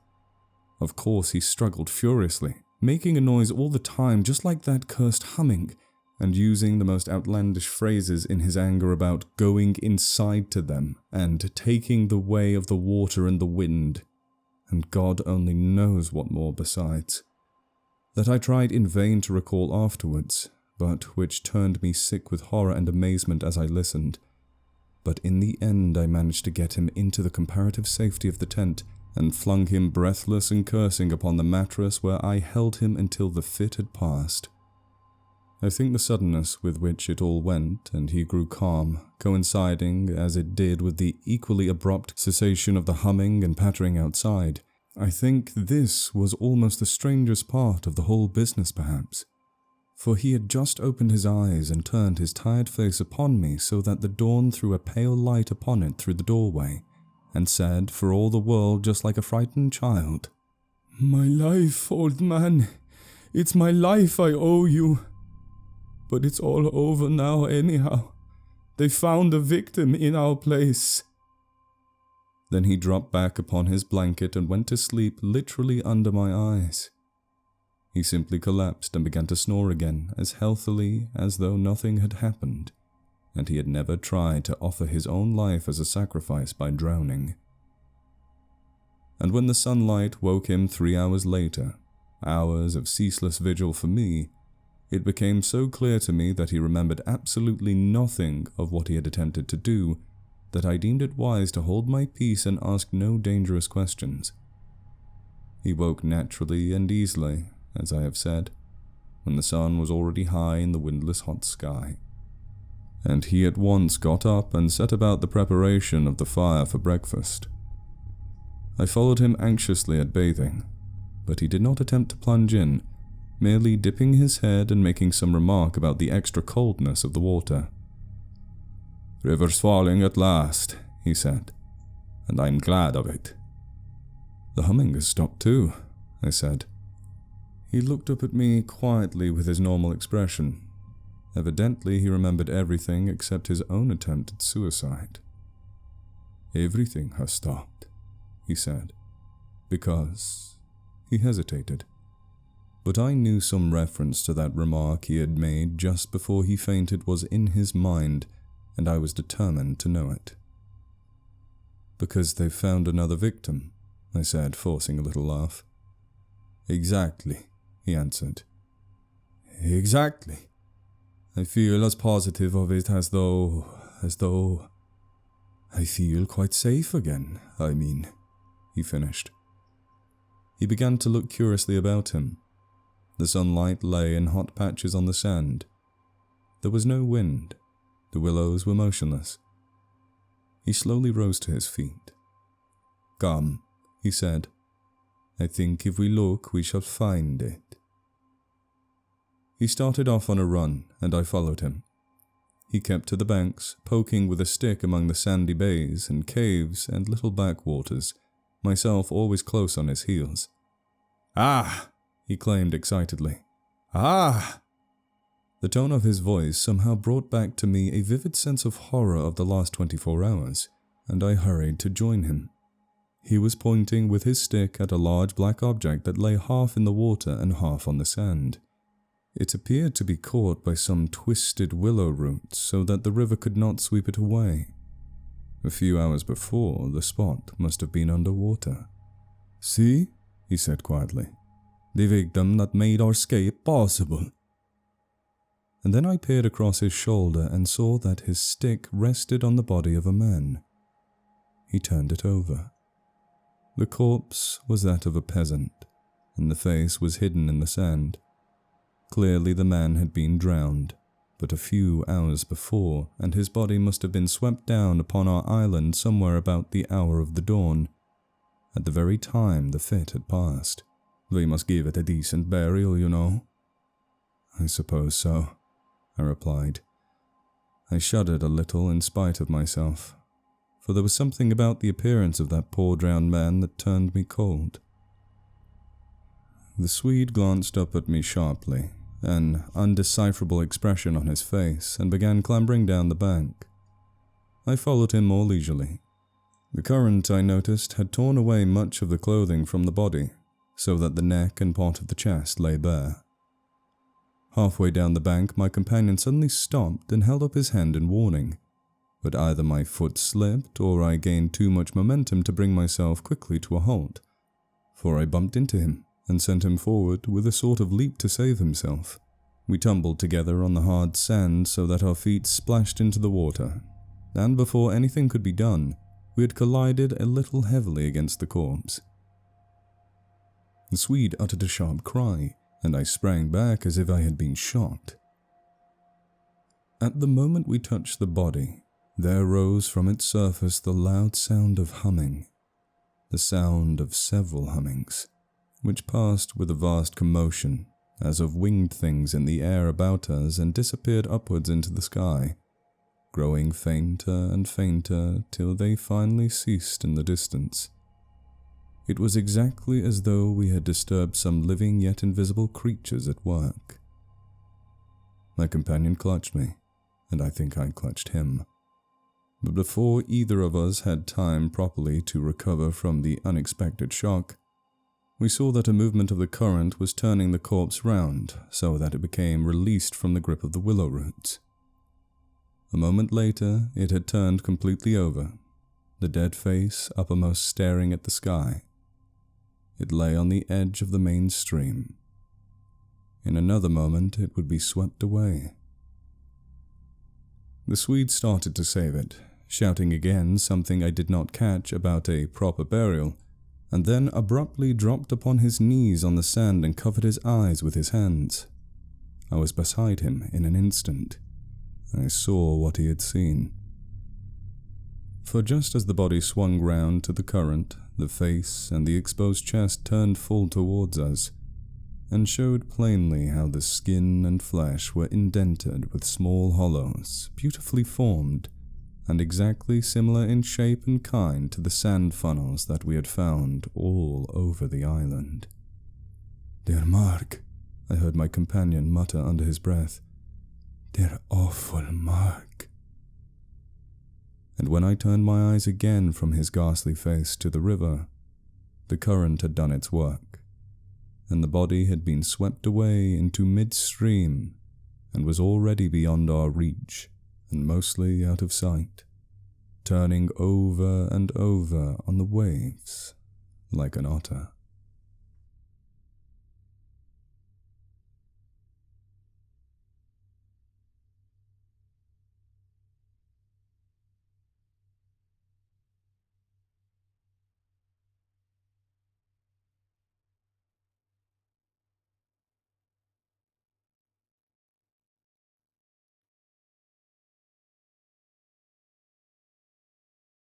Of course he struggled furiously, making a noise all the time just like that cursed humming, and using the most outlandish phrases in his anger about going inside to them and taking the way of the water and the wind, and God only knows what more besides, that I tried in vain to recall afterwards, but which turned me sick with horror and amazement as I listened. But in the end I managed to get him into the comparative safety of the tent and flung him breathless and cursing upon the mattress, where I held him until the fit had passed. I think the suddenness with which it all went and he grew calm, coinciding as it did with the equally abrupt cessation of the humming and pattering outside, I think this was almost the strangest part of the whole business perhaps. For he had just opened his eyes and turned his tired face upon me so that the dawn threw a pale light upon it through the doorway, and said, for all the world just like a frightened child, "My life, old man. It's my life I owe you. But it's all over now anyhow. They found a victim in our place." Then he dropped back upon his blanket and went to sleep literally under my eyes. He simply collapsed and began to snore again as healthily as though nothing had happened, and he had never tried to offer his own life as a sacrifice by drowning. And when the sunlight woke him 3 hours later, hours of ceaseless vigil for me, it became so clear to me that he remembered absolutely nothing of what he had attempted to do that I deemed it wise to hold my peace and ask no dangerous questions. He woke naturally and easily, as I have said, when the sun was already high in the windless hot sky, and he at once got up and set about the preparation of the fire for breakfast. I followed him anxiously at bathing, but he did not attempt to plunge in, merely dipping his head and making some remark about the extra coldness of the water. "River's falling at last," he said, "and I'm glad of it." "The humming has stopped too," I said. He looked up at me quietly with his normal expression. Evidently he remembered everything except his own attempt at suicide. "Everything has stopped," he said, "because..." He hesitated. But I knew some reference to that remark he had made just before he fainted was in his mind, and I was determined to know it. "Because they've found another victim," I said, forcing a little laugh. "Exactly," he answered. "Exactly. I feel as positive of it as though... I feel quite safe again, I mean," he finished. He began to look curiously about him. The sunlight lay in hot patches on the sand. There was no wind. The willows were motionless. He slowly rose to his feet. "Come," he said. "I think if we look, we shall find it." He started off on a run, and I followed him. He kept to the banks, poking with a stick among the sandy bays and caves and little backwaters, myself always close on his heels. "Ah!" he claimed excitedly. "Ah!" The tone of his voice somehow brought back to me a vivid sense of horror of the last 24 hours, and I hurried to join him. He was pointing with his stick at a large black object that lay half in the water and half on the sand. It appeared to be caught by some twisted willow roots so that the river could not sweep it away. A few hours before, the spot must have been under water. "See?" he said quietly. "The victim that made our escape possible." And then I peered across his shoulder and saw that his stick rested on the body of a man. He turned it over. The corpse was that of a peasant, and the face was hidden in the sand. Clearly the man had been drowned, but a few hours before, and his body must have been swept down upon our island somewhere about the hour of the dawn, at the very time the fit had passed. "We must give it a decent burial, you know." "I suppose so," I replied. I shuddered a little in spite of myself, for there was something about the appearance of that poor drowned man that turned me cold. The Swede glanced up at me sharply, an undecipherable expression on his face, and began clambering down the bank. I followed him more leisurely. The current, I noticed, had torn away much of the clothing from the body, so that the neck and part of the chest lay bare. Halfway down the bank, my companion suddenly stopped and held up his hand in warning, but either my foot slipped or I gained too much momentum to bring myself quickly to a halt, for I bumped into him and sent him forward with a sort of leap to save himself. We tumbled together on the hard sand so that our feet splashed into the water, and before anything could be done, we had collided a little heavily against the corpse. The Swede uttered a sharp cry, and I sprang back as if I had been shot. At the moment we touched the body, there rose from its surface the loud sound of humming, the sound of several hummings, which passed with a vast commotion, as of winged things in the air about us, and disappeared upwards into the sky, growing fainter and fainter till they finally ceased in the distance. It was exactly as though we had disturbed some living yet invisible creatures at work. My companion clutched me, and I think I clutched him. But before either of us had time properly to recover from the unexpected shock, we saw that a movement of the current was turning the corpse round so that it became released from the grip of the willow roots. A moment later, it had turned completely over, the dead face uppermost staring at the sky. It lay on the edge of the main stream. In another moment, it would be swept away. The Swede started to save it, shouting again something I did not catch about a proper burial, and then abruptly dropped upon his knees on the sand and covered his eyes with his hands. I was beside him in an instant. I saw what he had seen. For just as the body swung round to the current, the face and the exposed chest turned full towards us, and showed plainly how the skin and flesh were indented with small hollows, beautifully formed, and exactly similar in shape and kind to the sand funnels that we had found all over the island. "Der mark," I heard my companion mutter under his breath. "Der awful mark." And when I turned my eyes again from his ghastly face to the river, the current had done its work, and the body had been swept away into midstream and was already beyond our reach and mostly out of sight, turning over and over on the waves like an otter.